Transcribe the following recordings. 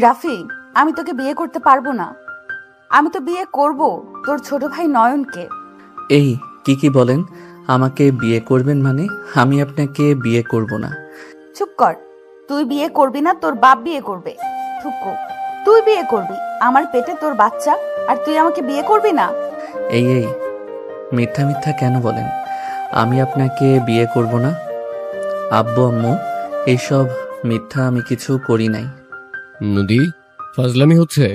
রাফি, আমি তোকে বিয়ে করতে পারবো না। আমি তো বিয়ে করব তোর ছোট ভাই নয়নকে। এই কি বলেন? আমাকে বিয়ে করবেন মানে? আমি আপনাকে বিয়ে করব না। চুপ কর। তুই বিয়ে করবি না, তোর বাপ বিয়ে করবে। থুকু, তুই বিয়ে করবি, আমার পেটে তোর বাচ্চা, আর তুই আমাকে বিয়ে করবি না? এই মিথ্যা মিথ্যা কেন বলেন? আমি আপনাকে বিয়ে করব না। আব্বু আম্মু, এইসব মিথ্যা আমি কিছু করি নাই। নদী, ফাজলামি হচ্ছে।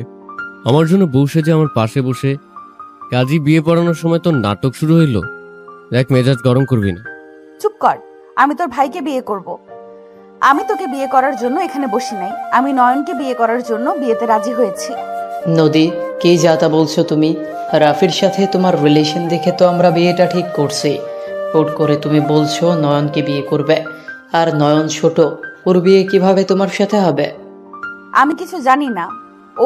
আমার জন্য বসে যে আমার পাশে বসে কাজী বিয়ে পড়ানোর সময় তোর নাটক শুরু হইলো। দেখ, মেজাজ গরম করবি না। চুপ কর। আমি তোর ভাইকে বিয়ে করব। আমি তোকে বিয়ে করার জন্য এখানে বসি নাই, আমি নয়নকে বিয়ে করার জন্য বিয়েতে রাজি হয়েছি। নদী, কি যা তা বলছো তুমি? রাফির সাথে তোমার রিলেশন দেখে তো আমরা বিয়েটা ঠিক করছি। হুট করে তুমি বলছো নয়নকে বিয়ে করবে, আর নয়ন ছোট, ওর বিয়ে কিভাবে তোমার সাথে হবে? আমি কিছু জানি না।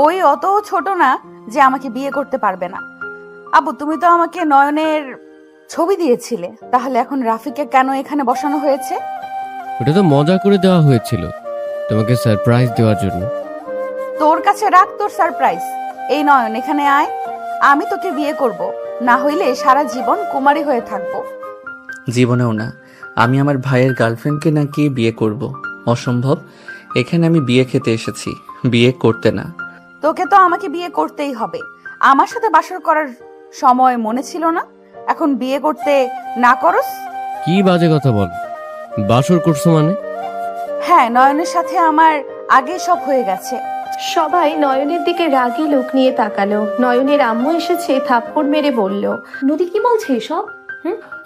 ওই অত ছোট না যে আমাকে বিয়ে করতে পারবে না। আবু, তুমি তো আমাকে নয়নের ছবি দিয়েছিলে, তাহলে এখন রাফিকে কেন এখানে বসানো হয়েছে? ওটা তো মজা করে দেওয়া হয়েছিল, তোমাকে সারপ্রাইজ দেওয়ার জন্য। তোর কাছে রাখ তোর সারপ্রাইজ। এই নয়ন, এখানে আয়। আমি তোকে বিয়ে করব, না হইলে সারা জীবন কুমারী হয়ে থাকবো। জীবনেও না। আমি আমার ভাইয়ের গার্লফ্রেন্ডকে নাকি বিয়ে করব? অসম্ভব। এখানে আমি বিয়ে খেতে এসেছি, বিয়ে করতে না। তোকে তো আমাকে বিয়ে করতেই হবে। আমার সাথে বাসর করার সময় মনে ছিল না, এখন বিয়ে করতে না করস? কি বাজে কথা বল? বাসর করছো মানে? হ্যাঁ, নয়নের সাথে আমার আগে সব হয়ে গেছে। সবাই নয়নের দিকে রাগী লোক নিয়ে তাকালো। নয়নের আম্মু এসেছে, থাপ্পড় মেরে বলল, নদী কি বলছে এসব?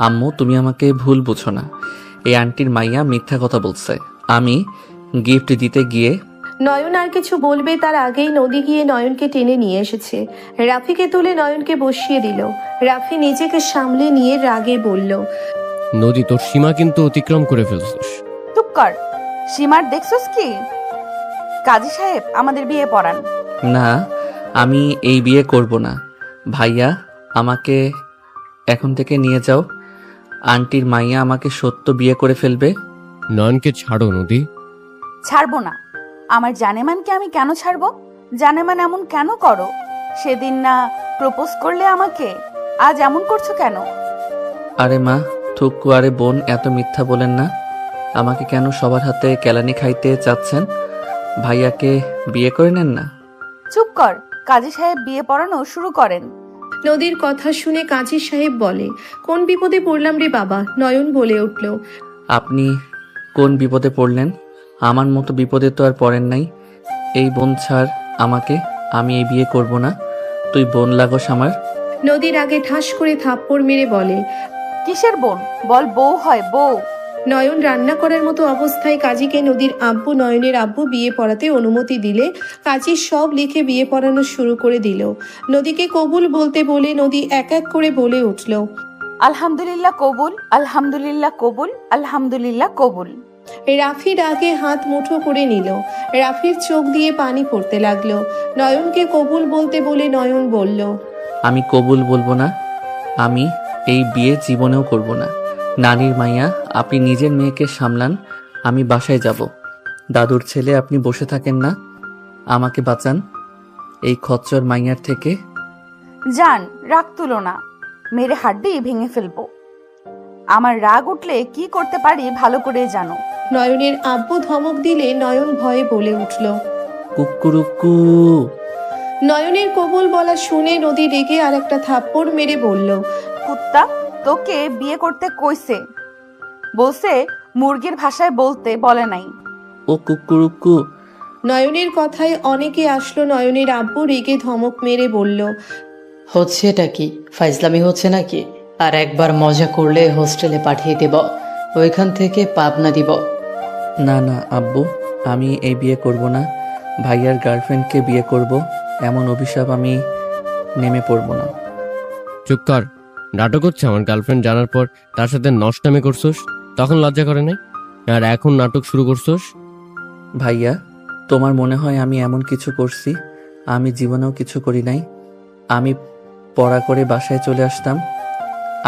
আম্মু, তুমি আমাকে ভুল বুঝো না। এই আন্টির মাইয়া মিথ্যা কথা বলছে। আমি গিফট দিতে গিয়ে নয়ন আর কিছু বলবে তার আগেই নদী গিয়ে নয়নকে টেনে নিয়ে এসেছে। রাফিকে তুলে নয়নকে বসিয়ে দিল। রাফি নিজেকে সামলে নিয়ে রাগে বলল, নদী, তোর সীমা কিন্তু অতিক্রম করে ফেলছিস। চুপ কর। সীমার দেখছস কি? কাজী সাহেব, আমাদের বিয়ে পড়ান। না, আমি এই বিয়ে করব না। ভাইয়া, আমাকে এখন থেকে নিয়ে যাও। আন্টির মাইয়া আমাকে সত্য বিয়ে করে ফেলবে। নয়নকে ছাড়ো নদী। ছাড়বো না। আমার জানেমানকে আমি কেন ছাড়বো? জানেমান এমন কেন করো? সেদিন না প্রপোজ করলে আমাকে, আজ এমন করছো কেন? আরে মা, থুক্কু, আরে বোন, এত মিথ্যা বলেন না। আমাকে কেন সবার হাতে কেলানি খাইতে চাচ্ছেন? ভাইয়াকে বিয়ে করে নেন না। চুপ কর। কাজী সাহেব বিয়ে পড়ানো শুরু করেন। নদীর কথা শুনে কাজী সাহেব বলে, কোন বিপদে পড়লাম রে বাবা? নয়ন বলে উঠল, আপনি কোন বিপদে পড়লেন? আমার মতো বিপদে তো আর পড়েন নাই। এই বোন ছাড় আমাকে, আমি এই বিয়ে করব না। তুই বোন লাগোস আমার। নদীর আগে ঠাস করে থাপ্পড় মেরে বলে, কিসের বোন? বল বউ হয়, বউ। নয়ন রান্না করার মতো অবস্থায় কাজীকে নদীর আব্বু নয়নের আব্বু বিয়ে পড়াতে অনুমতি দিলে কাজী সব লিখে বিয়ে পড়ানো শুরু করে দিল। নদীকে কবুল বলতে বলে নদী এক এক করে বলে উঠল, আলহামদুলিল্লাহ কবুল, আলহামদুলিল্লাহ কবুল, আলহামদুলিল্লাহ কবুল। রাফির আগে হাত মুঠো করে নিল। রাফির চোখ দিয়ে পানি পড়তে লাগলো। নয়নকে কবুল বলতে বলে নয়ন বলল, আমি কবুল বলবো না। আমি এই বিয়ে জীবনেও করব না। নানির মাইয়া, আপনি নিজের মেয়েকে সামলান। আমি বাসায় যাব। দাদুর ছেলে, আপনি বসে থাকেন না। আমাকে বাঁচান এই খচ্চর মাইয়ার থেকে। জান, রাগ তুলো না, মেরে হাড্ডি ভেঙে ফেলবো। আমার রাগ উঠলে কি করতে পারি ভালো করে জানো। নয়নের আব্বু ধমক দিলে নয়ন ভয়ে বলে উঠল। কুকুরুকু। নয়নের কবুল বলা শুনে নদী রেগে আর একটা থাপ্পড় মেরে বলল, কুত্তা, তোকে বিয়ে করতে কইছে, বলছে মুরগির ভাষায় বলতে বলে নাই। ও কুকুরুকু। নয়নের কথায় অনেকে আসলো। নয়নের আব্বু রেগে ধমক মেরে বলল, হচ্ছে এটা কি? ফাইজলামি হচ্ছে নাকি? আর একবার মজা করলে হোস্টেলে পাঠিয়ে দেব, ওইখান থেকে পাবনা দিব। না না আব্বু, আমি এই বিয়ে করব না। ভাইয়ার গার্লফ্রেন্ডকে বিয়ে করব, এমন অভিশাপ আমি নেমে পড়ব না। চুপ কর। নাটক হচ্ছে আমার গার্লফ্রেন্ড জানার পর তার সাথে নষ্টামি করছোস, তখন লজ্জা করে নাই? আর এখন নাটক শুরু করছোস? ভাইয়া, তোমার মনে হয় আমি এমন কিছু করছি? আমি জীবনেও কিছু করি নাই। আমি পড়া করে বাসায় চলে আসতাম।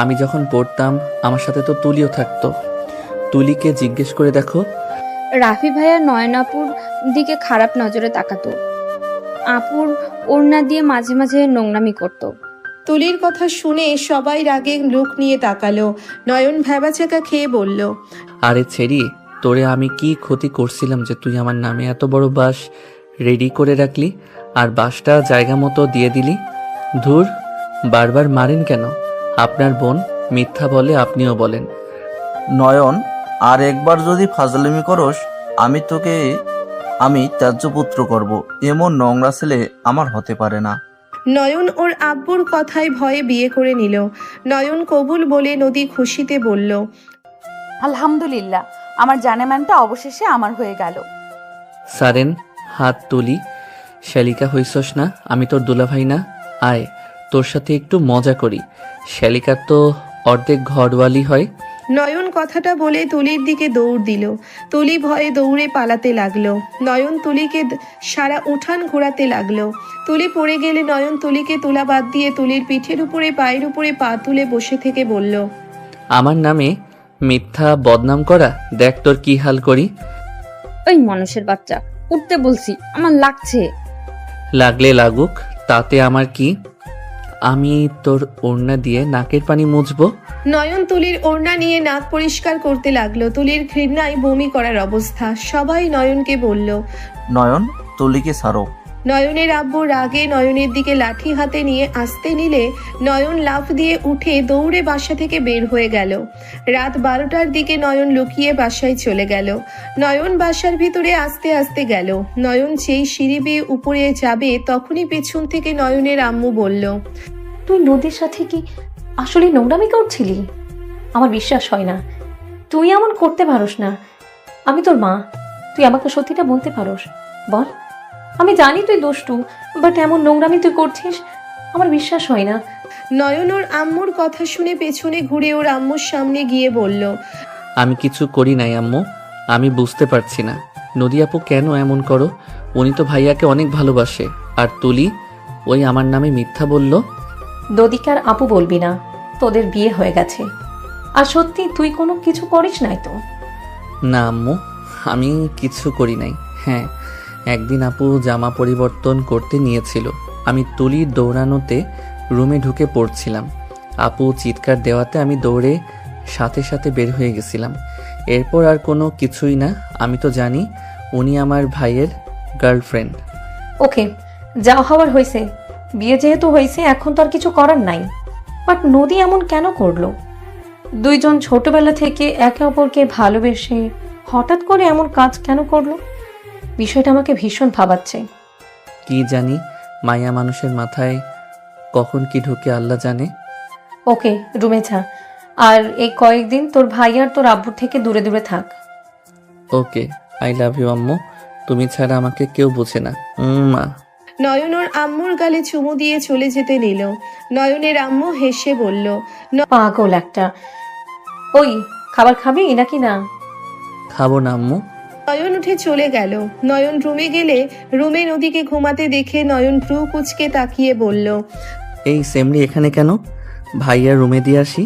আমি যখন পড়তাম আমার সাথে তো তুলিও থাকতো। তুলিকে জিজ্ঞেস করে দেখো, রাফি ভাইয়া নয়ন আপুর দিকে খারাপ নজরে তাকাতো। আপুর ওড়না দিয়ে মাঝে মাঝে নোংরামি করত। তুলির কথা শুনে সবাই রাগে লোক নিয়ে তাকালো। নয়ন ভ্যাবাচাকা খেয়ে বলল, আরে ছেড়ি, তোরে আমি কি ক্ষতি করছিলাম যে তুই আমার নামে এত বড় বাস রেডি করে রাখলি আর বাসটা জায়গা মতো দিয়ে দিলি? ধুর, বারবার মারেন কেন? আপনার বোন মিথ্যা বলে, আপনিও বলেন। নয়ন, আর একবার যদি ফাজলামি করস আমি ত্যায্যপুত্র করব। এমন নোংরা ছেলে আমার হতে পারে না। নয়ন ওর আব্বুর কথায় ভয়ে বিয়ে করে নিল। নয়ন কবুল বলে নদী খুশিতে বলল, আলহামদুলিল্লাহ, আমার জানেমানটা অবশেষে আমার হয়ে গেল। সারেন, হাত তুলি। শ্যালিকা হইছস না? আমি তোর দুলাভাই না? আয়, তোর সাথে একটু মজা করি। শ্যালিকা তো অর্ধেক ঘরওয়ালি হয়। নয়ন কথাটা বলে তুলির দিকে দৌড় দিল। তুলি ভয়ে দৌড়ে পালাতে লাগলো। নয়ন তুলিকে সারা উঠান ঘোরাতে লাগলো। তুলি পড়ে গেলে নয়ন তুলিকে তোলা বাদ দিয়ে তুলির পিঠের উপরে পায়ের উপরে পা তুলে বসে থেকে বলল, আমার নামে মিথ্যা বদনাম করা, দেখ তোর কি হাল করি। ওই মানুষের বাচ্চা, উঠতে বলছি, আমার লাগছে। লাগলে লাগুক, তাতে আমার কি? আমি তোর ওড়না দিয়ে নাকের পানি মুছবো। নয়ন তুলির ওড়না নিয়ে নাক পরিষ্কার করতে লাগলো। তুলির ঘৃণায় বমি করার অবস্থা। সবাই নয়নকে বলল, নয়ন, তুলিকে ছাড়ো। নয়নের আব্বু রাগে নয়নের দিকে লাঠি হাতে নিয়ে আসতে নিলে নয়ন লাফ দিয়ে উঠে দৌড়ে বাসা থেকে বের হয়ে গেল। রাত 12টার দিকে নয়ন লুকিয়ে বাসায় চলে গেল। নয়ন বাসার ভিতরে আস্তে আস্তে গেল। নয়ন যেই সিঁড়ি বেয়ে উপরে যাবে তখনই পেছন থেকে নয়নের আম্মু বলল, তুই নদীর সাথে কি আসলে নোংরামি করছিলি? আমার বিশ্বাস হয় না, তুই এমন করতে পারোস না। আমি তোর মা, তুই আমাকে সত্যিটা বলতে পারোস? বল। আমি জানি তুই দুষ্টু, বাট এমন নোংরামি তুই করছিস, আমার বিশ্বাস হয় না। নয়ন ওর আম্মুর কথা শুনে পেছনে ঘুরে ওর আম্মুর সামনে গিয়ে বলল, আমি কিছু করি নাই আম্মু, আমি বুঝতে পারছি না নদী আপু কেন এমন করো। উনি তো ভাইয়াকে অনেক ভালোবাসে। আর তুলি ওই আমার নামে মিথ্যা বলল। দদিকার আপু বলবি না, তোদের বিয়ে হয়ে গেছে। আর সত্যি তুই কোনো কিছু করিস নাই তো? না আম্মু, আমি কিছু করি নাই। হ্যাঁ, একদিন আপু জামা পরিবর্তন করতে নিয়েছিল। আমি তুলির দৌড়ানোতে রুমে ঢুকে পড়ছিলাম। আপু চিৎকার দেওয়াতে আমি দৌড়ে সাথে সাথে বের হয়ে গেছিলাম। এরপর আর কোনো কিছুই না। আমি তো জানি উনি আমার ভাইয়ের গার্লফ্রেন্ড। ওকে, যা হওয়ার হয়েছে। বিয়ে যেহেতু হয়েছে এখন তো আর কিছু করার নাই। বাট নদী এমন কেন করলো? দুইজন ছোটবেলা থেকে একে অপরকে ভালোবেসে হঠাৎ করে এমন কাজ কেন করলো? বিষয়টা আমাকে ভীষণ ভাবাচ্ছে। কি জানি, মায়া মানুষের মাথায় কখন কি ঢুকে আল্লাহ জানে। ওকে, রুমে যা। আর এই কয়েকদিন তোর ভাই আর তোর আব্বুর থেকে দূরে দূরে থাক। ওকে, আই লাভ ইউ আম্মু। তুমি ছাড়া আমাকে কেউ বোঝে না। মা। নয়ন ওর আম্মুর গালে চুমু দিয়ে চলে যেতে নিল। নয়নের আম্মু হেসে বলল, পাগল একটা। ওই, খাবার খাবি নাকি না? খাবো না আম্মু। নয়ন উঠে চলে গেল। নয়ন রুমে গেলে রুমে নদীকে ঘুমাতে দেখে নয়ন ভ্রু কুচকে তাকিয়ে বলল, এই সেমরি এখানে কেন? ভাইয়া রুমে দিয়ে আসি।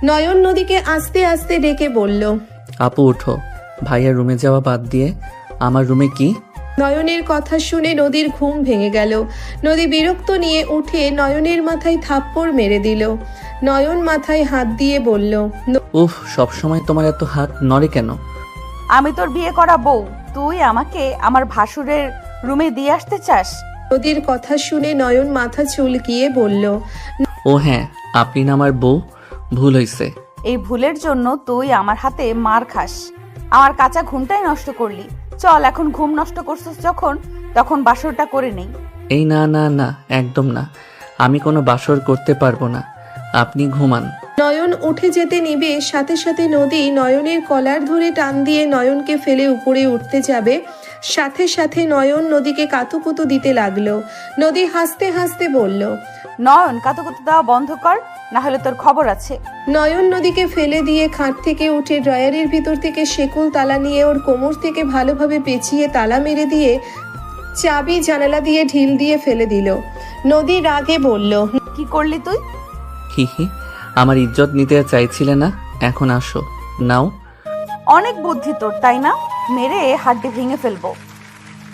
নয়ন নদীকে আস্তে আস্তে ডেকে বলল, আপু উঠো, ভাইয়া রুমে যাওয়া বাদ দিয়ে আমার রুমে কি? নয়নের কথা শুনে নদীর ঘুম ভেঙে গেল। নদী বিরক্ত নিয়ে উঠে নয়নের মাথায় থাপ্পড় মেরে দিল। নয়ন মাথায় হাত দিয়ে বলল, উফ, সবসময় তোমার এত হাত নড়ে কেন? আমি তোর বিয়ে করা বউ, তুই আমাকে আমার ভাসুরের রুমে দিয়ে আসতে চাস? নদীর কথা শুনে নয়ন মাথা চুলকিয়ে বলল, ও হ্যাঁ, আপনি না আমার বউ, ভুল হয়েছে। এই ভুলের জন্য তুই আমার হাতে মার খাস। আমার কাঁচা ঘুমটাই নষ্ট করলি। চল, এখন ঘুম নষ্ট করছিস যখন, তখন বাসরটা করে নেই। এই না না না, একদম না, আমি কোনো বাসর করতে পারবো না, আপনি ঘুমান। নয়ন উঠে যেতে নিবে, সাথে সাথে নদী নয়নের কলার ধরে টান দিয়ে নয়নকে ফেলে উপরে উঠতে যাবে। সাথে সাথে নয়ন নদীকে কাতুকুতু দিতে লাগলো। নদী হাসতে হাসতে বলল, নয়ন, কাতুকুতু দেওয়া বন্ধ কর, না হলে তোর খবর আছে। নয়ন নদীকে ফেলে দিয়ে খাট থেকে উঠে ড্রয়ারের ভিতর থেকে শেকুল তালা নিয়ে ওর কোমর থেকে ভালোভাবে পেঁচিয়ে তালা মেরে দিয়ে চাবি জানালা দিয়ে ঢিল দিয়ে ফেলে দিল। নদী রাগে বলল, কি করলি তুই? হি হি, আমার ইজ্জত নিতে চাইছিলে না, এখন আসো, নাও। অনেক বুদ্ধি তোর, তাই না? মেরে হাড্ডি ভেঙে ফেলবো।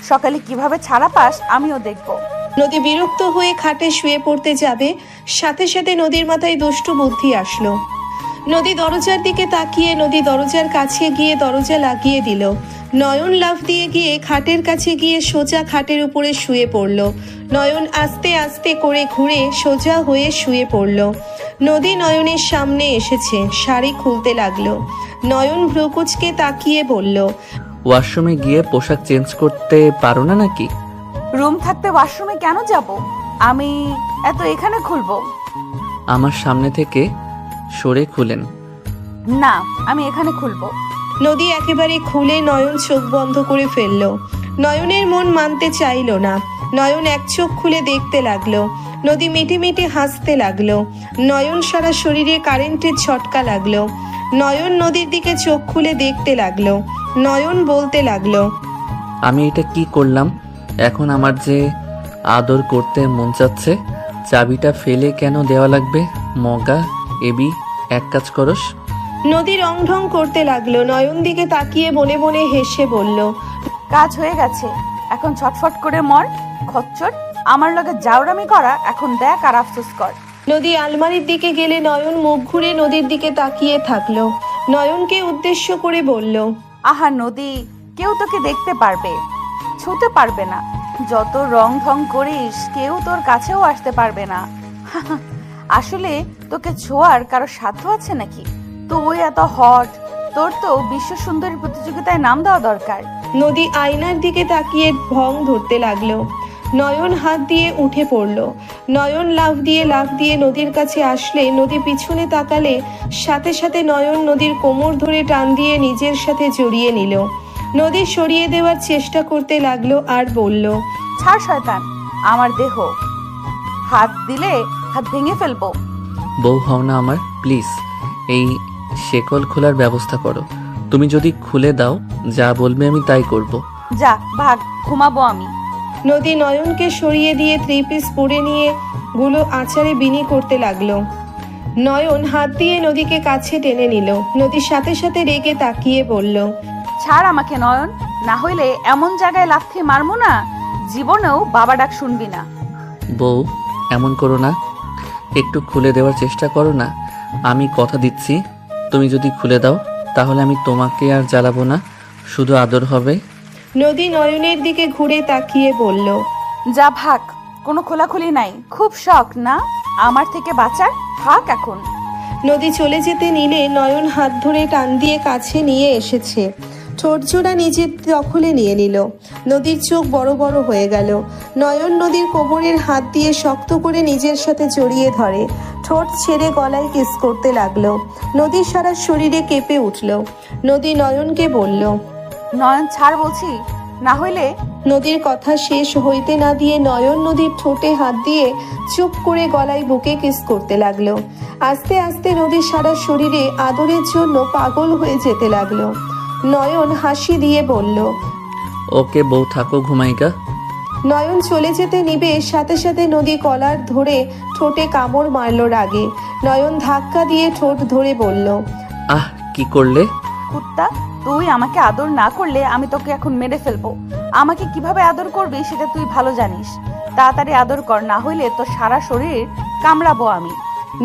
সকালে কিভাবে ছাড়া পাস আমিও দেখবো। নদী বিরক্ত হয়ে খাটে শুয়ে পড়তে যাবে, সাথে সাথে নদীর মাথায় দুষ্টু বুদ্ধি আসলো। নদী দরজার দিকে তাকিয়ে নদী দরজার কাছে গিয়ে দরজা লাগিয়ে দিল। নয়ন লাফ দিয়ে গিয়ে খাটের কাছে গিয়ে সোজা খাটের উপরে শুয়ে পড়ল। নয়ন আস্তে আস্তে করে ঘুরে সোজা হয়ে শুয়ে পড়ল। নদী নয়নের সামনে এসেছে, শাড়ি খুলতে লাগলো। নয়ন ভ্রুকুচকে তাকিয়ে বলল, ওয়াশরুমে গিয়ে পোশাক চেঞ্জ করতে পারো না নাকি? রুম থাকতে ওয়াশরুমে কেন যাব? আমি এত এখানে খুলবো? আমার সামনে থেকে সরে খুলেন। না, আমি এখানে খুলবো। নদী একেবারে খুলে নয়ন চোখ বন্ধ করে ফেলল। নয়নের মন মানতে চাইল না। নয়ন এক চোখ খুলে দেখতে লাগলো। নদী মেটে মেটে হাসতে লাগলো। নয়ন সারা শরীরে কারেন্টের ঝটকা লাগলো। নয়ন নদীর দিকে চোখ খুলে দেখতে লাগলো। নয়ন বলতে লাগলো, আমি এটা কি করলাম? এখন আমার যে আদর করতে মন চাচ্ছে, চাবিটা ফেলে কেন দেওয়া লাগবে? মগা এবি, এক কাজ করস। নদী রং ঢং করতে লাগলো। নয়ন দিকে তাকিয়ে বনে বনে হেসে বলল, কাজ হয়ে গেছে, এখন ছটফট করে মর। খচ্চর, আমার লগে জাউরামি করা এখন দেখ আর আফসোস কর। নদী আলমারির দিকে গেলে নয়ন মুখ ঘুরে নদীর দিকে তাকিয়ে থাকলো। নয়নকে উদ্দেশ্য করে বলল, আহা নদী, কেউ তোকে দেখতে পারবে, ছুতে পারবে না। যত রং ঢং করিস কেউ তোর কাছেও আসতে পারবে না। আসলে তোকে ছোঁয়ার কারো সাধ্য আছে নাকি? তুই এত হট, তোর তো বিশ্ব সুন্দরী প্রতিযোগিতায় নাম দেওয়া দরকার। নদী আয়নার দিকে তাকিয়ে ভং ধরতে লাগলো। নয়ন হাত দিয়ে উঠে পড়ল। নয়ন লাফ দিয়ে নদীর কাছে আসলে নদী পিছনে তাকালে সাথে সাথে নয়ন নদীর কোমর ধরে টান দিয়ে নিজের সাথে জড়িয়ে নিল। নদী সরিয়ে দেওয়ার চেষ্টা করতে লাগলো আর বলল, ছাড় শয়তান আমার দেহ, হাত দিলে হাত ভেঙে ফেলবো। বউ হও না আমার, প্লিজ এই শেকল খোলার ব্যবস্থা করো। তুমি যদি খুলে দাও, যা বলবে আমি তাই করব। যা ভাগ, ঘুমাবো আমি। নদী নয়নকে সরিয়ে দিয়ে 3 পিস পরে নিয়ে গুলো আচারে বিনি করতে লাগলো। নয়ন হাত দিয়ে নদীকে কাছে টেনে নিল। নদীর সাথে সাথে রেগে তাকিয়ে বলল, ছাড় আমাকে নয়ন, না হইলে এমন জায়গায় লাথি মারবো না জীবনেও বাবা ডাক শুনবি না। বউ এমন করো না, একটু খুলে দেওয়ার চেষ্টা করো না। আমি কথা দিচ্ছি, তুমি যদি খুলে দাও তাহলে আমি তোমাকে আর জ্বালাবো না, শুধু আদর হবে। নদী নয়নের দিকে ঘুরে তাকিয়ে বলল, যা ভাগ, কোনো খোলাখুলি নাই। খুব শখ না আমার থেকে বাঁচার? থাক এখন। নদী চলে যেতে নিলে নয়ন হাত ধরে টান দিয়ে কাছে নিয়ে এসেছে। ঠোঁট জোড়া নিজের দখলে নিয়ে নিল। নদীর চোখ বড় বড় হয়ে গেল। নয়ন নদীর কোমরের হাত দিয়ে শক্ত করে নিজের সাথে জড়িয়ে ধরে। ঠোঁট ছেড়ে গলায় কিস করতে লাগলো। নদীর সারা শরীরে কেঁপে উঠল। নদী নয়নকে বলল, নয়ন ছাড় বলছি, না হইলে। নদীর কথা শেষ হইতে না দিয়ে নয়ন নদীর ঠোঁটে হাত দিয়ে চুপ করে গলায় বুকে কিস করতে লাগলো। আস্তে আস্তে নদীর সারা শরীরে আদরের জন্য পাগল হয়ে যেতে লাগলো। নয়ন হাসি দিয়ে বলল, ওকে বউ, থাকো, ঘুমাইগা। নয়ন চলে যেতে নিবে সাথে সাথে নদী কলার ধরে ঠোঁটে কামড় মারল রাগে। নয়ন ধাক্কা দিয়ে ঠোঁট ধরে বলল, আহ, কি করলে? কুত্তা, তুই আমাকে আদর না করলে আমি তোকে এখন মেরে ফেলবো। আমাকে কিভাবে আদর করবি সেটা তুই ভালো জানিস। তাড়াতাড়ি আদর কর, না হইলে তোর সারা শরীর কামড়াবো আমি।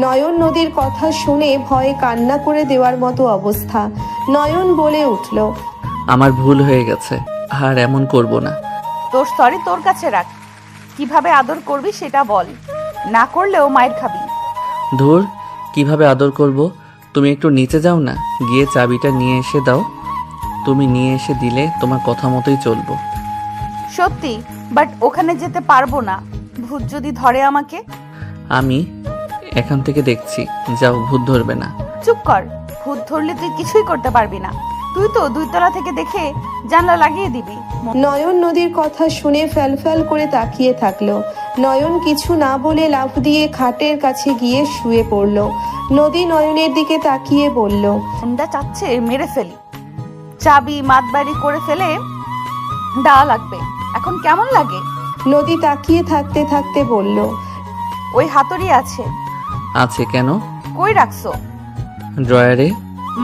নয়ন নদীর কথা শুনে ভয়ে কান্না করে দেওয়ার মতো অবস্থা। নয়ন বলে উঠল, আমার ভুল হয়ে গেছে, আর এমন করব না। তোর সরি তোর কাছে রাখ, কিভাবে আদর করবি সেটা বল, না করলেও মায়ের খাবি। ধুর, কিভাবে আদর করব? তুমি একটু নিচে যাও না, গিয়ে চাবিটা নিয়ে এসে দাও। তুমি নিয়ে এসে দিলে তোমার কথা মতোই চলবো। সত্যি, বাট ওখানে যেতে পারবো না। ভূত যদি ধরে আমাকে? আমি এখান থেকে দেখছি, যাও, ভূত ধরবে না। চুপ কর, ভূত ধরলে তুই কিছুই করতে পারবি না। তুই তো 2 তলা থেকে দেখে জানলা লাগিয়ে দিবি। নয়ন নদীর কথা শুনে ফ্যাল করে তাকিয়ে থাকলো। নয়ন কিছু না বলে লাফ দিয়ে খাটের কাছে গিয়ে শুয়ে পড়ল। নদী নয়নের দিকে তাকিয়ে বলল, ফোনটা চাচ্ছে মেরে ফেলি। চাবি মাতবাড়ি করে ফেলে দেওয়া লাগবে। এখন কেমন লাগে? নদী তাকিয়ে থাকতে থাকতে বলল, ওই হাতুড়ি আছে। আছে কেন? কই রাখছো? ড্রয়ারে।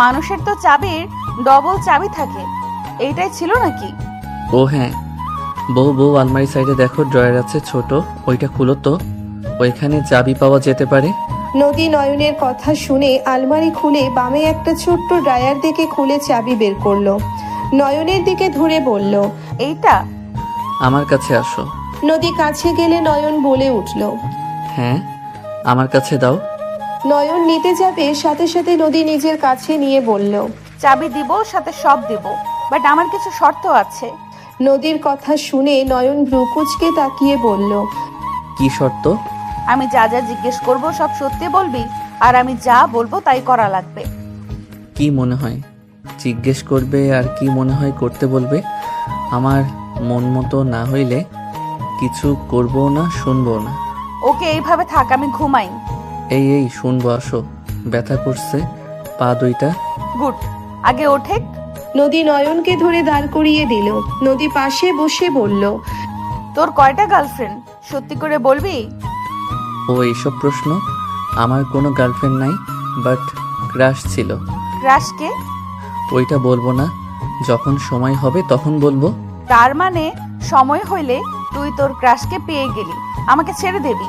মানুষের তো চাবির ডবল চাবি থাকে, এইটাই ছিল নাকি? ও হ্যাঁ, বউ আলমারি সাইডে দেখো, ড্রয়ার আছে ছোট, ওইটা খুলো তো, ওইখানে চাবি পাওয়া যেতে পারে। নদী নয়নের কথা শুনে আলমারি খুলে বামে একটা ছোট্ট ড্রায়ার থেকে খুলে চাবি বের করলো। নয়নের দিকে ধরে বলল, এইটা? আমার কাছে আসো। নদী কাছে গেলে নয়ন বলে উঠল। হ্যাঁ, আমার কাছে দাও। নয়ন নিতে যাবে, সাথে সাথে নদী নিজের কাছে নিয়ে বলল। চাবি দিব, সাথে সব দিব, বাট আমার কিছু শর্ত আছে। নদীর কথা শুনে নয়ন ভ্রুকুচকে তাকিয়ে বলল, কি শর্ত? আমি যা যা জিজ্ঞেস করব সব সত্যি বলবি, আর আমি যা বলবো তাই করা লাগবে। কি মনে হয় জিজ্ঞেস করবে, আর কি মনে হয় করতে বলবে? আমার মন মতো না হইলে কিছু করবো না, শুনবো না। ওকে, এইভাবে থাক, আমি ঘুমাই। এই শুনবো, আসো। ব্যথা করছে পা দুইটা। গুড, আগে ওঠে। নদী নয়নকে ধরে দাঁড় করিয়ে দিল। নদী পাশে বসে বলল, তোর কয়টা গার্লফ্রেন্ড সত্যি করে বলবি? ও এইসব প্রশ্ন? আমার কোনো গার্লফ্রেন্ড নাই, বাট ক্রাশ ছিল। ক্রাশকে? ওইটা বলবো না, যখন সময় হবে তখন বলবো। তার মানে সময় হইলে তুই তোর ক্রাশকে পেয়ে গেলি, আমাকে ছেড়ে দেবি?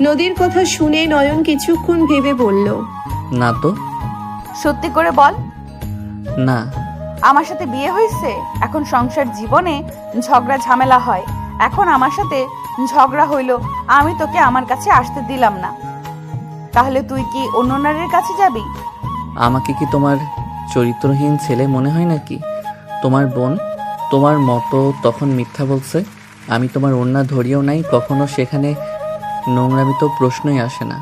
নদীর কথা শুনে নয়ন কিছুক্ষণ ভেবে বলল, না তো। সত্যি করে বল। না। আমার সাথে বিয়ে হয়েছে, এখন সংসার জীবনে ঝগড়া ঝামেলা হয়, এখন আমার সাথে ঝগড়া হইলো, আমি তোকে আমার কাছে আসতে দিলাম না, তাহলে তুই কি অন্য নারীর কাছে যাবি? আমাকে কি তোমার চরিত্রহীন ছেলে মনে হয় নাকি? তোমার বোন তোমার মতো তখন মিথ্যা বলছে, আমি তোমার ওড়না ধরিয়েও নাই কখনো, সেখানে নোংরামি তো প্রশ্নই আসে না।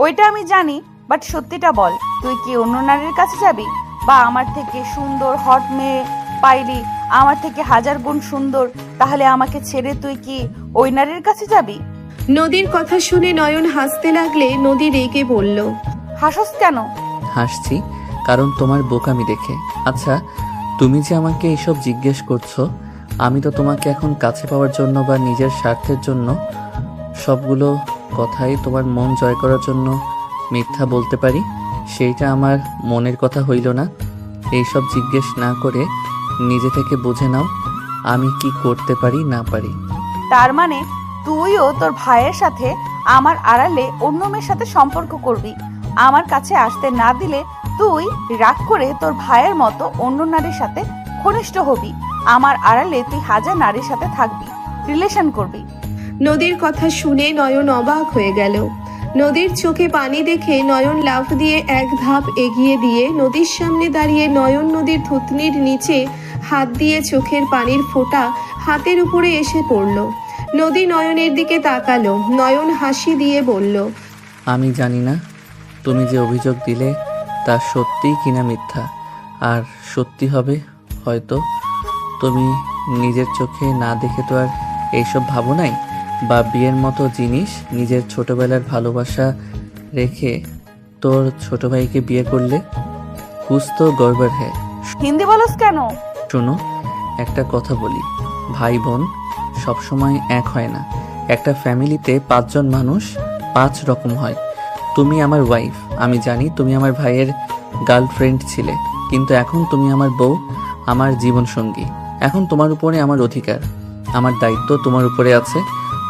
ওইটা আমি জানি, বাট সত্যিটা বল, তুই কি অন্য নারীর কাছে যাবি? বা আমার থেকে সুন্দর হট মেয়ে পাইলি, আমার থেকে 1000 গুণ সুন্দর, তাহলে আমাকে ছেড়ে তুই কি ওই নারীর কাছে যাবি? নদীর কথা শুনে নয়ন হাসতে লাগলে নদী রেগে বলল, হাসস কেন? হাসছি কারণ তোমার বোকামি দেখে। আচ্ছা, তুমি যে আমাকে এইসব জিজ্ঞেস করছো, আমি তো তোমাকে এখন কাছে পাওয়ার জন্য বা নিজের স্বার্থের জন্য সবগুলো কথাই তোমার মন জয় করার জন্য মিথ্যা বলতে পারি, সেইটা আমার মনের কথা হইল না। এইসব জিজ্ঞেস না করে নিজে থেকে বুঝে নাও আমি কি করতে পারি না পারি। তার মানে তুইও তোর ভাইয়ের সাথে আমার আড়ালে অন্য মেয়ের সাথে সম্পর্ক করবি, আমার কাছে আসতে না দিলে তুই রাগ করে তোর ভাইয়ের মতো অন্য নারীর সাথে ঘনিষ্ঠ হবি, আমার আড়ালে তুই 1000 নারীর সাথে থাকবি, রিলেশন করবি। নদীর কথা শুনে নয়ন অবাক হয়ে গেল। নদীর চোখে পানি দেখে নয়ন লাফ দিয়ে এক ধাপ এগিয়ে দিয়ে নদীর সামনে দাঁড়িয়ে নয়ন নদীর থুতনির নিচে হাত দিয়ে চোখের পানির ফোঁটা হাতের উপরে এসে পড়ল। নদী নয়নের দিকে তাকালো। নয়ন হাসি দিয়ে বলল, আমি জানি না তুমি যে অভিযোগ দিলে তা সত্যি কিনা মিথ্যা, আর সত্যি হবে হয়তো। তুমি নিজের চোখে না দেখে তো আর এইসব ভাবো নাই, বা বিয়ের মতো জিনিস নিজের ছোটবেলার ভালোবাসা রেখে তোর ছোট ভাইকে বিয়ে করলে। কুছ তো গড়বড় হ্যাঁ। হিন্দি বলস কেন? শোনো, একটা কথা বলি, ভাই বোন সবসময় এক হয় না, একটা ফ্যামিলিতে 5 জন মানুষ 5 রকম হয়। তুমি আমার ওয়াইফ, আমি জানি তুমি আমার ভাইয়ের গার্লফ্রেন্ড ছিলে, কিন্তু এখন তুমি আমার বউ, আমার জীবন সঙ্গী। এখন তোমার উপরে আমার অধিকার, আমার দায়িত্ব তোমার উপরে আছে।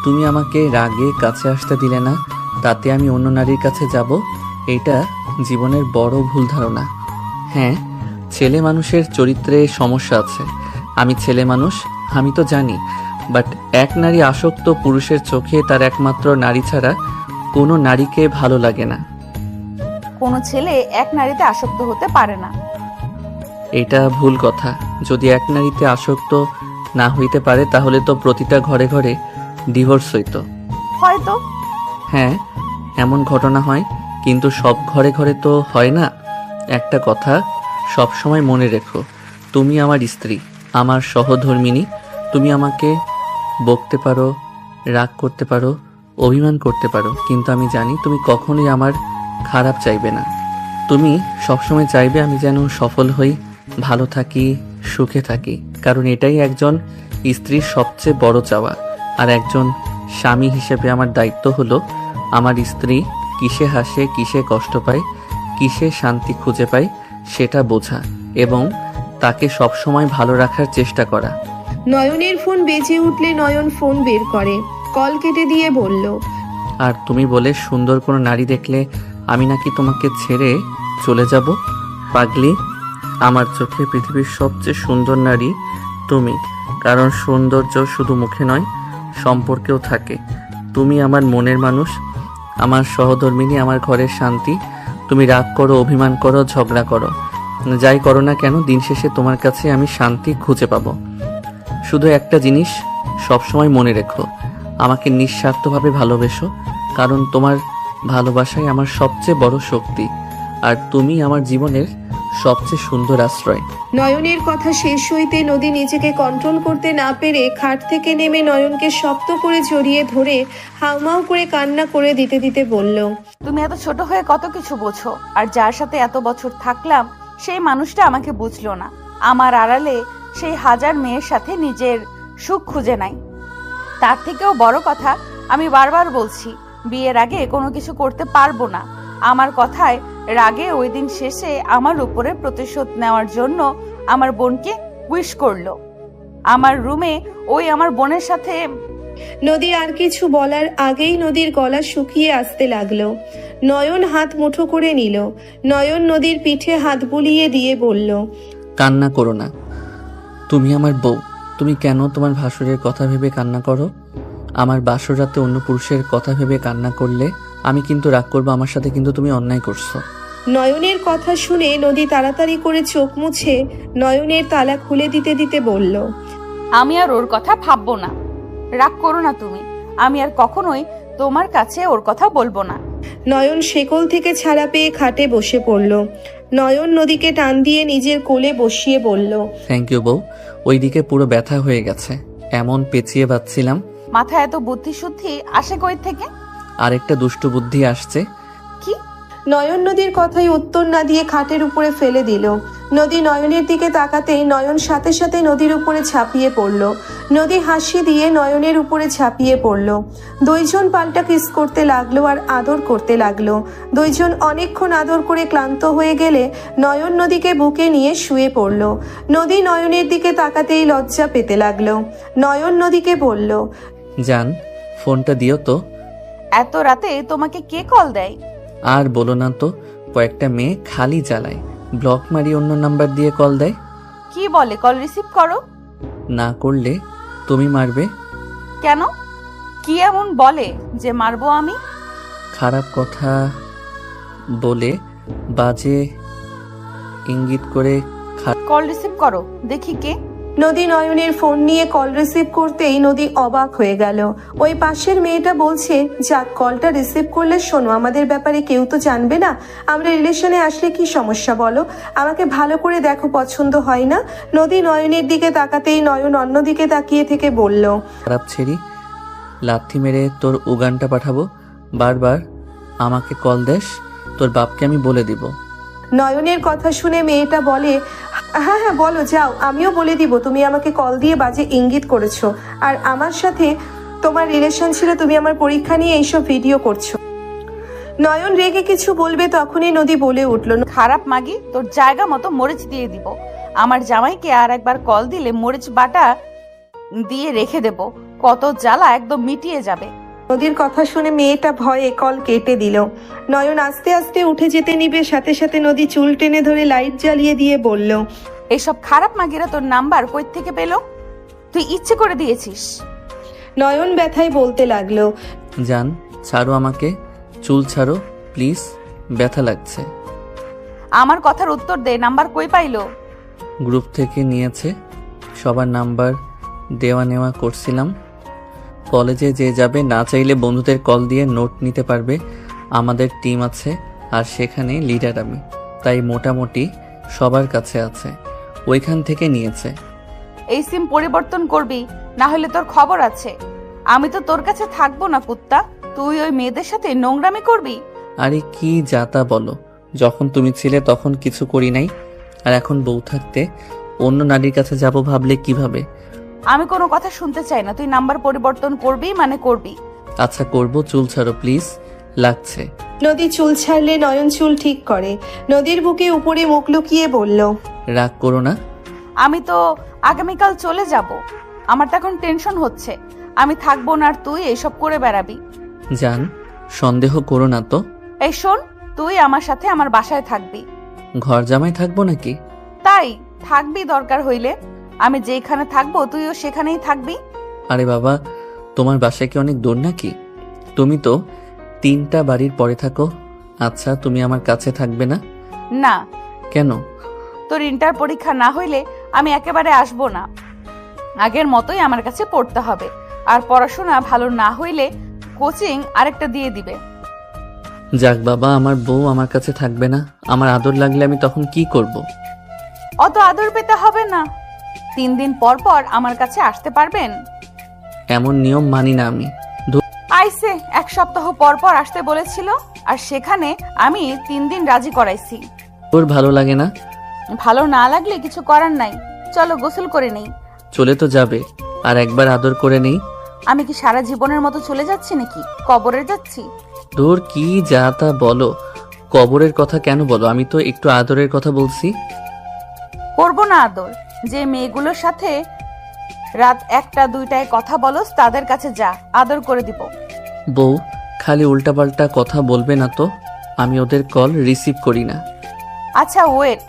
তুমি আমাকে রাগে কাছে আসতে দিলে না, তাতে আমি অন্য নারীর কাছে যাব, এটা জীবনের বড় ভুল ধারণা। হ্যাঁ, ছেলে মানুষের চরিত্রে সমস্যা আছে, আমি ছেলে মানুষ, আমি তো জানি, বাট এক নারী আসক্ত পুরুষের চোখে তার একমাত্র নারী ছাড়া কোনো নারীকে ভালো লাগে না। কোনো ছেলে এক নারীতে আসক্ত হতে পারে না। এটা ভুল কথা। যদি এক নারীতে আসক্ত না হইতে পারে তাহলে তো প্রতিটা ঘরে ঘরে ডিভোর্স হইতো। হয়তো। হ্যাঁ, এমন ঘটনা হয়, কিন্তু সব ঘরে ঘরে তো হয় না। একটা কথা সব সময় মনে রেখো, তুমি আমার স্ত্রী, আমার সহধর্মিণী। তুমি আমাকে বকতে পারো, রাগ করতে পারো, অভিমান করতে পারো, কিন্তু আমি জানি তুমি কখনোই আমার খারাপ চাইবে না। তুমি সবসময় চাইবে আমি যেন সফল হই, ভালো থাকি, সুখে থাকি, কারণ এটাই একজন স্ত্রীর সবচেয়ে বড় চাওয়া। আর একজন স্বামী হিসেবে আমার দায়িত্ব হলো আমার স্ত্রী কিসে হাসে, কিসে কষ্ট পায়, কিসে শান্তি খুঁজে পায় সেটা বোঝা, এবং তাকে সবসময় ভালো রাখার চেষ্টা করা। নয়নের ফোন বেজে উঠলে নয়ন ফোন বের করে, কল কেটে দিয়ে বলল, আর তুমি বলে সুন্দর কোনো নারী দেখলে আমি নাকি তোমাকে ছেড়ে চলে যাব? পাগলি, আমার চোখে পৃথিবীর সবচেয়ে সুন্দর নারী তুমি, কারণ সৌন্দর্য শুধু মুখে নয়, সম্পর্কেও থাকে। তুমি আমার মনের মানুষ, আমার সহধর্মিনী, আমার ঘরের শান্তি। তুমি রাগ করো, অভিমান করো, ঝগড়া করো, যাই করো না কেন, দিন শেষে তোমার কাছে আমি শান্তি খুঁজে পাবো। শুধু একটা জিনিস সবসময় মনে রেখো, আমাকে নিঃস্বার্থভাবে ভালোবেসো, কারণ তোমার ভালোবাসাই আমার সবচেয়ে বড় শক্তি, আর তুমি আমার জীবনের সবচেয়ে সুন্দর আশ্রয়। নয়নের কথা শেষ হইতে নদী নিজেকে কন্ট্রোল করতে না পেরে খাট থেকে নেমে নয়নকে শক্ত করে জড়িয়ে ধরে হাউমাউ করে কান্না করে দিতে দিতে বলল, তুমি এত ছোট হয়ে কত কিছু বোঝো, আর যার সাথে এত বছর থাকলাম সেই মানুষটা আমাকে বুঝলো না। আমার আড়ালে সেই হাজার মেয়ের সাথে নিজের সুখ খুঁজে নাই। তার থেকেও বড় কথা, আমি বারবার বলছি বিয়ের আগে কোনো কিছু করতে পারবো না। আমার কথায় রাগে ওই দিন শেষে আমার উপরে প্রতিশোধ নেওয়ার জন্য আমার বোনকে উইশ করলো। আমার রুমে ওই আমার বোনের সাথে। নদী আর কিছু বলার আগেই নদীর গলা শুকিয়ে আসতে লাগলো। নয়ন হাত মুঠো করে নিল। নয়ন নদীর পিঠে হাত বুলিয়ে দিয়ে বলল, কান্না করো না, তুমি আমার বউ। তুমি কেন তোমার ভাসুরের কথা ভেবে কান্না করো? আমার বাসর রাতে অন্য পুরুষের কথা ভেবে কান্না করলে আমি কিন্তু রাগ করবো, আমার সাথে কিন্তু তুমি অন্যায় করছো। নয়নের কথা শুনে নদী তাড়াতাড়ি করে চোখ মুছে নয়নের তালা খুলে দিতে দিতে বলল, আমি আর ওর কথা ভাববো না। রাগ করো না তুমি, আমি আর কখনোই তোমার কাছে ওর কথা বলবো না। নয়ন শেকল থেকে ছাড়া পেয়ে খাটে বসে পড়ল। নয়ন নদীকে টান দিয়ে নিজের কোলে বসিয়ে বলল, থ্যাংক ইউ বউ। ওইদিকে পুরো ব্যথা হয়ে গেছে, এমন পেঁচিয়ে বাঁচছিলাম। মাথায় এত বুদ্ধি শুদ্ধি আসে কই থেকে? আরেকটা দুষ্টু বুদ্ধি আসছে। কি? নয়ন নদীর কথাই উত্তর না দিয়ে খাটের উপরে ফেলে দিল। নদী নয়নের দিকে তাকাতেই নয়ন সাথে সাথে নদীর উপরে ঝাঁপিয়ে পড়ল। নদী হাসি দিয়ে নয়নের উপরে ঝাঁপিয়ে পড়ল। দুইজন পাল্টা কিস করতে লাগলো আর আদর করতে লাগলো। দুইজন অনেকক্ষণ আদর করে ক্লান্ত হয়ে গেলে নয়ন নদীকে বুকে নিয়ে শুয়ে পড়ল। নদী নয়নের দিকে তাকাতেই লজ্জা পেতে লাগলো। নয়ন নদীকে বলল, জান, ফোনটা দিও তো। এত রাতে তোমাকে কে কল দেয়? আর বলো না তো, কয়েকটা মেয়ে খালি জ্বালায়, ব্লক মারি অন্য নাম্বার দিয়ে কল দেয়। কি বলে? কল রিসিভ করো। না করলে তুমি মারবে। কেন? কি এমন বলে যে মারবো আমি? খারাপ কথা বলে, বাজে ইঙ্গিত করে। কল রিসিভ করো, দেখি কে। নদী নয়নের ফোন নিয়ে কল রিসিভ করতেই নদী অবাক হয়ে গেল। ওই পাশের মেয়েটা বলছে, যাক কলটা রিসিভ করলে শোনো, আমাদের ব্যাপারে কেউ তো জানবে না, আমরা রিলেশনে আসলে কি সমস্যা বলো, আমাকে ভালো করে দেখো, পছন্দ হয় না? নদী নয়নের দিকে তাকাতেই নয়ন অন্যদিকে তাকিয়ে থেকে বলল, খারাপ ছেড়ি, লাথি মেরে তোর উগানটা পাঠাবো। বারবার আমাকে কল দেস, তোর বাপকে আমি বলে দিব। নয়নের কথা শুনে মেয়েটা বলে, হ্যাঁ হ্যাঁ বলো, যাও, আমিও বলে দিব তুমি আমাকে কল দিয়ে বাজে ইঙ্গিত করেছো, আর আমার সাথে তোমার রিলেশন ছিল, তুমি আমার পরীক্ষা নিয়ে এইসব ভিডিও করছো। নয়ন রেগে কিছু বলবে তখনই নদী বলে উঠল, খারাপ মাগি, তোর জায়গা মতো মরিচ দিয়ে দিব। আমার জামাইকে আর একবার কল দিলে মরিচ বাটা দিয়ে রেখে দেব, কত জ্বালা একদম মিটিয়ে যাবে। নদীর কথা শুনে মেয়েটা ভয়ে কল কেটে দিল। নয়ন আস্তে আস্তে উঠে যেতে নিবে, সাথে সাথে নদী চুল টেনে ধরে লাইট জ্বালিয়ে দিয়ে বলল, এইসব খারাপ মাগিরা তোর নাম্বার কই থেকে পেলো? তুই ইচ্ছে করে দিয়েছিস। নয়ন ব্যথায় বলতে লাগলো, জান, ছাড়ো আমাকে, চুল ছাড়ো প্লিজ, ব্যথা লাগছে। আমার কথার উত্তর দে, নাম্বার কই পাইলো? গ্রুপ থেকে নিয়েছে, সবার নাম্বার দেওয়া নেওয়া করছিলাম। কলেজে যে যাবে না চাইলে বন্ধুদের কল দিয়ে নোট নিতে পারবে, আমাদের টিম আছে আর সেখানে লিডার আমি, তাই মোটামুটি সবার কাছে আছে, ওইখান থেকে নিয়েছে। এই সিম পরিবর্তন করবি, না হলে তোর খবর আছে। আমি তো তোর কাছে থাকবো না কুত্তা, তুই ওই মেয়েদের সাথে নোংরামি করবি। আরে কি যাতা বলো, যখন তুমি ছিলে তখন কিছু করি নাই, আর এখন বউ থাকতে অন্য নারীর কাছে যাব ভাবলে কিভাবে? আমি কোনো কথা শুনতে চাই না, তুই নাম্বার পরিবর্তন করবি মানে করবি। আচ্ছা করবো, চুল ছাড়ো প্লিজ, লাগছে। নদী চুল ছাড়লে নয়ন চুল ঠিক করে। নদীর বুকে উপরে মুখ লুকিয়ে বলল, রাগ করো না, আমি তো আগামীকাল চলে যাব। আমার তো এখন টেনশন হচ্ছে, আমি থাকবো না আর তুই এইসব করে বেড়াবি। জান, সন্দেহ করো না তো। এই শোন, তুই আমার সাথে আমার বাসায় থাকবি। ঘর জামাই থাকবো নাকি? তাই থাকবি, দরকার হইলে আমি যেখানে থাকবো তুইও সেখানেই থাকবি। আরে বাবা, তোমার বাসায় কি অনেক দূর নাকি? তুমি তো 3টা বাড়ির পরে থাকো। আচ্ছা, তুমি আমার কাছে থাকবে না? না, কেন? তোর ইন্টার পরীক্ষা না হইলে আমি একেবারে আসবো না। আগের মতোই আমার কাছে পড়তে হবে, আর পড়াশোনা ভালো না হইলে কোচিং আরেকটা দিয়ে দিবে। যাক বাবা, আমার বউ আমার কাছে থাকবে না, আমার আদর লাগলে আমি তখন কি করব? অত আদর পেতে হবে না, 3 দিন পর পর আমার কাছে আসতে পারবেন। এমন নিয়ম মানি না আমি। আইসে 1 সপ্তাহ পর পর আসতে বলেছিল, আর সেখানে আমি 3 দিন রাজি করাইছি। তোর ভালো লাগে না? ভালো না লাগলে কিছু করার নাই, চলো গোসল করে নেই। চলে তো যাবে, আর একবার আদর করে নেই। আমি কি সারা জীবনের মতো চলে যাচ্ছি নাকি কবরে যাচ্ছি? তোর কি যা তা বলো, কবরের কথা কেন বলো? আমি তো একটু আদরের কথা বলছি। করবো না আদর? যে মেয়েগুলোর সাথে রাত 1টা 2টায় কথা বলস তাদের কাছে যা, আদর করে দিব। বউ, খালি উল্টাপাল্টা কথা বলবে না তো, আমি ওদের কল রিসিভ করি না। আচ্ছা ওয়েট,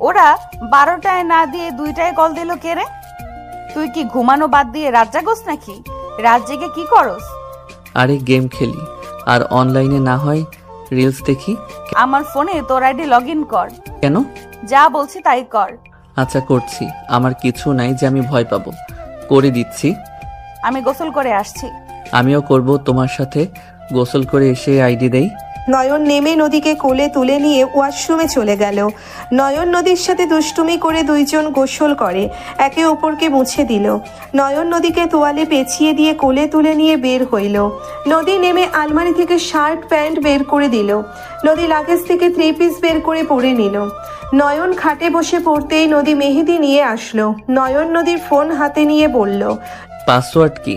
ওরা 12টায় না দিয়ে 2টায় কল দিল কে রে? তুই কি ঘুমানো বাদ দিয়ে রাত জাগোস নাকি? রাত জেগে কি করস? আরে গেম খেলি, আর অনলাইনে না হয় রিলস দেখি। আমার ফোনে তোর আইডি লগ ইন কর। কেন? যা বলছি তাই কর। আচ্ছা করছি, আমার কিছু নাই যে আমি ভয় পাবো, করে দিচ্ছি। আমি গোসল করে আসছি। আমিও করব তোমার সাথে, গোসল করে এসে আইডি দেই। নয়ন নেমে নদীকে কোলে তুলে নিয়ে ওয়াশরুমে চলে গেল। নয়ন নদীর সাথে দুষ্টুমি করে দুইজন গোসল করে, একে অপরকে মুছে দিল। নয়ন নদীকে তোয়ালে পেঁচিয়ে দিয়ে কোলে তুলে নিয়ে বের হইল। নদী নেমে আলমারি থেকে শার্ট প্যান্ট বের করে দিল। নদী লাগেজ থেকে 3 পিস বের করে পরে নিল। নয়ন খাটে বসে পড়তেই নদী মেহেদি নিয়ে আসলো। নয়ন নদীর ফোন হাতে নিয়ে বলল, পাসওয়ার্ড কি?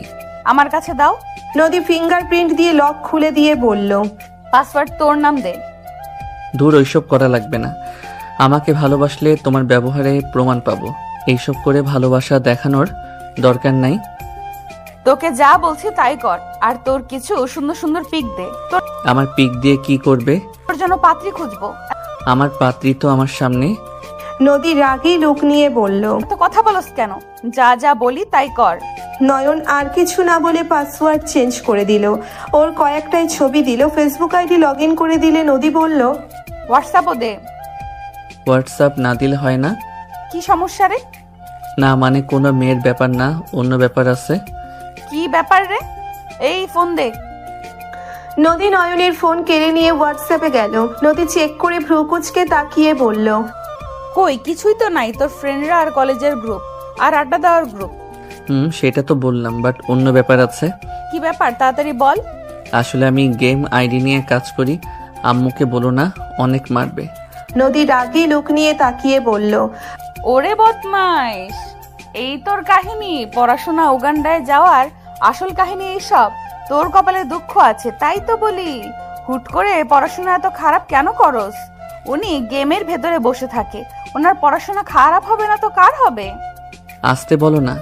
আমার কাছে দাও। নদী ফিঙ্গারপ্রিন্ট দিয়ে লক খুলে দিয়ে বলল, পাসওয়ার্ড তোর নাম দে। দূর, ওইসব করা লাগবে না। আমাকে ভালোবাসলে তোমার ব্যবহারে প্রমাণ পাবো, এইসব করে ভালোবাসা দেখানোর দরকার নাই। তোকে যা বলছি তাই কর, আর তোর কিছু সুন্দর সুন্দর পিক দে। আমার পিক দিয়ে কি করবে? তোর জন্য পাত্রী খুঁজবো। আমার পাত্রী তো আমার সামনে। নদী রাগী লোক নিয়ে বলল। তো কথা বলস কেন? যা যা বলি তাই কর। নয়ন আর কিছু না বলে পাসওয়ার্ড চেঞ্জ করে দিল। ওর কয়েকটাই ছবি দিল, ফেসবুক আইডি লগ ইন করে দিলে নদী বলল, হোয়াটসঅ্যাপও দে। হোয়াটসঅ্যাপ না দিলে হয় না? কি সমস্যা রে? না মানে কোনো মেয়ের ব্যাপার না, অন্য ব্যাপার আছে। কি ব্যাপার রে? এই ফোন দে। নদী নয়নের ফোন কেড়ে নিয়ে হোয়াটসঅ্যাপে গেল। নদী চেক করে ভ্রুকুচকে তাকিয়ে বলল, কই কিছুই তো নাই, তোর ফ্রেন্ডরা আর কলেজের গ্রুপ আর আড্ডা দেওয়ার গ্রুপ। সেটা তো বললাম, বাট অন্য ব্যাপার আছে। কি ব্যাপার তাড়াতাড়ি বল। আসলে আমি গেম আইডি নিয়ে কাজ করি, আম্মুকে বলো না, অনেক মারবে। নদী রাগী লোক নিয়ে তাকিয়ে বলল, ওরে বদমাইশ, এই তোর কাহিনী? পড়াশোনা উগান্ডায় যাওয়ার আসল কাহিনী এইসব? তোর কপালে দুঃখ আছে তাই তো বলি। হুট করে পড়াশোনা এত খারাপ কেন করস? উনি গেমের ভেতরে বসে থাকে, ওনার পড়াশোনা খারাপ হবে না তো কার হবে? আসতে বলো না।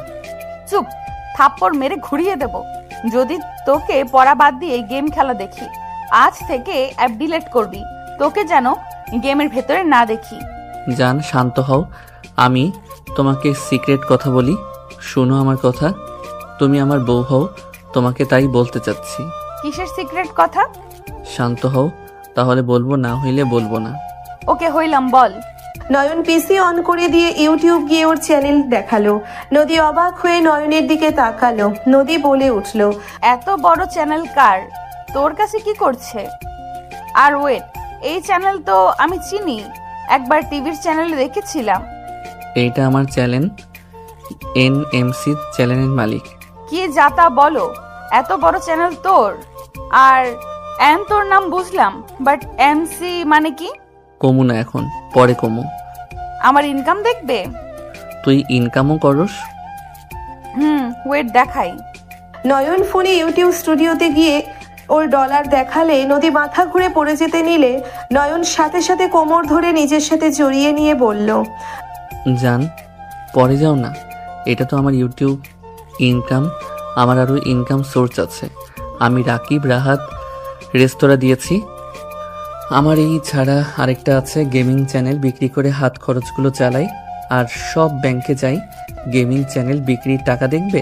চুপ, থাপ্পড় মেরে ঘুরিয়ে দেব যদি তোকে পড়া বাদ দিয়ে গেম খেলা দেখি। আজ থেকে অ্যাপ ডিলিট করবি, তোকে যেন গেমের ভেতরে না দেখি। জান, শান্ত হও। আমি তোমাকে সিক্রেট কথা বলি, শোনো আমার কথা। তুমি আমার বউ হও, তোমাকে তাই বলতে চাচ্ছি। কিসের সিক্রেট কথা? শান্ত হও, তাহলে বলবো, না হইলে বলবো না। ওকে হইলাম, বল। নয়ন পিসি অন করে দিয়ে ইউটিউব গিয়ে ওর চ্যানেল দেখালো। নদী অবাক হয়ে নয়নের দিকে তাকালো। নদী বলে উঠল, এত বড় চ্যানেল কার? তোর কাছে কি করছে? আর ওয়েট, এই চ্যানেল তো আমি চিনি, একবার টিভির চ্যানেলে দেখেছিলাম। এইটা আমার চ্যানেল, NMC চ্যানেলের মালিক। কি যাতা বলো, এত বড় চ্যানেল তোর? আর তোর নাম বুঝলাম, বাট MC মানে কি? কমু না এখন, পরে কমু। আমার ইনকাম দেখবে? তুই ইনকামও করস? ওয়েট দেখাই। নয়ন ফোনে ইউটিউব স্টুডিওতে গিয়ে ওর ডলার দেখালে নদী মাথা ঘুরে পড়ে যেতে নিলে নয়ন সাথে সাথে কোমর ধরে নিজের সাথে জড়িয়ে নিয়ে বলল, জান, পরে যাও না, এটা তো আমার ইউটিউব ইনকাম, আমার আরও ইনকাম সোর্স আছে। আমি রাকিব রাহাত রেস্তোরাঁ দিয়েছি, আমার এই ছাড়া আরেকটা আছে গেমিং চ্যানেল, বিক্রি করে হাত খরচগুলো চালাই, আর সব ব্যাংকে যাই, গেমিং চ্যানেল বিক্রির টাকা দেখবে।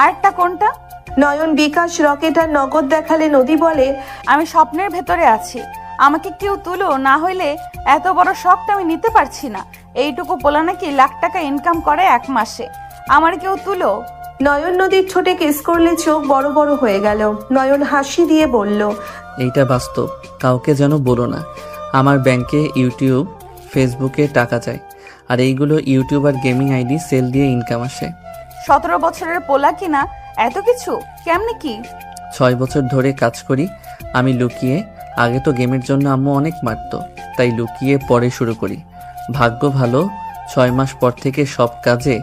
আরেকটা কোনটা? নয়ন বিকাশ রকেট আর নগদ দেখালে নদী বলে, আমি স্বপ্নের ভেতরে আছি, আমাকে কেউ তুলো, না হইলে এত বড় শখটা আমি নিতে পারছি না। এইটুকু পোলা নাকি লাখ টাকা ইনকাম করে 1 মাসে, আমার কেউ তুলো। নয়ন নদীর ঠোঁটে কিস করলে চোখ বড় বড় হয়ে গেল। নয়ন হাসি দিয়ে বলল, এইটা বাস্তব, কাউকে যেন বলো না। আমার ব্যাংকে ইউটিউব ফেসবুকে টাকা যায়, আর এইগুলো ইউটিউব আর গেমিং আইডি সেল দিয়ে ইনকাম আসে। 17 বছরের পোলা কিনা এত কিছু, কেমনে কি? 6 বছর ধরে কাজ করি আমি লুকিয়ে। আগে তো গেমের জন্য আম্মু অনেক মারতো, তাই লুকিয়ে পরে শুরু করি। ভাগ্য ভালো, 6 মাস পর থেকে সব কাজে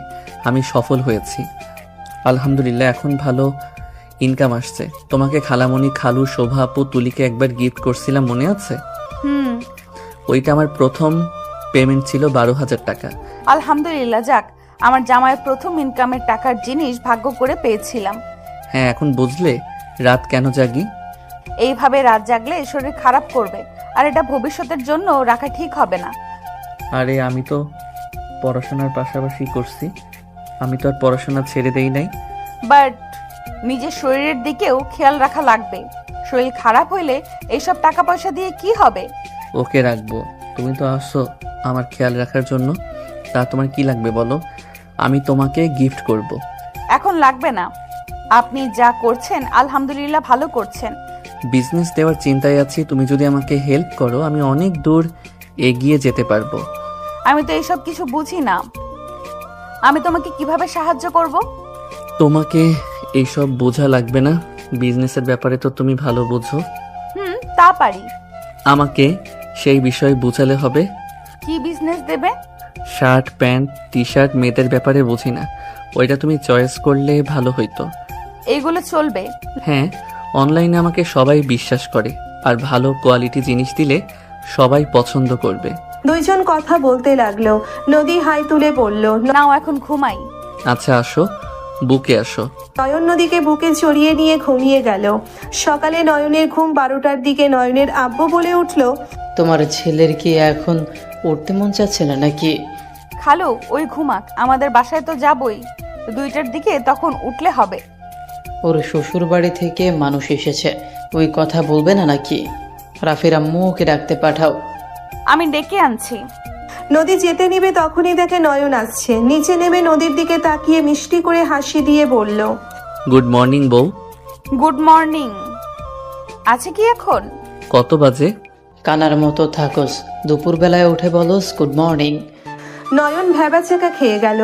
আমি সফল হয়েছি আলহামদুলিল্লাহ। এখন ভালো ইনকাম আসছে। তোমাকে খালামণি, খালু, শোভা আপু, তুলিকে একবার গিফট করছিলাম, মনে আছে? হুম, ওইটা আমার প্রথম পেমেন্ট ছিল 12,000 টাকা। আলহামদুলিল্লাহ, যাক, আমার জামাইয়ের প্রথম ইনকামের টাকার জিনিস ভাগ্য করে পেয়েছিলাম। হ্যাঁ, এখন বুঝলে রাত কেন জাগি? এইভাবে রাত জাগলে শরীর খারাপ করবে, আর এটা ভবিষ্যতের জন্য রাখা ঠিক হবে না। আরে আমি তো পড়াশোনার পাশাপাশি করছি, আমি তো আর পড়াশোনা ছেড়ে দেই নাই। বাট নিজের শরীরের দিকেও খেয়াল রাখা লাগবে। শরীর খারাপ হইলে এইসব টাকা পয়সা দিয়ে কি হবে? ওকে রাখবো, তুমি তো আসো আমার খেয়াল রাখার জন্য। তা তোমার কি লাগবে বলো, আমি তোমাকে গিফট করব। এখন লাগবে না, আপনি যা করছেন আলহামদুলিল্লাহ ভালো করছেন। বিজনেস দেওয়ার চিন্তায় আছি, তুমি যদি আমাকে হেল্প করো আমি অনেক দূর এগিয়ে যেতে পারবো। আমি তো এইসব কিছু বুঝি না, আমি তোমাকে কিভাবে সাহায্য করব? তোমাকে এইসব বোঝা লাগবে না, বিজনেসের ব্যাপারে তো তুমি ভালো বোঝো। তা পারি। আমাকে সেই বিষয়ে বোঝালে হবে। কি বিজনেস দেবে? শার্ট, প্যান্ট, টি শার্ট, মেয়েদের ব্যাপারে বুঝি না, ওইটা তুমি চয়েস করলে ভালো হইতো। এইগুলো চলবে? হ্যাঁ, অনলাইনে আমাকে সবাই বিশ্বাস করে, আর ভালো কোয়ালিটি জিনিস দিলে সবাই পছন্দ করবে। দুইজন কথা বলতে লাগলো। নদী হাই তুলে বলল, নাও এখন ঘুমাই। আচ্ছা আসো, বুকে আসো। নয়ন নদীকে বুকে চড়িয়ে নিয়ে ঘুমিয়ে গেল। সকালে নয়নের ঘুম 12টার দিকে। নয়নের আব্বু বলে উঠল, তোমার ছেলের কি এখন উঠতে মন চাচ্ছে না নাকি? খালু ওই ঘুমাক, আমাদের বাসায় তো যাবই 2টার দিকে, তখন উঠলে হবে। ওর শ্বশুর বাড়ি থেকে মানুষ এসেছে, ওই কথা বলবে না নাকি? রাফির আম্মু ওকে ডাকতে পাঠাও। আমি ডেকে আনছি। নদী যেতে নিবে তখনই দেখে নয়ন আসছে। নিচে নেমে নদীর দিকে তাকিয়ে মিষ্টি করে হাসি দিয়ে বলল, গুড মর্নিং বউ। Good morning. আছে কি এখন? কত বাজে? কানার মতো থাকোস, দুপুরবেলায় উঠে বলোস গুড মর্নিং। নয়ন ভ্যাবাচাকা খেয়ে গেল।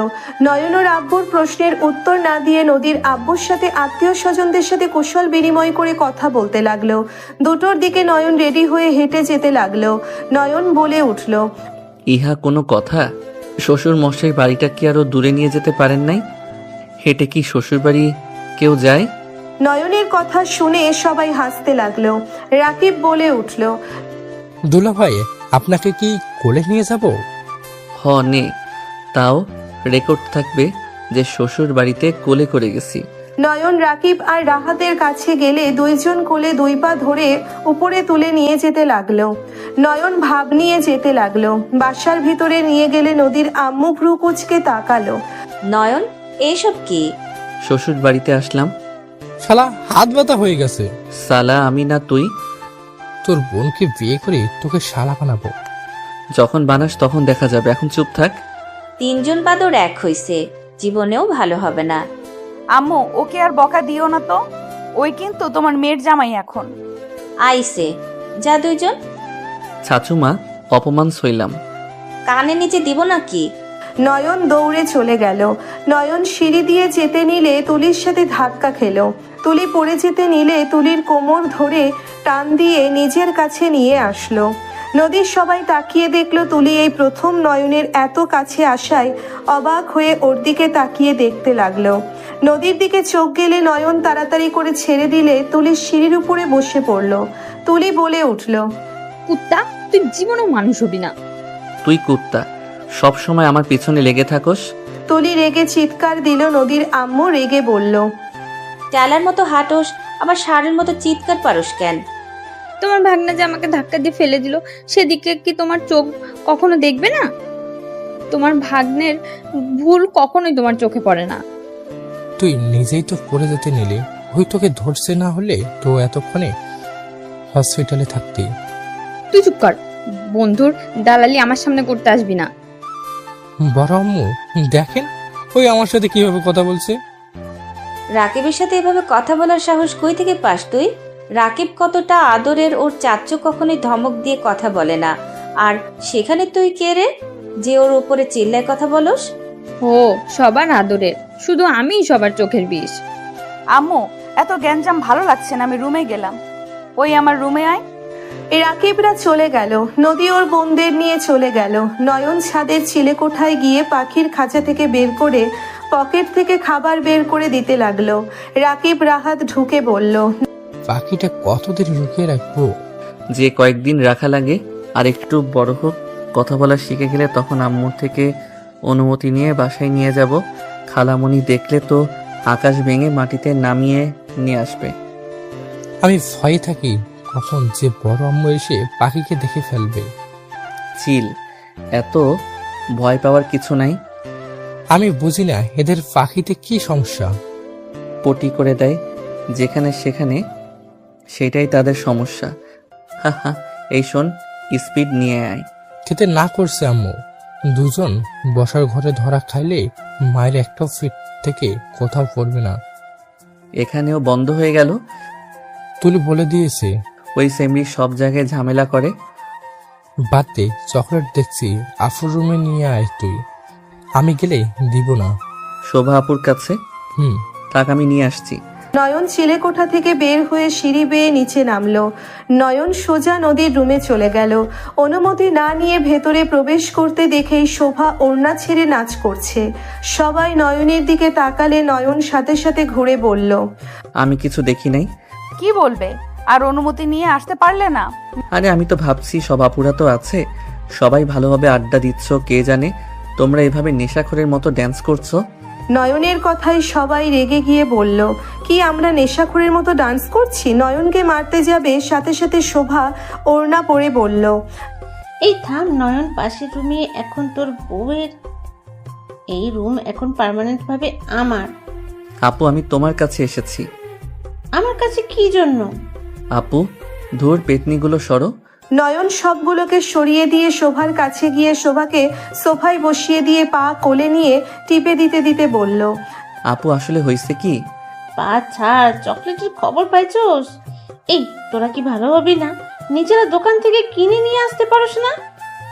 নয়ন ওর আব্বুর প্রশ্নের উত্তর না দিয়ে নদীর আব্বুর সাথে আত্মীয় স্বজনদের সাথে কুশল বিনিময় করে কথা বলতে লাগলো। 2টোর দিকে নয়ন রেডি হয়ে হেঁটে যেতে লাগলো। নয়ন বলে উঠল, ইহা কোনো কথা? শ্বশুর মশাই বাড়িটা কি আরো দূরে নিয়ে যেতে পারেন নাই? হেঁটে কি শ্বশুর বাড়ি কেউ যায়? নয়নের কথা শুনে সবাই হাসতে লাগলো। রাকিব বলে উঠল, দুলা ভাই, আপনাকে কি কোলে নিয়ে যাব? হ নে, তাও রেকর্ড থাকবে যে শ্বশুর বাড়িতে কোলে করে গেছি। নয়ন রাকিব আর রাহাতের কাছে গেলে দুইজন কোলে 2 পা ধরে উপরে তুলে নিয়ে যেতে লাগলো। নয়ন ভাব নিয়ে যেতে লাগলো। বাসার ভিতরে নিয়ে গেলে নদীর আম্মু ভ্রু কুচকে তাকালো। নয়ন, এইসব কি? শ্বশুর বাড়িতে আসলাম। শালা হাত ব্যথা হয়ে গেছে। সালা আমি না তুই? তোর বোনকে বিয়ে করে তোকে শালা বানাবো। যখন বানাস তখন দেখা যাবে, এখন চুপ থাক। 3জন বাদর এক হইছে, জীবনেও ভালো হবে না। আম্মু ওকে আর বকা দিও না তো, ওই কিন্তু তোমার মেয়ের জামাই এখন। আইসে, যা 2জন। ছাচুমা, অপমান সইলাম। কানে নিচে দিব নাকি? নয়ন দৌড়ে চলে গেল। নয়ন সিঁড়ি দিয়ে যেতে নিলে তুলির সাথে ধাক্কা খেলো। তুলি পড়ে যেতে নিলে তুলির কোমর ধরে টান দিয়ে নিজের কাছে নিয়ে আসলো। নদীর সবাই তাকিয়ে দেখলো তুলি এই প্রথম নয়নের এত কাছে আসায় অবাক হয়ে ওর দিকে তাকিয়ে দেখতে লাগলো। নদীর দিকে চোখ গেলে নয়ন তাড়াতাড়ি করে ছেড়ে দিলে তুলির সিঁড়ির উপরে বসে পড়লো। তুলি বলে উঠল, কুত্তা, তুই জীবনেও মানুষ হবি না। তুই কুত্তা, সব সময় আমার পিছনে লেগে থাকোস? তুলি রেগে চিৎকার দিল। নদীর আম্মু রেগে বলল, টালার মতো হাঁটোস, আবার ষাঁড়ের মতো চিৎকার পারোস কেন? তোমার ভাগনা যে আমাকে ধাক্কা দিয়ে ফেলে দিল, সেদিকে কি তোমার চোখ কখনো দেখবে না? তোমার ভাগ্নের ভুল কখনোই তোমার চোখে পড়ে না। তুই নিজেই তো পড়ে যেতে নিলি, ওই তোকে ধরছে না হলে তো এতক্ষণে হসপিটালে থাকতি। তুই চুপ কর, বন্ধুর দালালি আমার সামনে করতে আসবি না। বড় আম্মু দেখেন ওই আমার সাথে কিভাবে কথা বলছে। রাকিবের সাথে এভাবে কথা বলার সাহস কই থেকে পাস তুই? রাকিব কতটা আদরের, ওর চাচ্চু কখনোই ধমক দিয়ে কথা বলে না। আর সেখানে তুই কে রে যে ওর উপরে চিল্লায় কথা বলস? ও সবার আদরের, শুধু আমিই সবার চোখের বিষ। আম্মু, এত গ্যাঞ্জাম ভালো লাগছে না, আমি রুমে গেলাম। ওই আমার রুমে আয়। রাকিবরা চলে গেল। নদী ওর বোনদের নিয়ে চলে গেল। নয়ন ছাদের চিলেকোঠায় গিয়ে পাখির খাঁচা থেকে বের করে পকেট থেকে খাবার বের করে দিতে লাগলো। রাকিব রাহাত ঢুকে বলল, পাখিটা কতদিন লুকিয়ে রাখবো? যে কয়েকদিন রাখা লাগে, আর একটু বড় হোক, কথা বলা শিখে গেলে তখন আম্মুর থেকে অনুমতি নিয়ে বাসায় নিয়ে যাব। খালামণি দেখলে তো আকাশ ভেঙে মাটিতে নামিয়ে নিয়ে আসবে। আমি ভয়ে থাকি কখন যে বড় আম্মু এসে পাখিকে দেখে ফেলবে। চিল, এত ভয় পাওয়ার কিছু নাই। আমি বুঝি না এদের পাখিতে কি সমস্যা। পটি করে দেয় যেখানে সেখানে, সেটাই তাদের সমস্যা। হা হা, এই শোন, স্পিড নিয়ে আয়। খেতে না করছে আম্মু। দুজন বসার ঘরে ধরা খাইলে মায়ের একটা ফিট থেকে কোথাও পড়বে না। এখানেও বন্ধ হয়ে গেল। তুলি বলে দিয়েছে ওই সেমরি সব জায়গায় ঝামেলা করে। বাদ দে, চকলেট দেখছি আফুর রুমে নিয়ে আয় তুই। আমি গেলে দিব না। শোভা আপুর কাছে? থাক, আমি নিয়ে আসছি। নয়ন চিলেকোঠা থেকে বের হয়ে সিঁড়ি বেয়ে নিচে নামলো। নয়ন সোজা নদীর রুমে চলে গেল। অনুমতি না নিয়ে ভেতরে প্রবেশ করতে দেখেই শোভা ওড়না ছেড়ে নাচ করছে। সবাই নয়নের দিকে তাকালে নয়ন সাথে সাথে ঘুরে বলল, আমি কিছু দেখি নাই। কি বলবে? আর অনুমতি নিয়ে আসতে পারলে না? আরে আমি তো ভাবছি সব আপুরা তো আছে, সবাই ভালোভাবে আড্ডা দিচ্ছ, কে জানে তোমরা এভাবে নেশাখোরের মতো ড্যান্স করছো। নয়নের কথায় সবাই রেগে গিয়ে বলল, কি আমরা নেশাখোরের মতো ডান্স করছি? নয়নকে মারতে যাবে সাথে সাথে শোভা ওড়না পরে বলল, এই থাম নয়ন, পাশের রুমে এখন তোর বউয়ের, এই রুম এখন পার্মানেন্ট ভাবে আমার। আপু, আমি তোমার কাছে এসেছি। আমার কাছে কি জন্য? আপু, ধুর পেতনিগুলো সরো। নয়ন সবগুলোকে সরিয়ে দিয়ে শোভার কাছে গিয়ে শোভাকে সোফায় বসিয়ে দিয়ে পা কোলে নিয়ে টিপে দিতে দিতে বলল, আপু আসলে হয়েছে কি? পা ছাড়, চকলেটের খবর পাইছোস? এই তোরা কি ভালো হবি না? নিজেরা দোকান থেকে কিনে নিয়ে আসতে পারোস না?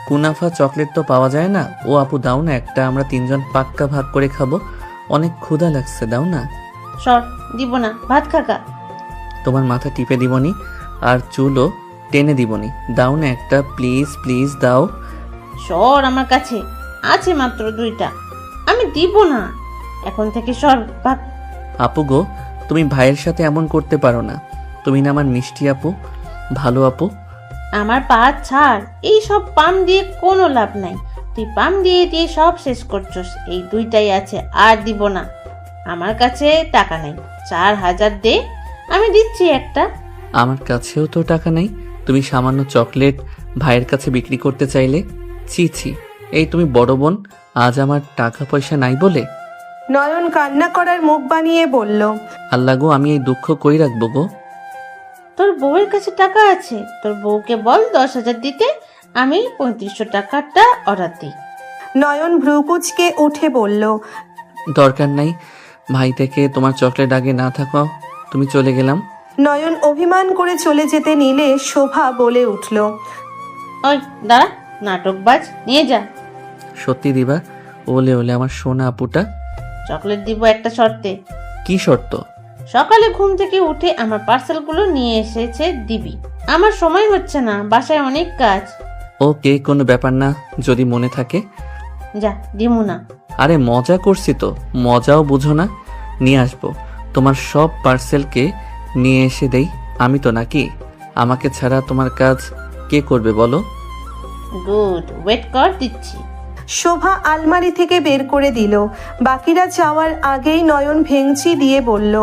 কুনাফা চকলেট তো পাওয়া যায় না। ও আপু দাও না একটা, আমরা তিনজন পাক্কা ভাগ করে খাবো। অনেক ক্ষুধা লাগছে, দাও না। সর, দিব না, ভাত খাকা। তোমার মাথা টিপে দিবনি আর চুলও টেনে দিবনি, দাও না একটা, প্লিজ প্লিজ দাও। সর আমার কাছে, আছে মাত্র 2টা, আমি দিব না। এখন থেকে সর, ভাত। আপু গো, তুমি ভাইয়ের সাথে এমন করতে পারো না। তুমি না আমার মিষ্টি আপু, ভালো আপু। আমার পা ছাড়, এই সব পাম দিয়ে কোনো লাভ নাই। তুই পাম দিয়ে দিয়ে সব শেষ করছস। এই 2টাই আছে, আর দিব না। আমার কাছে টাকা নাই, 4000 দে, আমি দিচ্ছি একটা। আমার কাছেও তো টাকা নেই, তুমি সামান্য চকলেট ভাইয়ের কাছে বিক্রি করতে চাইলে? ছি ছি, এই তুমি বড় বোন, আজ আমার টাকা পয়সা নাই বলে? নয়ন কান্না করার মুখ বানিয়ে বলল, আল্লাহ গো, আমি এই দুঃখ কই রাখবো গো। তোর বউয়ের কাছে টাকা আছে, তোর বউকে বল 10,000 দিতে, আমি 3500 টাকাটা অর্ডার দিই। নয়ন ভ্রুকুচকে উঠে বলল, দরকার নাই, ভাই থেকে তোমার চকলেট আগে না থাকো, তুমি চলে গেলাম। নয়ন অভিমান করে চলে যেতে নিলে শোভা বলে উঠল, ওই দাঁড়া, নাটকবাজ, নিয়ে যা। সত্যি দিবা? ওলে ওলে আমার সোনা আপুটা। চকলেট দিব একটা শর্তে। কি শর্ত? সকালে ঘুম থেকে উঠে আমার পার্সেলগুলো নিয়ে এসেছে দিবি। আমার সময় হচ্ছে না, বাসায় অনেক কাজ। ওকে, কোনো ব্যাপার না, যদি মনে থাকে। যা, দিমু না। আরে মজা করছি তো, মজাও বুঝো না। নিয়ে আসবো, তোমার সব পার্সেলকে নিয়ে এসে দেই আমি তো, নাকি? আমাকে ছাড়া তোমার কাজ কে করবে বলো? গুড, ওয়েট কর, দিচ্ছি। শোভা আলমারি থেকে বের করে দিল। বাকিরা যাওয়ার আগেই নয়ন ভেঙচি দিয়ে বলল,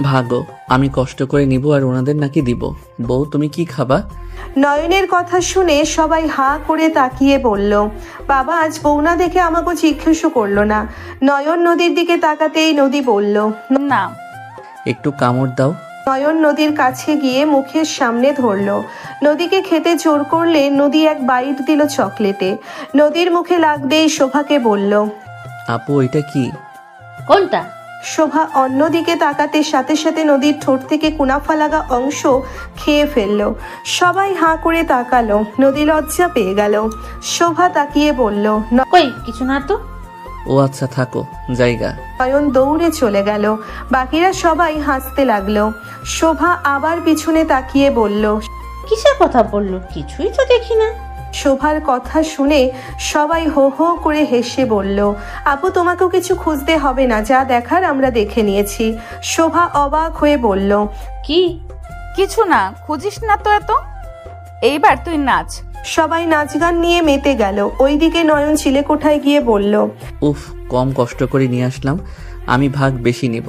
ভাগো, আমি কষ্ট করে নিব আর ওনাদের নাকি দিব। বউ তুমি কি খাবা? নয়নের কথা শুনে সবাই হাঁ করে তাকিয়ে বলল, বাবা আজ বউ না দেখে আমাকে জিজ্ঞেসও করলো না। নয়ন নদীর দিকে তাকাতেই নদী বলল, না। একটু কামড় দাও। নয়ন নদীর কাছে গিয়ে মুখের সামনে ধরলো। নদীকে খেতে জোর করলে নদী এক বাইট দিল চকলেটে। নদীর মুখে লাগতেই শোভাকে বলল, আপু এটা কি? কোনটা? শোভা অন্যদিকে তাকাতে সাথে সাথে নদীর ঠোঁট থেকে কুনাফা লাগা অংশ খেয়ে ফেললো। সবাই হাঁ করে তাকালো। নদী লজ্জা পেয়ে গেল। শোভা তাকিয়ে বলল, কই কিছু না তো। ও আচ্ছা থাকো, জায়গা। নয়ন দৌড়ে চলে গেল। বাকিরা সবাই হাসতে লাগলো। শোভা আবার পিছনে তাকিয়ে বলল, কিসের কথা বললো? কিছুই তো দেখি না। শোভার কথা শুনে সবাই হো হো করে হেসে বলল, আপু তোমাকেও কিছু খুঁজতে হবে না, যা দেখার আমরা দেখে নিয়েছি। শোভা অবাক হয়ে বলল, কি? কিছু না, খুঁজিস না তো এত। এইবার তুই নাচ। সবাই নাচ গান নিয়ে মেতে গেল। ওইদিকে নয়ন চিলেকোঠায় গিয়ে বলল, উফ, কম কষ্ট করে নিয়ে আসলাম, আমি ভাগ বেশি নিব।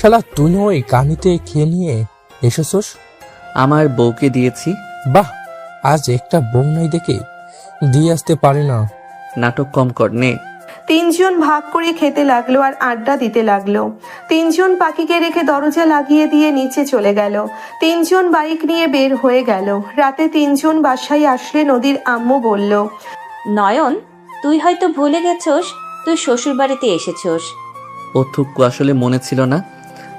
শালা তুই ওই কানিতে খেয়ে নিয়ে এসেছোস? আমার বউকে দিয়েছি। বাহ, আজ একটা বউ নাই দেখে দিয়ে আসতে পারে না। নাটক কম কর, নে। তিনজন ভাগ করে খেতে লাগলো আর আড্ডা দিতে লাগলো। তিনজন পাখিকে রেখে দরজা লাগিয়ে দিয়ে নিচে চলে গেল। তিনজন বাইক নিয়ে বের হয়ে গেল। রাতে তিনজন বাসায় আসলে নদীর আম্মু বলল, নয়ন, তুই হয়তো ভুলে গেছস তুই শ্বশুর বাড়িতে এসেছস। ও থুক্কু, আসলে মনে ছিল না।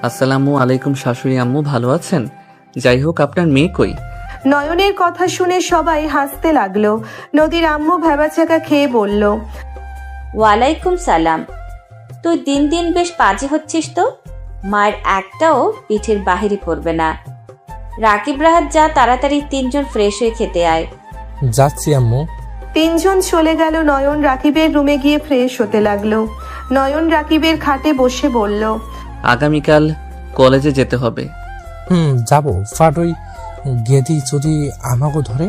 আসসালামু আলাইকুম শাশুড়ি আম্মু, ভালো আছেন? যাই হোক, আপনার মেয়ে কই? নয়নের কথা শুনে সবাই হাসতে লাগলো। নদীর আম্মু ভেবাচাকা খেয়ে বলল, ওয়ালাইকুম সালাম। তুই দিন দিন বেশ পাজি হচ্ছিস তো। মায়ের একটাও পিঠের বাহিরে পড়বে না। রাকিব রাহাত, যা তাড়াতাড়ি তিনজন ফ্রেশ হয়ে খেতে আয়। যাচ্ছি আম্মু। তিনজন চলে গেল। নয়ন রাকিবের রুমে গিয়ে ফ্রেশ হতে লাগলো। নয়ন রাকিবের খাটে বসে বলল, আগামীকাল কলেজে যেতে হবে। যাবো। ফাট ওই গেদি যদি আমাকে ধরে?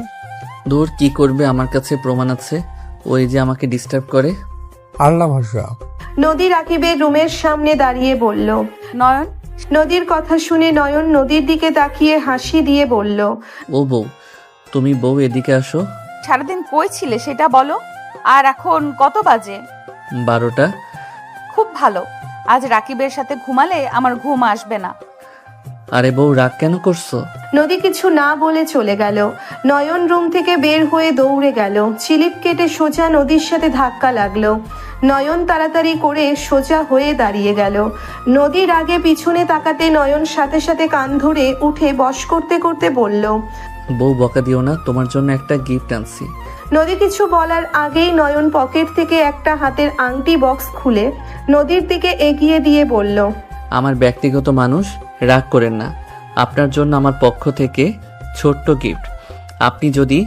দূর, কি করবে, আমার কাছে প্রমাণ আছে। ওই যে আমাকে ডিস্টার্ব করে। আল্লাহ ভরসা। নদী রাকিবের রুমের সামনে দাঁড়িয়ে বলল, নয়ন। নদীর কথা শুনে নয়ন নদীর দিকে তাকিয়ে হাসি দিয়ে বলল, ও বউ, তুমি বউ এদিকে আসো। সারাদিন কই ছিলে সেটা বলো। আর এখন কত বাজে? 12টা। খুব ভালো, আজ রাকিবের সাথে ঘুমালে আমার ঘুম আসবে না। আরে বউ, রাগ কেন করছো? নদী কিছু না বলে চলে গেল। নয়ন রুম থেকে বের হয়ে দৌড়ে গেল। চিলিপ কেটে সোজা নদীর সাথে ধাক্কা লাগলো। নয়ন তাড়াতাড়ি করে সোজা হয়ে দাঁড়িয়ে গেল। নদীর আগে পিছনে তাকাতে নয়ন সাথে সাথে কান ধরে উঠে বশ করতে করতে বলল, বউ বকা দিও না, তোমার জন্য একটা গিফট আনছি। নদী কিছু বলার আগেই নয়ন পকেট থেকে একটা হাতের আংটি বক্স খুলে নদীর দিকে এগিয়ে দিয়ে বলল, আমার ব্যক্তিগত মানুষ, রাগ করেন না। আপনার জন্য আমার পক্ষ থেকে ছোট্ট গিফট। আপনি যদি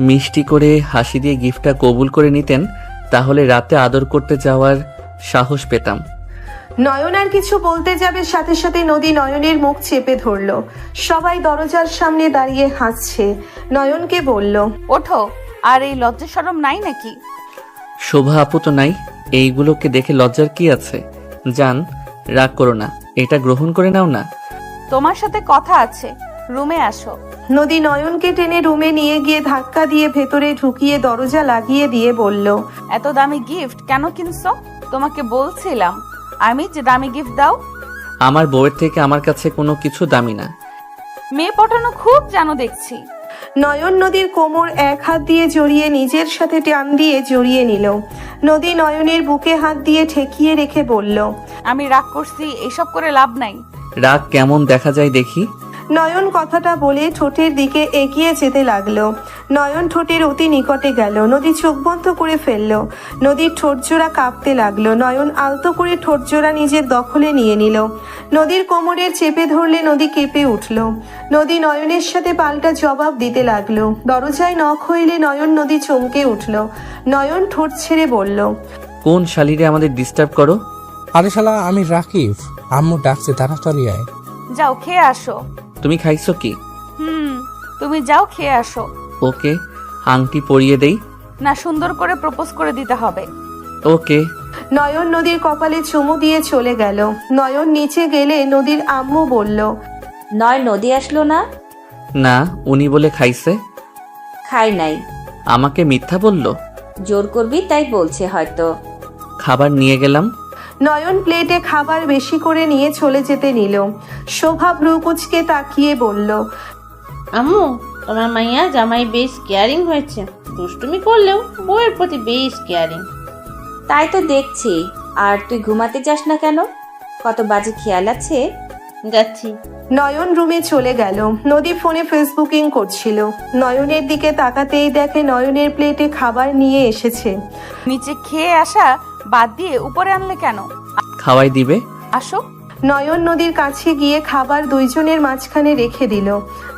মিষ্টি করে হাসি দিয়ে গিফটটা কবুল করে নিতেন, তাহলে রাতে আদর করতে যাওয়ার সাহস পেতাম। নয়ন আর কিছু বলতে যাবে, সাথে সাথে নদী নয়নের মুখ চেপে ধরল। সবাই দরজার সামনে দাঁড়িয়ে হাসছে। নয়নকে বলল, ওঠো। আর এই লজ্জা শরম নাই নাকি? শোভা আপু তো নাই, এইগুলোকে দেখে লজ্জার কি আছে? জান, রাগ করো না, এটা গ্রহণ করে নাও না। তোমার সাথে কথা আছে, রুমে আসো। নদী নয়নকে টেনে রুমে নিয়ে গিয়ে ধাক্কা দিয়ে ভেতরে ঢুকিয়ে দরজা লাগিয়ে দিয়ে বলল, এত দামি গিফট কেন কিনছো? তোমাকে বলছিলাম আমি যে দামি গিফট দাও। আমার বউয়ের থেকে আমার কাছে কোনো কিছু দামি না। মেয়ে পটানো খুব জানো দেখছি। নয়ন নদীর কোমর এক হাত দিয়ে জড়িয়ে নিজের সাথে টান দিয়ে জড়িয়ে নিল। নদী নয়নের বুকে হাত দিয়ে ঠেকিয়ে রেখে বলল, আমি রাগ করছি, এসব করে লাভ নাই। রাগ কেমন দেখা যায় দেখি। নয়ন কথাটা বলে ঠোঁটের দিকে এগিয়ে যেতে লাগলো। নয়ন ঠোঁটের অতি নিকটে গেল। নদী চোখ বন্ধ করে ফেলল। নদীর ঠোঁটজোড়া কাঁপতে লাগলো। নয়ন আলতো করে ঠোঁটজোড়া নিজের দখলে নিয়ে নিল। নদীর কোমরের চেপে ধরলে নদী কেঁপে উঠল। নদী নয়নের সাথে পাল্টা জবাব দিতে লাগলো। দরজায় নখ হইলে নয়ন নদী চমকে উঠল। নয়ন ঠোঁট ছেড়ে বলল, কোন শালিরে আমাদের ডিস্টার্ব করো? আরে শালা, আমি রাকিব। আম্মু ডাকছে, তাড়াতাড়ি আয়। যাও খেয়ে আসো। তুমি খাইছো কি? তুমি যাও খেয়ে আসো। ওকে, আংটি পরিয়ে দেই। না সুন্দর করে প্রপোজ করে দিতে হবে? ওকে। নয়ন নদীর কপালে চুমু দিয়ে চলে গেল। নয়ন নিচে গেলে নদীর আম্মু বলল, নদী আসলো না? না, উনি বলে খাইছে। খাই নাই। আমাকে মিথ্যা বলল। জোর করবি তাই বলছে হয়তো। খাবার নিয়ে গেলাম। নয়ন প্লেটে খাবার বেশি করে নিয়ে চলে যেতে নিল। শোভা ভ্রুকুচকে তাকিয়ে বলল, আম্মু, তোমার মাইয়া জামাই বেশ কেয়ারিং হয়েছে। দুষ্টুমি করলেও বউয়ের প্রতি বেশ কেয়ারিং। তাই তো দেখছি। আর তুই ঘুমাতে যাস না কেন? কত বাজে খেয়াল আছে? যাচ্ছি। নয়ন রুমে চলে গেল। নদী ফোনে ফেসবুকিং করছিল। নয়নের দিকে তাকাতেই দেখে নয়নের প্লেটে খাবার নিয়ে এসেছে। নিচে খেয়ে আসা বাদ দিয়ে উপরে আনলে কেন? খাওয়াই দিবে। আসো। নয়ন নদীর কাছে গিয়ে খাবার দুইজনের মাঝখানে রেখে দিল।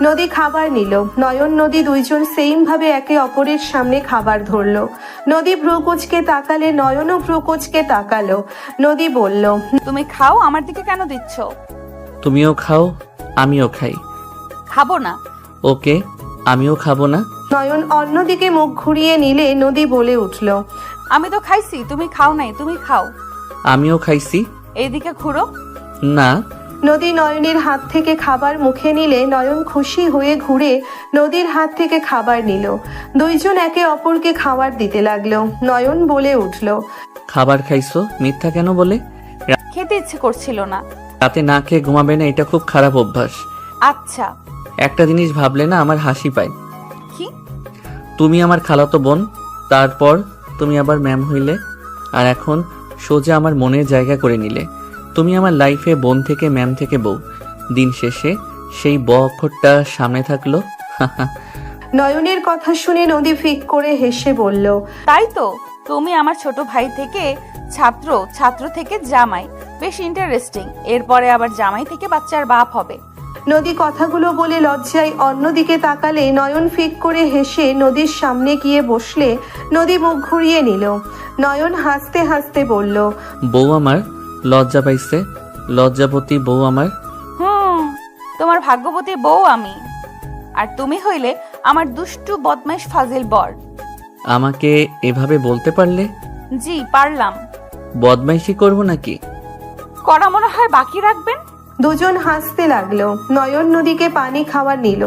নদী খাবার নিল। নয়ন নদী দুইজন সেম ভাবে একে অপরের সামনে খাবার ধরলো। নদী ভ্রুকুচকে তাকালে নয়নও ভ্রুকুচকে তাকালো। নদী বলল, তুমি খাও, আমার দিকে কেন দিচ্ছ? তুমিও খাও, আমিও খাই। খাবো না। ওকে, আমিও খাবো না। নয়ন অন্যদিকে মুখ ঘুরিয়ে নিলে নদী বলে উঠল, আমি তো খাইছি, তুমি খাও নাই, তুমি খাও। আমিও খাইছি। এইদিকে ঘুরো। না। নদী নয়নের হাত থেকে খাবার মুখে নিলে নয়ন খুশি হয়ে ঘুরে নদীর হাত থেকে খাবার নিল। দুইজন একে অপরকে খাবার দিতে লাগলো। নয়ন বলে উঠল, খাবার খাইছো, মিথ্যা কেন বলে? খেতে ইচ্ছে করছিল না। রাতে না খেয়ে ঘুমাবে না, এটা খুব খারাপ অভ্যাস। আচ্ছা। একটা জিনিস ভাবলে না আমার হাসি পায়। কি? তুমি আমার খালাতো বোন, তারপর তুমি আবার ম্যাম হইলে, আর এখন সোজা আমার মনের জায়গা করে নিলে। তুমি আমার লাইফে বোন থেকে ম্যাম থেকে বউ। দিন শেষে সেই ব অক্ষরটা সামনে থাকলো। নয়নের কথা শুনে নদী ফিক করে হেসে বলল, তাই তো, তুমি আমার ছোট ভাই থেকে ছাত্র, ছাত্র থেকে জামাই, বেশ ইন্টারেস্টিং। এরপরে আবার জামাই থেকে বাচ্চার বাপ হবে। নদী কথাগুলো বলে লজ্জায় অন্যদিকে তাকালে নয়ন ফিক করে হেসে নদীর সামনে গিয়ে বসলে নদী মুখ ঘুরিয়ে নিল। নয়ন হাসতে হাসতে বলল, বউ আমার লজ্জা পাইছে, লজ্জাপতি বউ আমার। তোমার ভাগ্যবতী বউ আমি, আর তুমি হইলে আমার দুষ্টু বদমাইশ ফাজিল বর। আমাকে এভাবে বলতে পারলে? জি পারলাম। বদমাইশি করব নাকি? করা মনে হয় বাকি রাখবেন। দুজন হাসতে লাগলো। নয়ন নদীকে পানি খাওয়ার নিল।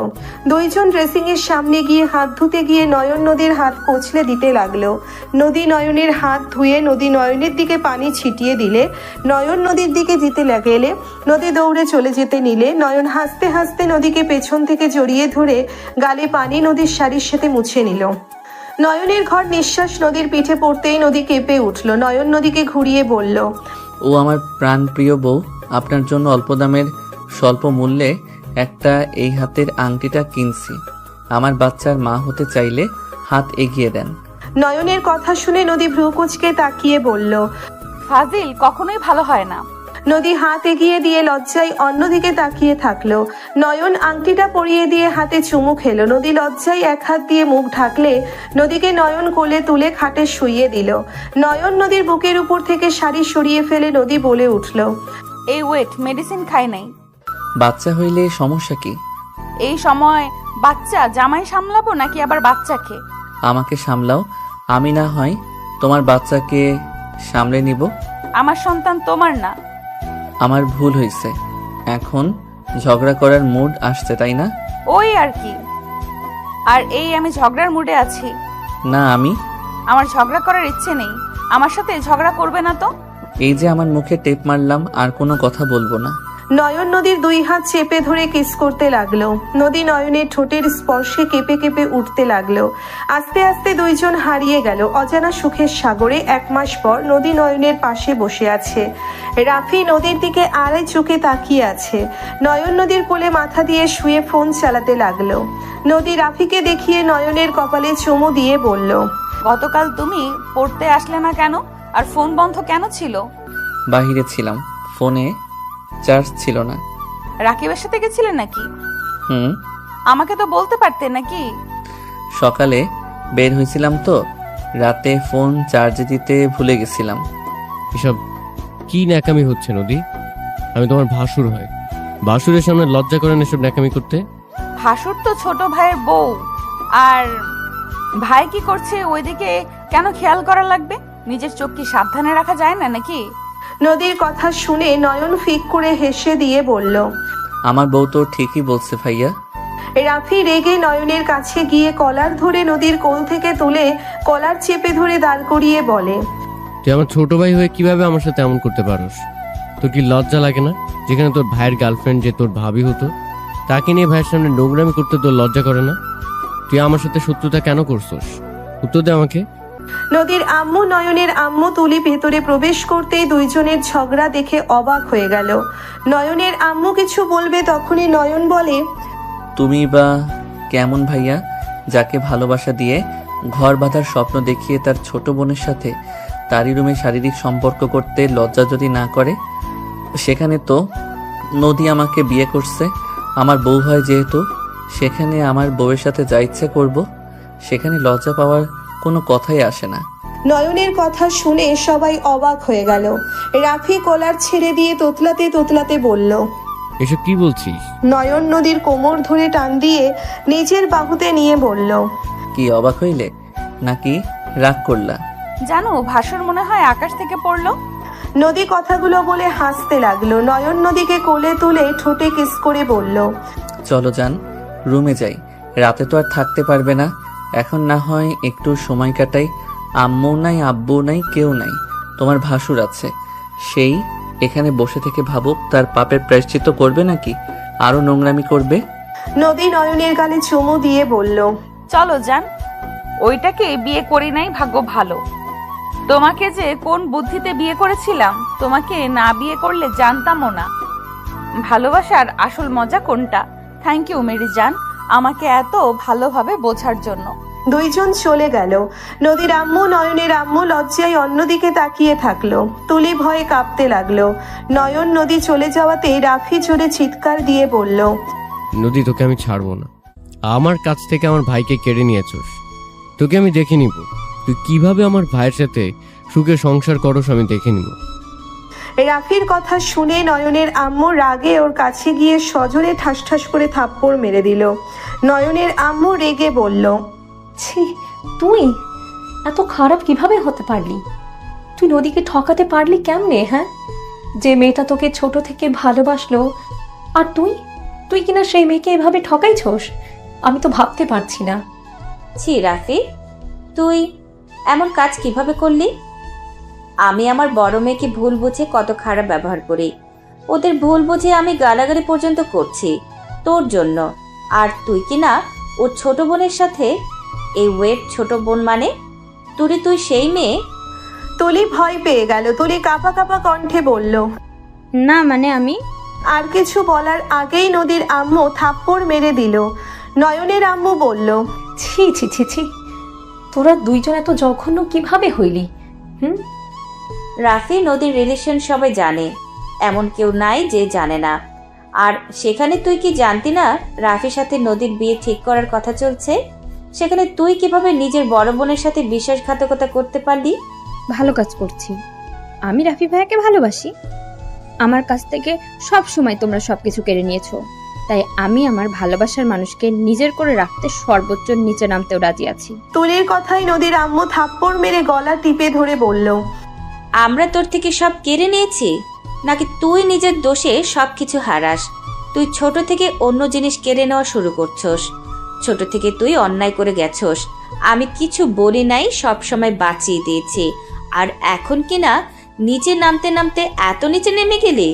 দুইজন ড্রেসিং এর সামনে গিয়ে হাত ধুতে গিয়ে নয়ন নদীর হাত কচলে দিতে লাগলো। নদী নয়নের হাত ধুয়ে নদী নয়নের দিকে পানি ছিটিয়ে দিলে নয়ন নদীর দিকে দিতে লাগলে নদী দৌড়ে চলে যেতে নিলে নয়ন হাসতে হাসতে নদীকে পেছন থেকে জড়িয়ে ধরে গালে পানি নদীর শাড়ির সাথে মুছে নিল। নয়নের ঘর নিঃশ্বাস নদীর পিঠে পড়তেই নদী কেঁপে উঠল। নয়ন নদীকে ঘুরিয়ে বলল, ও আমার প্রাণ প্রিয় বউ, আপনার জন্য অল্প দামের স্বল্প মূল্যে একটা এই হাতের আংটিটা কিনছি। আমার বাচ্চার মা হতে চাইলে হাত এগিয়ে দেন। নয়নের কথা শুনে নদী ভ্রুকুচকে তাকিয়ে বলল, ফাজিল কখনোই ভালো হয় না। নদী হাত এগিয়ে দিয়ে লজ্জায় অন্যদিকে তাকিয়ে থাকলো। নয়ন আংটিটা পরিয়ে দিয়ে হাতে চুমু খেলো। নদী লজ্জায় এক হাত দিয়ে মুখ ঢাকলে নদীকে নয়ন কোলে তুলে খাটে শুইয়ে দিল। নয়ন নদীর বুকের উপর থেকে শাড়ি সরিয়ে ফেলে নদী বলে উঠল, এই ওয়েট, মেডিসিন খাই নাই। বাচ্চা হইলে সমস্যা কি? এই সময় বাচ্চা জামাই সামলাবো নাকি আবার বাচ্চাকে? আমাকে সামলাও, আমি না হয় তোমার বাচ্চাকে সামলে নিব। আমার সন্তান তোমার না। আমার ভুল হয়েছে, এখন ঝগড়া করার মুড আসছে তাই না? ওই আর কি। আর এই আমি ঝগড়ার মুডে আছি না, আমার ঝগড়া করার ইচ্ছে নেই। আমার সাথে ঝগড়া করবে না তো? এই যে আমার মুখে টেপ মারলাম, আর কোনো কথা বলবো না। নয়ন নদীর দুই হাত চেপে ধরে কিস করতে লাগলো। নদী নয়নের ঠোঁটের স্পর্শে কেঁপে কেঁপে উঠতে লাগলো। আস্তে আস্তে দুইজন হারিয়ে গেল অজানা সুখের সাগরে। 1 মাস পর নদী নয়নের পাশে বসে আছে। রাফি নদীর দিকে আড়াই চোখে তাকিয়ে আছে। নয়ন নদীর কোলে মাথা দিয়ে শুয়ে ফোন চালাতে লাগলো। নদী রাফিকে দেখিয়ে নয়নের কপালে চুমু দিয়ে বলল, গতকাল তুমি পড়তে আসলে না কেন? আর ফোন বন্ধ কেন ছিল? বাহিরে ছিলাম, ফোনে চার্জ ছিল না। রাকিবের সাথে গেছিলে নাকি? আমাকে তো বলতে পারতে নাকি? সকালে বের হয়েছিলাম তো, রাতে ফোন চার্জে দিতে ভুলে গেছিলাম। এসব কি ন্যাকামি হচ্ছে নদী? আমি তোমার ভাসুর হয়, ভাসুরের সামনে লজ্জা করেন এসব ন্যাকামি করতে? ভাসুর তো ছোট ভাইয়ের বউ। আর ভাই কি করছে ওইদিকে কেন খেয়াল করা লাগবে? নিজের চোখ কি সাবধানে রাখা যায় না নাকি? নদীর কথা শুনে নয়ন ফিক করে হেসে দিয়ে বলল। আমার বউ তো ঠিকই বলছে ভাইয়া। রাফি রেগে নয়নের কাছে গিয়ে কলার ধরে নদীর কোল থেকে তুলে কলার চেপে ধরে দাঁড় করিয়ে বলে, তুই আমার ছোট ভাই হয়ে কিভাবে আমার সাথে এমন করতে পারোস? তোর কি লজ্জা লাগে না? যেখানে তোর ভাইয়ের গার্লফ্রেন্ড যে তোর ভাবি হতো, তাকে নিয়ে ভাইয়ের সামনে নোংরামি করতে তোর লজ্জা করে না? তুই আমার সাথে শত্রুতা কেন করছস? উত্তর দে আমাকে। নদীর আম্মু নয়নের আম্মু তুলি ভেতরে প্রবেশ করতেই দুইজনের ঝগড়া দেখে অবাক হয়ে গেল। নয়নের আম্মু কিছু বলবে তখনই নয়ন বলে, তুমি বা কেমন ভাইয়া, যাকে ভালোবাসা দিয়ে ঘর বাঁধার স্বপ্ন দেখিয়ে তার ছোট বোনের সাথে তারই রুমে শারীরিক সম্পর্ক করতে লজ্জা যদি না করে? সেখানে তো নদী আমাকে বিয়ে করছে, আমার বউ হয় যেহেতু, সেখানে আমার বউয়ের সাথে যা ইচ্ছে করব, সেখানে লজ্জা পাওয়ার কোনো কথাই আসে না। নয়নের কথা শুনে সবাই অবাক হয়ে গেল। রাফি কলার ছেড়ে দিয়ে তোতলাতে তোতলাতে বলল, এসব কি বলছিস? নয়ন নদীর কোমর ধরে টান দিয়ে নিজের বাহুতে নিয়ে বলল, কি অবাক হইলে নাকি রাগ করলা? জানো ভাসুর মনে হয় আকাশ থেকে পড়লো। নদী কথাগুলো বলে হাসতে লাগলো। নয়ন নদীকে কোলে তুলে ঠোঁটে কিস করে বলল, চলো যান, রুমে যাই, রাতে তো আর থাকতে পারবে না। এখন না হয় একটু সময় কাটাই। আম্মু নাই, আব্বু নাই, কেউ নাই, তোমার ভাসুর আছে, সেই এখানে বসে থেকে ভাবুক তার পাপের প্রায়শ্চিত্ত করবে নাকি আরো নোংরামি করবে। নদী নয়নের গালে চুমু দিয়ে বলল, চলো যান, ওইটাকে বিয়ে করি নাই, ভাগ্য ভালো। তোমাকে যে কোন বুদ্ধিতে বিয়ে করেছিলাম, তোমাকে না বিয়ে করলে জানতামও না ভালোবাসার আসল মজা কোনটা। থ্যাংক ইউ মেরি জান, আমাকে এত ভালোভাবে বোঝার জন্য। দুইজন চলে গেল। নদীর আম্মু নয়নের আম্মু লজ্জায় অন্যদিকে তাকিয়ে থাকলো। তুলি ভয়ে কাঁপতে লাগলো। নয়ন নদী চলে যাওয়াতে রাফি জোরে চিৎকার দিয়ে বলল, নদী, তোকে আমি ছাড়বো না। আমার কাছ থেকে আমার ভাইকে কেড়ে নিয়েছস, তোকে আমি দেখে নিব। তুই কিভাবে আমার ভাইয়ের সাথে সুখে সংসার করস আমি দেখে নিব। রাফির কথা শুনে নয়নের আম্মু রাগে ওর কাছে গিয়ে সজোরে ঠাস ঠাস করে থাপ্পড় মেরে দিল। নয়নের আম্মু রেগে বলল, ছি, তুই এত খারাপ কিভাবে হতে পারলি? তুই নদীকে ঠকাতে পারলি কেমনে? হ্যাঁ, যে মেয়েটা তোকে ছোট থেকে ভালোবাসলো, আর তুই কিনা সেই মেয়েকে এভাবে ঠকাইছস? আমি তো ভাবতে পারছি না। ছি রাফি, তুই এমন কাজ কিভাবে করলি? আমি আমার বড় মেয়েকে ভুল বুঝে কত খারাপ ব্যবহার করি, ওদের ভুল বুঝে আমি গালাগালি পর্যন্ত করছি তোর জন্য। আর তুই কি না ওর ছোট বোনের সাথে, এই ওয়েট ছোট বোন মানে তুই সেই মেয়ে? তুলি ভয় পেয়ে গেল। তুলি কাঁপা কাঁপা কণ্ঠে বলল, না মানে আমি। আর কিছু বলার আগেই নদীর আম্মু থাপ্পড় মেরে দিল। নয়নের আম্মু বলল, ছি ছি ছি ছি, তোরা দুইজন এত জঘন্য কিভাবে হইলি? রাফি নদীর রিলেশন সবাই জানে, এমন কেউ নাই যে জানে না। আর সেখানে তুই কি জানতি না রাফির সাথে নদীর বিয়ে ঠিক করার কথা চলছে? সেখানে তুই কিভাবে নিজের বড় বোনের সাথে বিশ্বাসঘাতকতা করতে পারলি? ভালো কাজ করছি। আমি রাফি ভাইয়াকে ভালোবাসি। আমার কাছ থেকে সব সময় তোমরা সবকিছু কেড়ে নিয়েছো, তাই আমি আমার ভালোবাসার মানুষকে নিজের করে রাখতে সর্বোচ্চ নিচে নামতেও রাজি আছি। তুলির কথাই নদীর আম্মু থাপ্পড় মেরে গলা টিপে ধরে বলল, আমরা তোর থেকে সব কেড়ে নিয়েছি নাকি তুই নিজের দোষে সবকিছু হারাস? তুই ছোট থেকে অন্য জিনিস কেড়ে নেওয়া শুরু করছস। ছোট থেকে তুই অন্যায় করে গেছস, আমি কিছু বলি নাই, সব সময় বাঁচিয়ে দিয়েছি। আর এখন কিনা নিচে নামতে নামতে এত নিচে নেমে গেলি?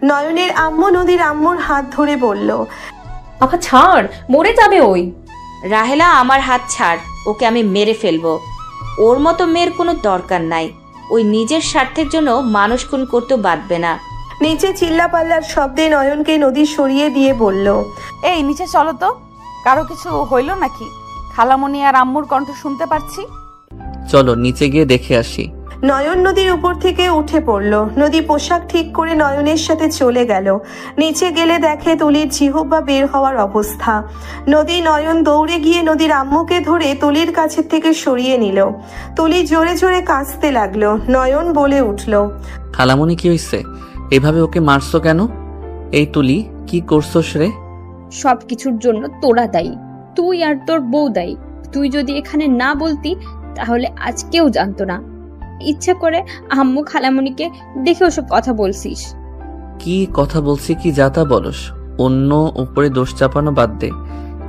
নয়নের আম্মু নদীর আম্মুর হাত ধরে বলল, আবার ছাড়, মরে যাবে ওই। রাহেলা, আমার হাত ছাড়, ওকে আমি মেরে ফেলবো। ওর মতো মেয়ের কোনো দরকার নাই। ওই নিজের স্বার্থের জন্য মানুষ খুন করতেও বাঁধবে না। নিচে চিল্লাপাল্লার শব্দে নয়নকে নদী সরিয়ে দিয়ে বলল, এই নিচে চলো তো, কারো কিছু হইল নাকি? খালামণি আর আম্মুর কণ্ঠ শুনতে পাচ্ছি। চলো নিচে গিয়ে দেখে আসি। নয়ন নদীর উপর থেকে উঠে পড়ল। নদী পোশাক ঠিক করে নয়নের সাথে চলে গেল। নিচে গেলে দেখে তুলির জিহ্বা বের হওয়ার অবস্থা। নদী নয়ন দৌড়ে গিয়ে নদীর আম্মুকে ধরে তুলির কাছের থেকে সরিয়ে নিল। তুলি জোরে জোরে কাঁদতে লাগলো। নয়ন বলে উঠল, খালামণি কি হইছে? এভাবে ওকে মারছো কেন? এই তুলি, কি করছোস রে? সবকিছুর জন্য তোরা দায়ী, তুই আর তোর বউ দায়ী। তুই যদি এখানে না বলতি তাহলে আজ কেউ জানতো না। ইচ্ছে করে আম্মু খালামণিকে দেখে ওসব কথা বলছিস। কি কথা বলছি কি যাতা বলস? অন্য উপরে দোষ চাপানো বাদ দে,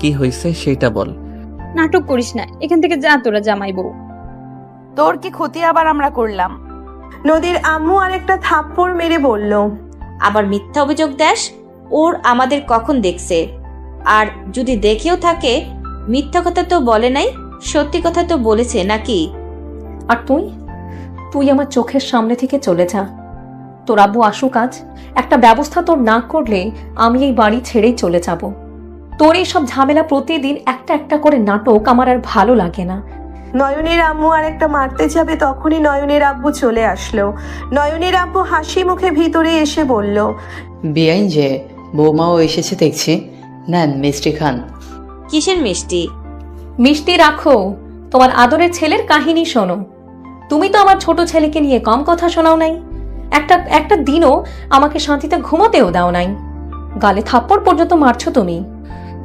কি হয়েছে সেটা বল। নাটক করিস না, এখান থেকে যা তোরা জামাই বউ। তোর কি ক্ষতি আবার আমরা করলাম? নদীর আম্মু আরেকটা থাপ্পড় মেরে বলল, আবার মিথ্যা অভিযোগ দেশ? ওর আমাদের কখন দেখছে? আর যদি দেখেও থাকে, মিথ্যা কথা তো বলে নাই, সত্যি কথা তো বলেছে নাকি? আর তুই তুই আমার চোখের সামনে থেকে চলে যা। তোর আব্বু আসুক আজ, একটা ব্যবস্থা তোর না করলে আমি এই বাড়ি ছেড়েই চলে যাব। তোর এই সব ঝামেলা, প্রতিদিন একটা একটা করে নাটক আমার আর ভালো লাগে না। নয়নের আম্মু আরেকটা মারতে যাবে, তখনই নয়নের আব্বু চলে আসলো। নয়নের আব্বু হাসি মুখে ভিতরে এসে বলল, বেআইন যে বৌমাও এসেছে দেখছি, নেন মিষ্টি খান। কিসের মিষ্টি? মিষ্টি রাখো, তোমার আদরের ছেলের কাহিনী শোনো। তুমি তো আমার ছোট ছেলেকে নিয়ে কম কথা শোনাও নাই, একটা দিনও আমাকে শান্তিতে ঘুমোতেও দাও নাই। গালে থাপ্পড় পর্যন্ত মারছো তুমি।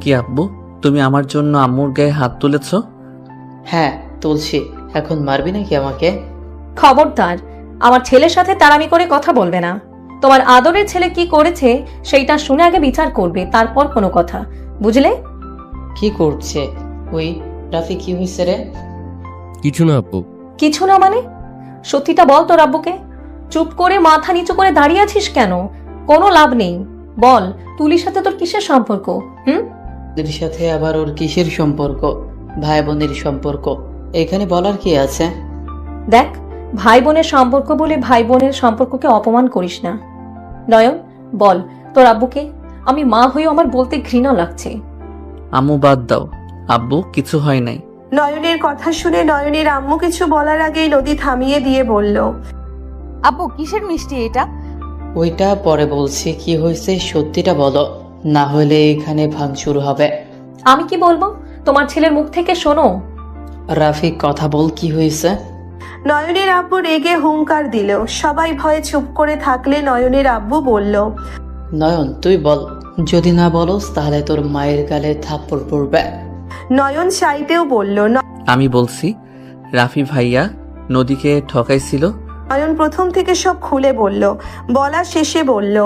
কি আব্বু, তুমি আমার জন্য আম্মুর গায়ে হাত তুলেছ? হ্যাঁ তুলছি, এখন মারবি নাকি আমাকে? খবরদার আমার ছেলের সাথে তাড়ামি করে কথা বলবে না। তোমার আদরের ছেলে কি করেছে সেইটা শুনে আগে বিচার করবে, তারপর কোনো কথা, বুঝলে? কি করছে ওই রাফি? কি হয়েছে রে? কিছু না আব্বু। কিছু না মানে? সত্যিটা বল তোর আব্বুকে। চুপ করে মাথা নিচু করে দাঁড়িয়ে আছিস কেন? কোনো লাভ নেই, বল তুলির সাথে তোর কিসের সম্পর্ক? ওদের সাথে আবার ওর কিসের সম্পর্ক? ভাই বোনের সম্পর্ক, এখানে বলার কি আছে? দেখ, ভাই বোনের সম্পর্ক বলে ভাই বোনের সম্পর্ককে অপমান করিস না। নয়ন, বল তোর আব্বুকে। আমি মা হয়েও আমার বলতে ঘৃণা লাগছে। আম্মু বাদ দাও, আব্বু কিছু হয় নাই। নয়নের কথা শুনে নয়নের আম্মু কিছু বলার আগেই নদী থামিয়ে দিয়ে বলল, আব্বু কিসের মিষ্টি এটা? ওইটা পরে বলছি, কি হয়েছে সত্যিটা বলো, না হলে এখানে ভাঙচুর হবে। আমি কি বলবো? তোমার ছেলের মুখ থেকে শোনো। রাফি কথা বল, কি হয়েছে? নয়নের আব্বু রেগে হুঙ্কার দিল। সবাই ভয়ে চুপ করে থাকলে নয়নের আব্বু বলল, নয়ন তুই বল, যদি না বলস তাহলে তোর মায়ের গালে থাপ্পড় পড়বে। নয়ন চাইতেও বলল। আমি বলছি, রাফি ভাইয়া নদীকে ঠকাইছিল। নয়ন প্রথম থেকে সব খুলে বলল। বলা শেষে বলল,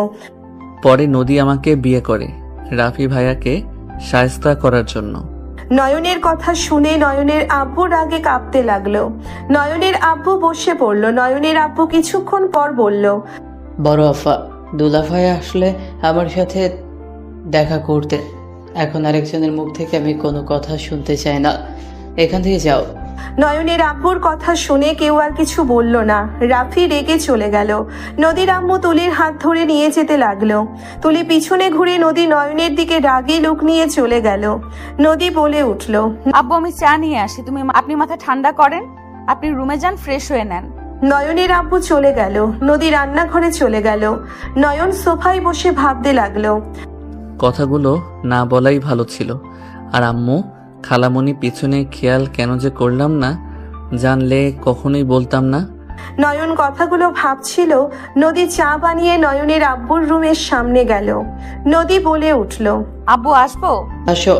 পরে নদী আমাকে বিয়ে করে রাফি ভাইয়াকে শায়েস্তা করার জন্য। নয়নের কথা শুনে নয়নের আব্বু রাগে কাঁপতে লাগলো। নয়নের আব্বু বসে পড়ল। নয়নের আব্বু কিছুক্ষণ পর বলল, বড় আফা দুলাভাই আসলে আমার সাথে দেখা করতে, এখন আরেকজনের মুখ থেকে আমি কোনো কথা শুনতে চাই না, এখান থেকে যাও। নয়নের আব্বুর কথা শুনে কেউ আর কিছু বলল না। রাফি রেগে চলে গেল। নদীর আম্মু তুলির হাত ধরে নিয়ে যেতে লাগলো। তুলি পিছনে ঘুরে নদী নয়নের দিকে রাগে লুক নিয়ে চলে গেল। নদী বলে উঠল, আব্বু আমি চা নিয়ে আসি, আপনি মাথা ঠান্ডা করেন, আপনি রুমে যান, ফ্রেশ হয়ে নেন। নয়নের আব্বু চলে গেল। নদী রান্নাঘরে চলে গেল। নয়ন সোফায় বসে ভাবতে লাগলো। কথাগুলো না বলাই ভালো ছিল। আর আম্মু খালামণি পিছনে খেয়াল কেন যে করলাম না, জানলে কখনোই বলতাম না। নয়ন কথাগুলো ভাবছিল। নদী চা বানিয়ে নয়নের আব্বুর রুমের সামনে গেল। নদী বলে উঠল, আব্বু আসবো? আসো।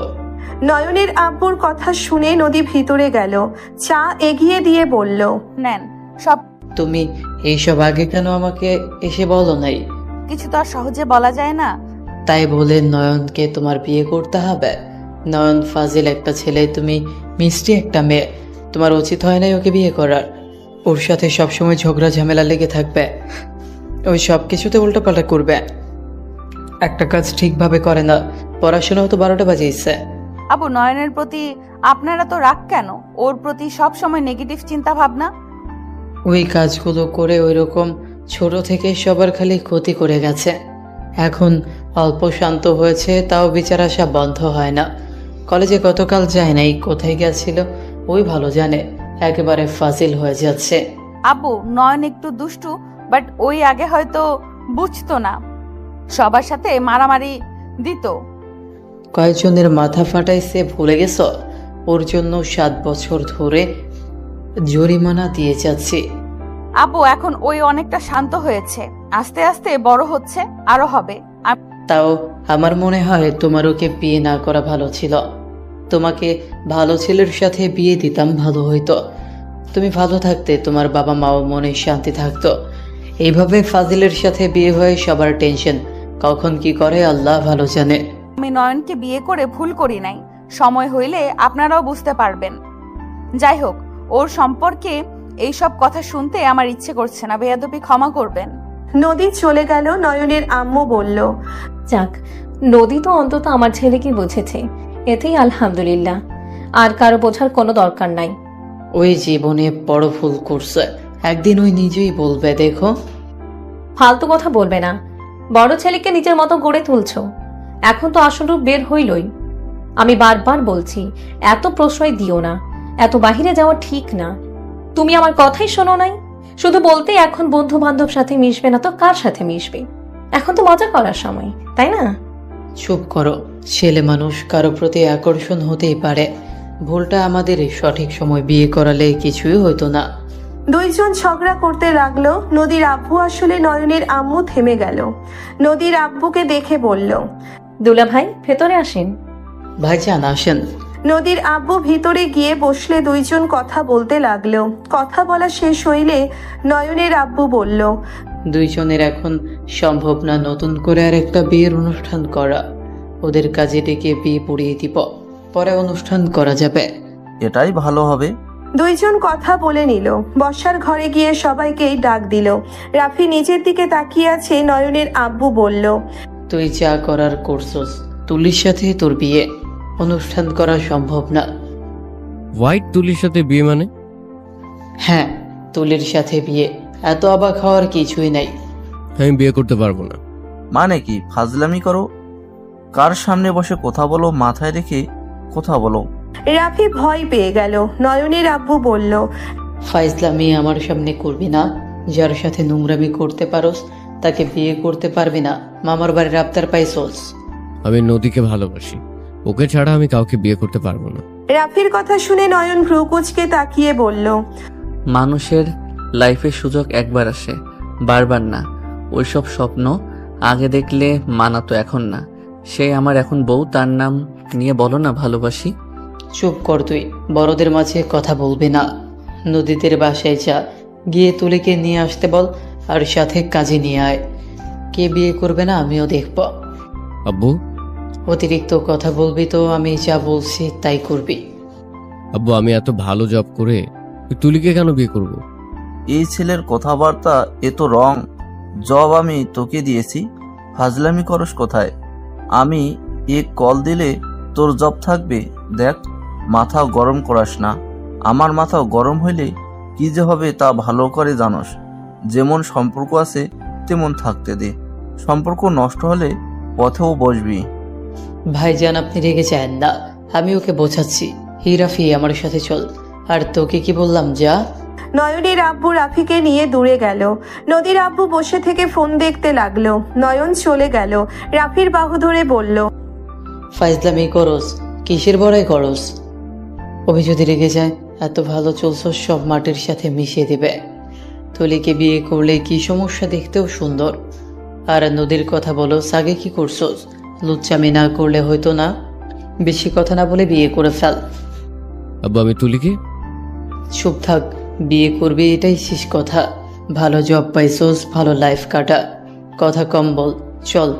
নয়নের আব্বুর কথা শুনে নদী ভিতরে গেল। চা এগিয়ে দিয়ে বলল, নেন সব। তুমি এইসব আগে কেন আমাকে এসে বলো নাই? কিছু তো আর সহজে বলা যায় না। তাই বলে নয়নকে তোমার বিয়ে করতে হবে? নয়ন ফাজিল একটা ছেলে, তুমি মিষ্টি একটা মেয়ে, তোমার উচিত হয় নাই ওকে বিয়ে করার। ওর সাথে সবসময় ঝগড়া ঝামেলা লেগে থাকবে, ওই সব কিছুতে উল্টোপাল্টা করবে, একটা কাজ ঠিকভাবে করে না, পড়াশোনাও তো 12টা বাজিয়েছে। আব্বু নয়নের প্রতি আপনারা তো রাগ কেন? ওর প্রতি সব সময় নেগেটিভ চিন্তা ভাবনা। ওই কাজগুলো করে ওই রকম ছোট থেকে সবার খালি ক্ষতি করে গেছে। এখন অল্প শান্ত হয়েছে, তাও বিচার আসা বন্ধ হয় না। কলেজে গতকাল যায় নাই, কোথায় গেছিল ওই ভালো জানে, একেবারে ফাজিল হয়ে যাচ্ছে। আব্বু নয়ন একটু দুষ্টু, বাট ওই আগে হয়তো বুঝতো না, সবার সাথে মারামারি দিত। কয়েকজনের মাথা ফাটাইছে ভুলে গেছ? ওর জন্য 7 বছর ধরে জরিমানা দিয়ে যাচ্ছি। আব্বু এখন ওই অনেকটা শান্ত হয়েছে, আস্তে আস্তে বড় হচ্ছে, আরো হবে। তাও আমার মনে হয় তোমার ওকে বিয়ে না করা ভালো ছিল। তোমাকে ভালো ছেলের সাথে বিয়ে দিতাম, ভালো হইতো। তুমি ভালো থাকতে, তোমার বাবা মাও মনে শান্তি থাকতো। এইভাবে ফাজিলের সাথে বিয়ে হয়ে সবার টেনশন, কখন কি করে আল্লাহ ভালো জানে। আমি নয়নকে বিয়ে করে ভুল করি নাই, সময় হইলে আপনারাও বুঝতে পারবেন। যাই হোক, ওর সম্পর্কে এইসব কথা শুনতে আমার ইচ্ছে করছে না, বেয়াদবি ক্ষমা করবেন। নদী চলে গেল। নয়নের আম্মু বলল, যাক, নদী তো অন্তত আমার ছেলেকে বুঝেছে, এতেই আলহামদুলিল্লাহ। আর কারো বোঝার কোনো দরকার নাই। ওই জীবনে বড় ভুল করছে, একদিন ওই নিজেই বলবে। দেখো, ফালতু কথা বলবে না। বড় ছেলেকে নিজের মতো গড়ে তুলছো, এখন তো আসল রূপ বের হইলই। আমি বারবার বলছি, এত প্রশ্রয় দিও না, এত বাহিরে যাওয়া ঠিক না। তুমি আমার কথাই শোনো নাই, শুধু বলতে এখন বন্ধু বান্ধব সাথে মিশবে না তো কার সাথে মিশবে? এখন তো মজা করার সময়, তাই না? চুপ করো। ছেলে মানুষ, কারো প্রতি আকর্ষণ হতেই পারে। ভুলটা আমাদের সঠিক সময় বিয়ে করালে কিছুই হইতো না। দুইজন ঝগড়া করতে লাগলো। নদীর আব্বু আসলে নয়নের আম্মু থেমে গেল। নদীর আব্বুকে দেখে বলল, দুলা ভাই, ভেতরে আসেন। ভাইজান আসেন। নদীর আব্বু ভিতরে গিয়ে বসলে দুইজন কথা বলতে লাগলো। কথা বলা শেষ হইলে নয়নের আব্বু বলল, দুইজনের এখন সম্ভব না নতুন করে আর একটা বিয়ের অনুষ্ঠান করা। ওদের কাজে ডেকে বিয়ে পড়িয়ে দিব, পরে অনুষ্ঠান করা যাবে। এটাই ভালো হবে। দুইজন কথা বলে নিল। বসার ঘরে গিয়ে সবাইকেই ডাক দিল। রাফি নিজের দিকে তাকিয়ে আছে। নয়নের আব্বু বলল, তুই যা করার করছস, তুলির সাথে তোর বিয়ে, অনুষ্ঠান করা সম্ভব না। হোয়াইট তুলির সাথে বিয়ে মানে? হ্যাঁ, তুলির সাথে বিয়ে, এত অবাক হওয়ার কিছুই নাই। আমি বিয়ে করতে পারবো না। মানে কি ফাজলামি করো? কার সামনে বসে কথা বলো, মাথায় রেখে কথা বলো। রাফি ভয় পেয়ে গেল। নয়নের আব্বু বলল, ফাইজলামি আমার সামনে করবি না। যার সাথে নোংরামি করতে পারোস তাকে বিয়ে করতে পারবি না। মামার বাড়ির আবদার পাইছস। আমি নদীকে ভালোবাসি, ওকে ছাড়া আমি কাউকে বিয়ে করতে পারবো না। রাফির কথা শুনে নয়ন ভ্রুকুচকে তাকিয়ে বলল, মানুষের লাইফে সুযোগ একবার আসে, বারবার না। ওইসব স্বপ্ন আগে দেখলে মানাতো, এখন না। সে আমার এখন বউ, তার নাম নিয়ে বলো না ভালোবাসি। চুপ কর তুই, বড়দের মাঝে কথা বলবি না। নদীদের বাসায় যা, গিয়ে তুলিকে নিয়ে আসতে বল, আর সাথে কাজে নিয়ে আয়। কে বিয়ে করবে না আমিও দেখব। আব্বু, অতিরিক্ত কথা বলবি তো আমি যা বলছি তাই করবি। আব্বু, আমি এত ভালো জব করে তুলিকে কেন বিয়ে করব? এই ছেলের কথাবার্তা এ তো রং। জব আমি তোকে দিয়েছি, ফাজলামি করস কোথায়? আমি এক কল দিলে তোর জব থাকবে। দেখ, মাথা গরম করাস না। আমার মাথা গরম হইলে কি যে হবে তা ভালো করে জানোস। যেমন সম্পর্ক আছে তেমন থাকতে দে। সম্পর্ক নষ্ট হলে পথেও বসবি। ভাইজান, আপনি রেগে যান না, আমি ওকে বোঝাচ্ছি। হিরাফি আমার সাথে চল। আর তোকে কি বললাম, যা। নয়নের আব্বু রাফিকে নিয়ে দূরে গেল। নদীর আব্বু বসে থেকে ফোন দেখতে লাগলো। নয়ন চলে গেল। রাফির বাহু ধরে বলল, ফাইজলামি করস, কিসের বড়াই করস? অভি যদি রেগে যায়, এত ভালো চলছ, সব মাটির সাথে মিশিয়ে দিবে। তুলিকে বিয়ে করলে কি সমস্যা? দেখতেও সুন্দর। আর নদীর কথা বলো, আগে কি করছস? লুচ্চামি না করলে হয়তো না। বেশি কথা না বলে বিয়ে করে ফেল। আব্বু, আমি তুলিকে? চুপ থাক, বিয়ে করবি এটাই শেষ কথা। ভালো জব পাইছস, ভালো লাইফ কাটা, কথা কম বল, চল।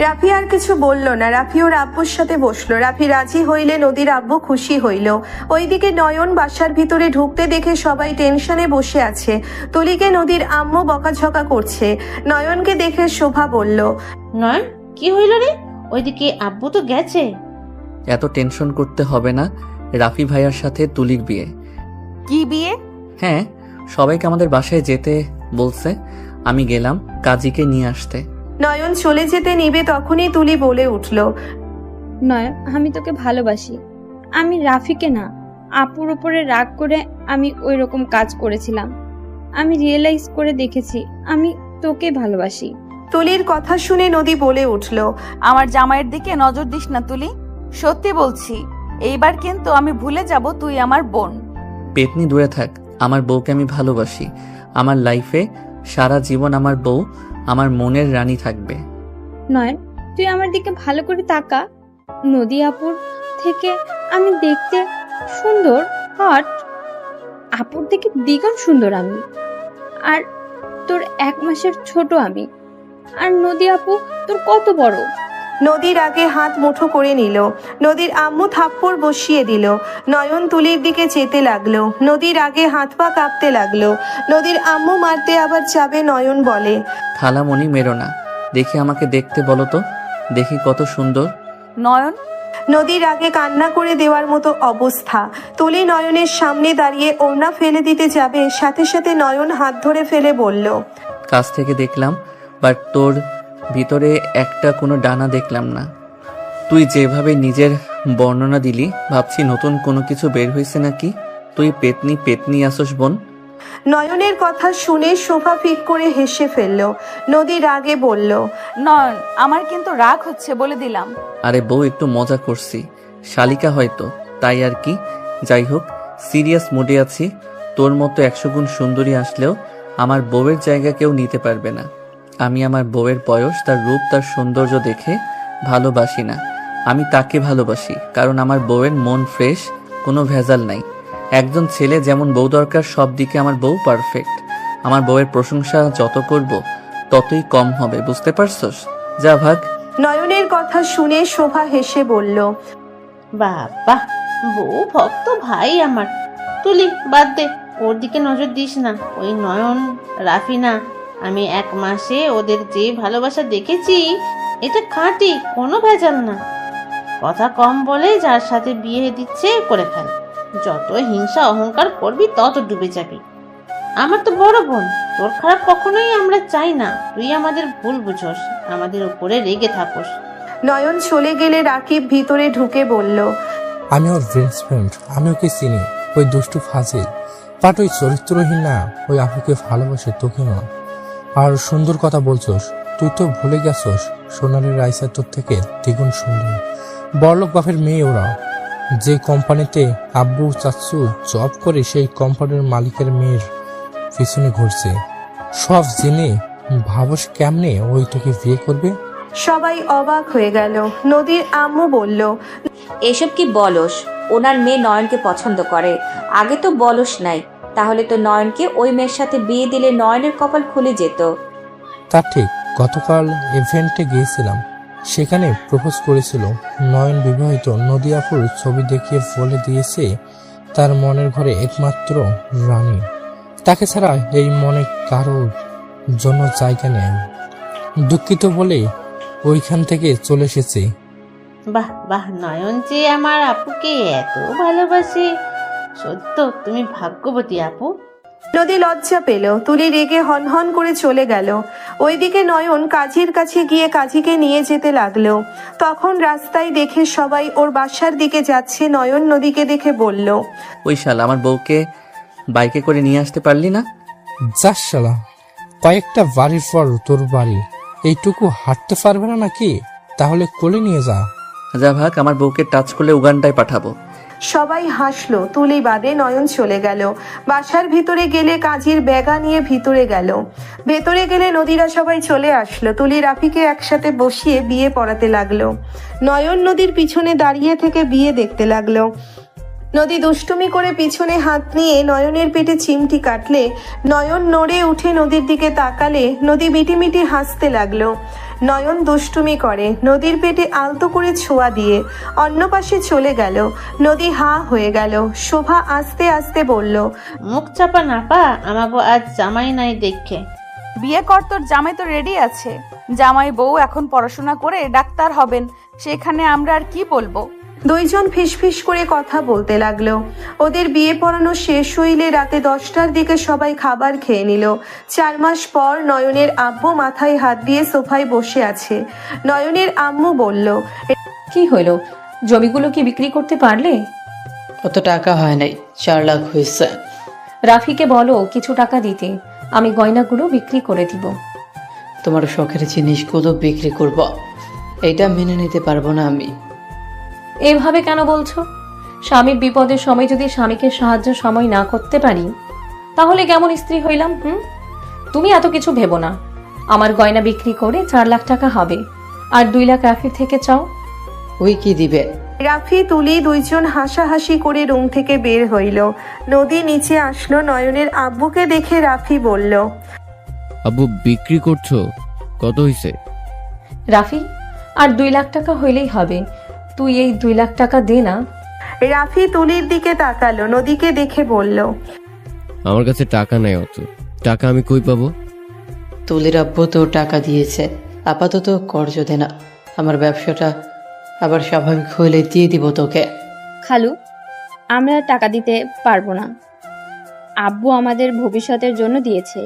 রাফি আর কিছু বলল না। রাফি ওর আব্বুর সাথে বসলো। রাফি রাজি হইলে নদীর আব্বু খুশি হইল। ওইদিকে নয়ন বাসার ভিতরে ঢুকতে দেখে সবাই টেনশনে বসে আছে। তুলিকে নদীর আম্মু বকাঝকা করছে। নয়নকে দেখে শোভা বলল, নয়ন, কি হইল রে? ওইদিকে আব্বু তো গেছে। এত টেনশন করতে হবে না, রাফি ভাইয়ার সাথে তুলির বিয়ে। কি বিয়ে? হ্যাঁ, সবাইকে আমাদের বাসায় যেতে বলছে। আমি গেলাম কাজীকে নিয়ে আসতে। নয়ন চলে যেতে নিবে তখনই তুলি বলে উঠল, নয়ন, আমি তোকে ভালোবাসি। আমি রাফিকে না, আপুর উপরে রাগ করে আমি ওই রকম কাজ করেছিলাম। আমি রিয়েলাইজ করে দেখেছি আমি তোকে ভালোবাসি। তুলির কথা শুনে নদী বলে উঠল, আমার জামাইয়ের দিকে নজর দিস না তুলি, সত্যি বলছি। এইবার কিন্তু আমি ভুলে যাব তুই আমার বোন। পেতনি দূরে থাক, আমার বউকে আমি ভালোবাসি। আমার লাইফে সারা জীবন আমার বউ আমার মনের রানী থাকবে। নয়ন, তুই আমার দিকে ভালো করে তাকা। নদী আপুর থেকে আমি দেখতে সুন্দর, হট, আপুর থেকে দ্বিগুণ সুন্দর আমি, আর তোর 1 মাসের ছোট আমি। আর নদী আপু তোর কত বড়। নদীর আগে হাত মুঠো করে নিল। নদীর আম্মু থাপ্পড় বসিয়ে দিল। নয়ন তুলির দিকে যেতে লাগলো। নদীর আগে হাত পা কাঁপতে লাগলো। নদীর আম্মু মারতে আবার যাবে, নয়ন বলে, খালামণি মেরো না, দেখি আমাকে দেখতে বলো তো, দেখি কত সুন্দর। নয়ন, নদীর আগে কান্না করে দেওয়ার মতো অবস্থা। তুলি নয়নের সামনে দাঁড়িয়ে ওড়না ফেলে দিতে যাবে, সাথে সাথে নয়ন হাত ধরে ফেলে বলল, কাছ থেকে দেখলাম, বাট তোর ভিতরে একটা কোনো ডানা দেখলাম না। তুই যেভাবে নিজের বর্ণনা দিলি, ভাবছি নতুন কোনো কিছু বের হয়েছে নাকি। তুই পেতনি পেতনি আসস বোন। নয়নের কথা শুনে শোভা ফিক করে হেসে ফেলল। নদী রাগে বলল, নয়ন, আমার কিন্তু রাগ হচ্ছে বলে দিলাম। আরে বউ, একটু মজা করছি, শালিকা হয়তো, তাই আর কি। যাই হোক, সিরিয়াস মুডে আছি। তোর মতো 100 গুণ সুন্দরী আসলেও আমার বউয়ের জায়গা কেউ নিতে পারবে না। আমি আমার বউয়ের বয়স, তার রূপ, তার সৌন্দর্য দেখে ভালোবাসি না। আমি তাকে ভালোবাসি কারণ আমার বউয়ের মন ফ্রেশ, কোনো ভেজাল নাই। একজন ছেলে যেমন বউ দরকার, সব দিকে আমার বউ পারফেক্ট। আমার বউয়ের প্রশংসা যত করব ততই কম হবে, বুঝতে পারছস? যা ভাগ। নয়নের কথা শুনে শোভা হেসে বলল, বাবা, বউ ভক্ত ভাই আমার। তুলি বাদ দে, ওর দিকে নজর দিস না। ওই নয়ন, রাফিনা, আমি 1 মাসে ওদের যে ভালোবাসা দেখেছি, এটা খাঁটি, কোনো ভেজাল না। কথা কম বলে যার সাথে বিয়ে দিচ্ছে করে ফেল। যত হিংসা অহংকার করবি তত ডুবে যাবি। আমার তো বড় বোন, তোর খারাপ কখনোই আমরা চাই না। তুই আমাদের ভুল বুঝোস, আমাদের উপরে রেগে থাকোস। নয়ন চলে গেলে রাকিব ভিতরে ঢুকে বলল, আমি ওর বেস্ট ফ্রেন্ড, আমি ওকে চিনি। ওই দুষ্টু ফাজিল, বাট ওই চরিত্রহীন না, ওই আপুকে ভালোবাসে, তোকে না। আর সুন্দর কথা বলছস, তুই তো ভুলে গেছস সোনালি রাইসা তোর থেকে দ্বিগুণ সুন্দর। বড়লোক বাপের মেয়ে ওরা। যে কোম্পানিতে আব্বু চাচ্চু জব করে, সেই কোম্পানির মালিকের মেয়ের পিছনে ঘুরছে। সব জেনে ভাবস কেমনে ওই তোকে বিয়ে করবে? সবাই অবাক হয়ে গেল। নদীর আম্মু বলল, এসব কি বলস? ওনার মেয়ে নয়নকে পছন্দ করে, আগে তো বলস নাই। তাহলে তো নয়নকে ওই মেয়ের সাথে বিয়ে দিলে নয়নের কপাল খুলে যেত। তা ঠিক, গতকাল ইভেন্টে গিয়েছিলাম, সেখানে প্রপোজ করেছিল। নয়ন বিবাহিত, নদী আপুর ছবি দেখিয়ে বলে দিয়েছে তার মনের ঘরে একমাত্র রানী, তাকে ছাড়া এই মনে কারোর জন্য জায়গা নেই। দুঃখিত বলে ওইখান থেকে চলে এসেছে। বাহ বাহ, নয়ন যে আমার আপুকে এত ভালোবাসে, সত্য তুমি ভাগ্যবতী আপু। নদী লজ্জা পেল। তুলি রেগে হনহন করে চলে গেল। ওইদিকে নয়ন কাজীর কাছে গিয়ে কাজীকে নিয়ে যেতে লাগলো। তখন রাস্তায় দেখে সবাই ওর বাসার দিকে যাচ্ছে। নয়ন নদীকে দেখে বলল, ওই শালা, আমার বউকে বাইকে করে নিয়ে আসতে পারলি না? যাস শালা, কয়েকটা বাড়ির পর তোর বাড়ি, এইটুকু হাঁটতে পারবে না নাকি? তাহলে কোলে নিয়ে যা। যা ভাগ, আমার বউকে টাচ করলে উগান্ডায় পাঠাবো। সবাই হাসলো। তুলি বাদে নয়ন চলে গেল। বাসার ভিতরে গেলে কাজীর ব্যাগা নিয়ে ভিতরে গেল। ভেতরে গেলে নদীরা সবাই চলে আসলো। তুলি রাফিকে একসাথে বসিয়ে বিয়ে পড়াতে লাগলো। নয়ন নদীর পিছনে দাঁড়িয়ে থেকে বিয়ে দেখতে লাগলো। নদী দুষ্টুমি করে পিছনে হাত নিয়ে নয়নের পেটে চিমটি কাটলে নয়ন নড়ে উঠে নদীর দিকে তাকালে নদী মিটিমিটি হাসতে লাগলো। নয়ন দুষ্টুমি করে নদীর পেটে আলতো করে ছোঁয়া দিয়ে অন্য পাশে চলে গেল। নদী হা হয়ে গেল। শোভা আস্তে আস্তে বলল, মুখ চাপা না পা, আমাকে আজ জামাই নাই দেখে। বিয়ে কর, তোর জামাই তো রেডি আছে। জামাই বউ এখন পড়াশোনা করে ডাক্তার হবেন, সেখানে আমরা আর কি বলবো? দুইজন ফিসফিস করে কথা বলতে লাগলো। ওদের বিয়ে পড়ানো শেষ হইলে রাতে 10টার দিকে সবাই খাবার খেয়ে নিল। 4 মাস পর নয়নের আব্বু মাথায় হাত দিয়ে সোফায় বসে আছে। নয়নের আম্মু বলল, কি হলো, জমিগুলো কি বিক্রি করতে পারলে? কত টাকা হয় নাই, 4 লাখ হয়েছে। রাফিকে বলো কিছু টাকা দিতে, আমি গয়নাগুলো বিক্রি করে দিব। তোমার শখের জিনিসগুলো বিক্রি করব, এটা মেনে নিতে পারবো না আমি। এভাবে কেন বলছো? স্বামীর বিপদের সময় যদি স্বামীকে সাহায্য সময় না করতে পারি, তাহলে কেমন স্ত্রী হইলাম? তুমি এত কিছু ভেবো না। আমার গয়না বিক্রি করে 4 লাখ টাকা হবে, আর 2 লাখ রাফির থেকে চাও। ওই কি দিবে? রাফি তুলি দুইজন হাসাহাসি করে রুম থেকে বের হইল। নদী নিচে আসলো। নয়নের আব্বুকে দেখে রাফি বলল, আব্বু বিক্রি করছো? কত হইছে? রাফি, আর 2 লাখ টাকা হইলেই হবে। তুই এই 2 লাখ টাকা দে না। রাফি তুলির দিকে তাকালো, নদীকে দেখে বলল, আমার কাছে টাকা নাই অত। টাকা আমি কই পাবো? তুলির আব্বু তো টাকা দিয়েছে, আপাতত কর্জ দে না। আমার ব্যবসাটা আবার স্বাভাবিক হলে দিয়ে দিব তোকে। খালু, আমরা টাকা দিতে পারবো না। আব্বু আমাদের ভবিষ্যতের জন্য দিয়েছে,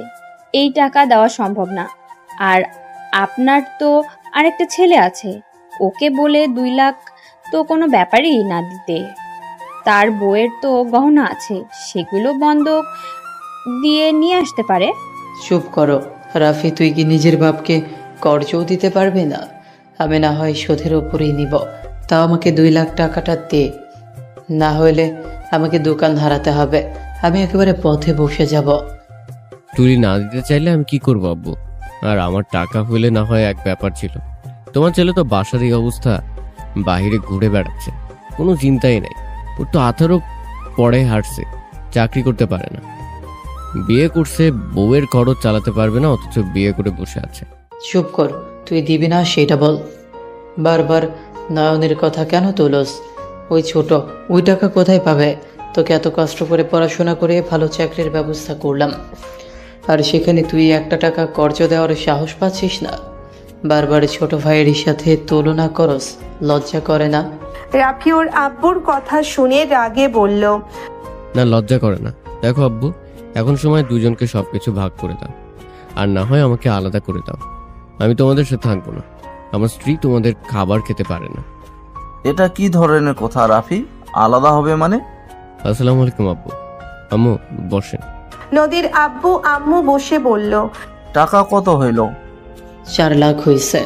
এই টাকা দেওয়া সম্ভব না। আর আপনার তো আরেকটা ছেলে আছে, ওকে বলে 2 লাখ তো কোনো ব্যাপারই না দিতে। তার বউয়ের তো গহনা আছে, সেগুলো বন্ধক দিয়ে নিয়ে আসতে পারে। চুপ করো রাফি, তুই কি নিজের বাপকে কর্জও দিতে পারবি না? আমি না হয় শোধের ওপরেই নিব, তাও আমাকে 2 লাখ টাকাটা দে, না হলে আমাকে দোকান হারাতে হবে। আমি একেবারে পথে বসে যাব। তুলি না দিতে চাইলে আমি কি করবো আব্বু? আর আমার টাকা হইলে না হয় এক ব্যাপার ছিল। তোমার ছেলে তো বাসার এই অবস্থা, বাহিরে ঘুরে বেড়াচ্ছে, কোনো চিন্তাই নাই। ওর তো 18 পরে হাঁটছে, চাকরি করতে পারে না। বিয়ে করছে, বউয়ের খরচ চালাতে পারবে না, অথচ বিয়ে করে বসে আছে। চুপ কর, তুই দিবি না সেটা বল। বারবার নয়নের কথা কেন তোলস? ওই ছোট, ওই টাকা কোথায় পাবে? তোকে এত কষ্ট করে পড়াশোনা করে ভালো চাকরির ব্যবস্থা করলাম, আর সেখানে তুই 1 টাকা কর্জ দেওয়ার সাহস পাচ্ছিস না? বারবার ছোট ভাইয়ের সাথে তুলনা করস, লজ্জা করে না? রাফি ওর আব্বুর কথা শুনে রাগে বলল, না, লজ্জা করে না। দেখো আব্বু, এখন সময় দুজনকে সবকিছু ভাগ করে দাও, আর না হয় আমাকে আলাদা করে দাও। আমি তোমাদের সাথে থাকবো না। আমার স্ত্রী তোমাদের খাবার খেতে পারে না। এটা কি ধরনের কথা রাফি? আলাদা হবে মানে? আসসালামু আলাইকুম আব্বু। আম্মু বসেন। নদীর আব্বু আম্মু বসে বলল, টাকা কত হইল? 4 লাখ হয়েছে।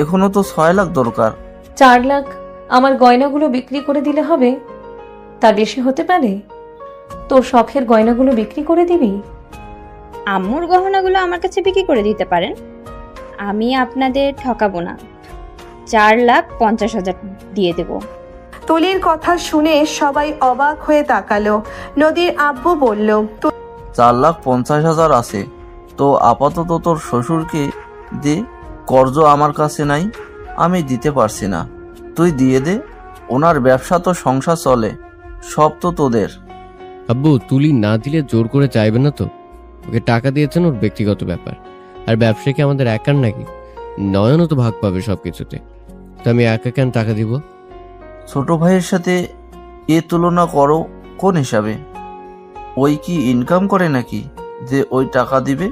এখনো তো 6 লাখ দরকার। 4 লাখ আমার গয়নাগুলো বিক্রি করে দিলে হবে? তার বেশি হতে পারে? তোর শখের গয়নাগুলো বিক্রি করে দিবি? আম্মুর গহনাগুলো আমার কাছে বিক্রি করে দিতে পারেন, আমি আপনাদের ঠকাবো না। 4,50,000 দিয়ে দেব। তুলির কথা শুনে সবাই অবাক হয়ে তাকালো। নদীর আব্বু বলল, 4,50,000 আছে তো আপাতত তোর শ্বশুরকে দে, কর্জ আমার কাছে নাই, আমি দিতে পারছি না। তুই দিয়ে দে, ওনার ব্যবসা তো সংসার চলে, সব তো তোদের। আব্বু, তুলি না দিলে জোর করে চাইবে না তো? ওকে টাকা দিয়েছেন, ওর ব্যক্তিগত ব্যাপার। আর ব্যবসা কি আমাদের একার নাকি? নয়নও তো ভাগ পাবে সবকিছুতে, তো আমি একা কেন টাকা দিব? ছোট ভাইয়ের সাথে এ তুলনা করো কোন হিসাবে? ওই কি ইনকাম করে নাকি যে ওই টাকা দিবে?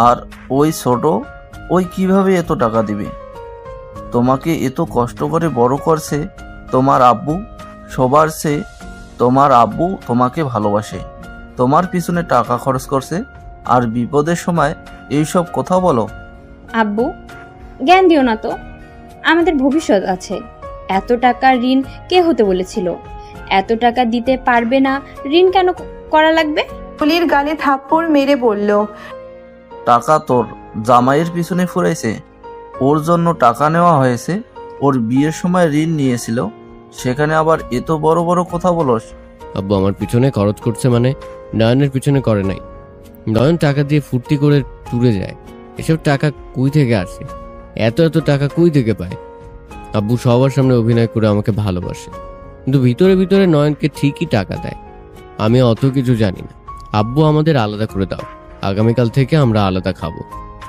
আর ওই ছোট, ওই কিভাবে এত টাকা দিবে? তোমাকে এত কষ্ট করে বড় করছে তোমার আব্বু, সবার চেয়ে তোমার আব্বু তোমাকে ভালোবাসে, তোমার পিছনে টাকা খরচ করছে, আর বিপদের সময় এইসব কথা বলো? আব্বু, জ্ঞান দিও না তো, আমাদের ভবিষ্যৎ আছে। এত টাকা ঋণ কে হতে বলেছিল? এত টাকা দিতে পারবে না, ঋণ কেন করা লাগবে? তুলির গালে থাপ্পড় মেরে বলল, টাকা তোর জামাইয়ের পিছনে ফুরাইছে, ওর জন্য টাকা নেওয়া হয়েছে, ওর বিয়ের সময় ঋণ নিয়েছিল, সেখানে আবার এত বড় বড় কথা বলস? আব্বু আমার পিছনে খরচ করছে মানে নয়নের পিছনে করে নাই। নয়ন টাকা দিয়ে ফুর্তি করে ট্যুরে যায়, এসব টাকা কই থেকে আসে? এত এত টাকা কই থেকে পায়? আব্বু সবার সামনে অভিনয় করে আমাকে ভালোবাসে, কিন্তু ভিতরে ভিতরে নয়নকে ঠিকই টাকা দেয়। আমি অত কিছু জানি না। আব্বু আমাদের আলাদা করে দাও, আগামীকাল থেকে আমরা আলাদা খাবো।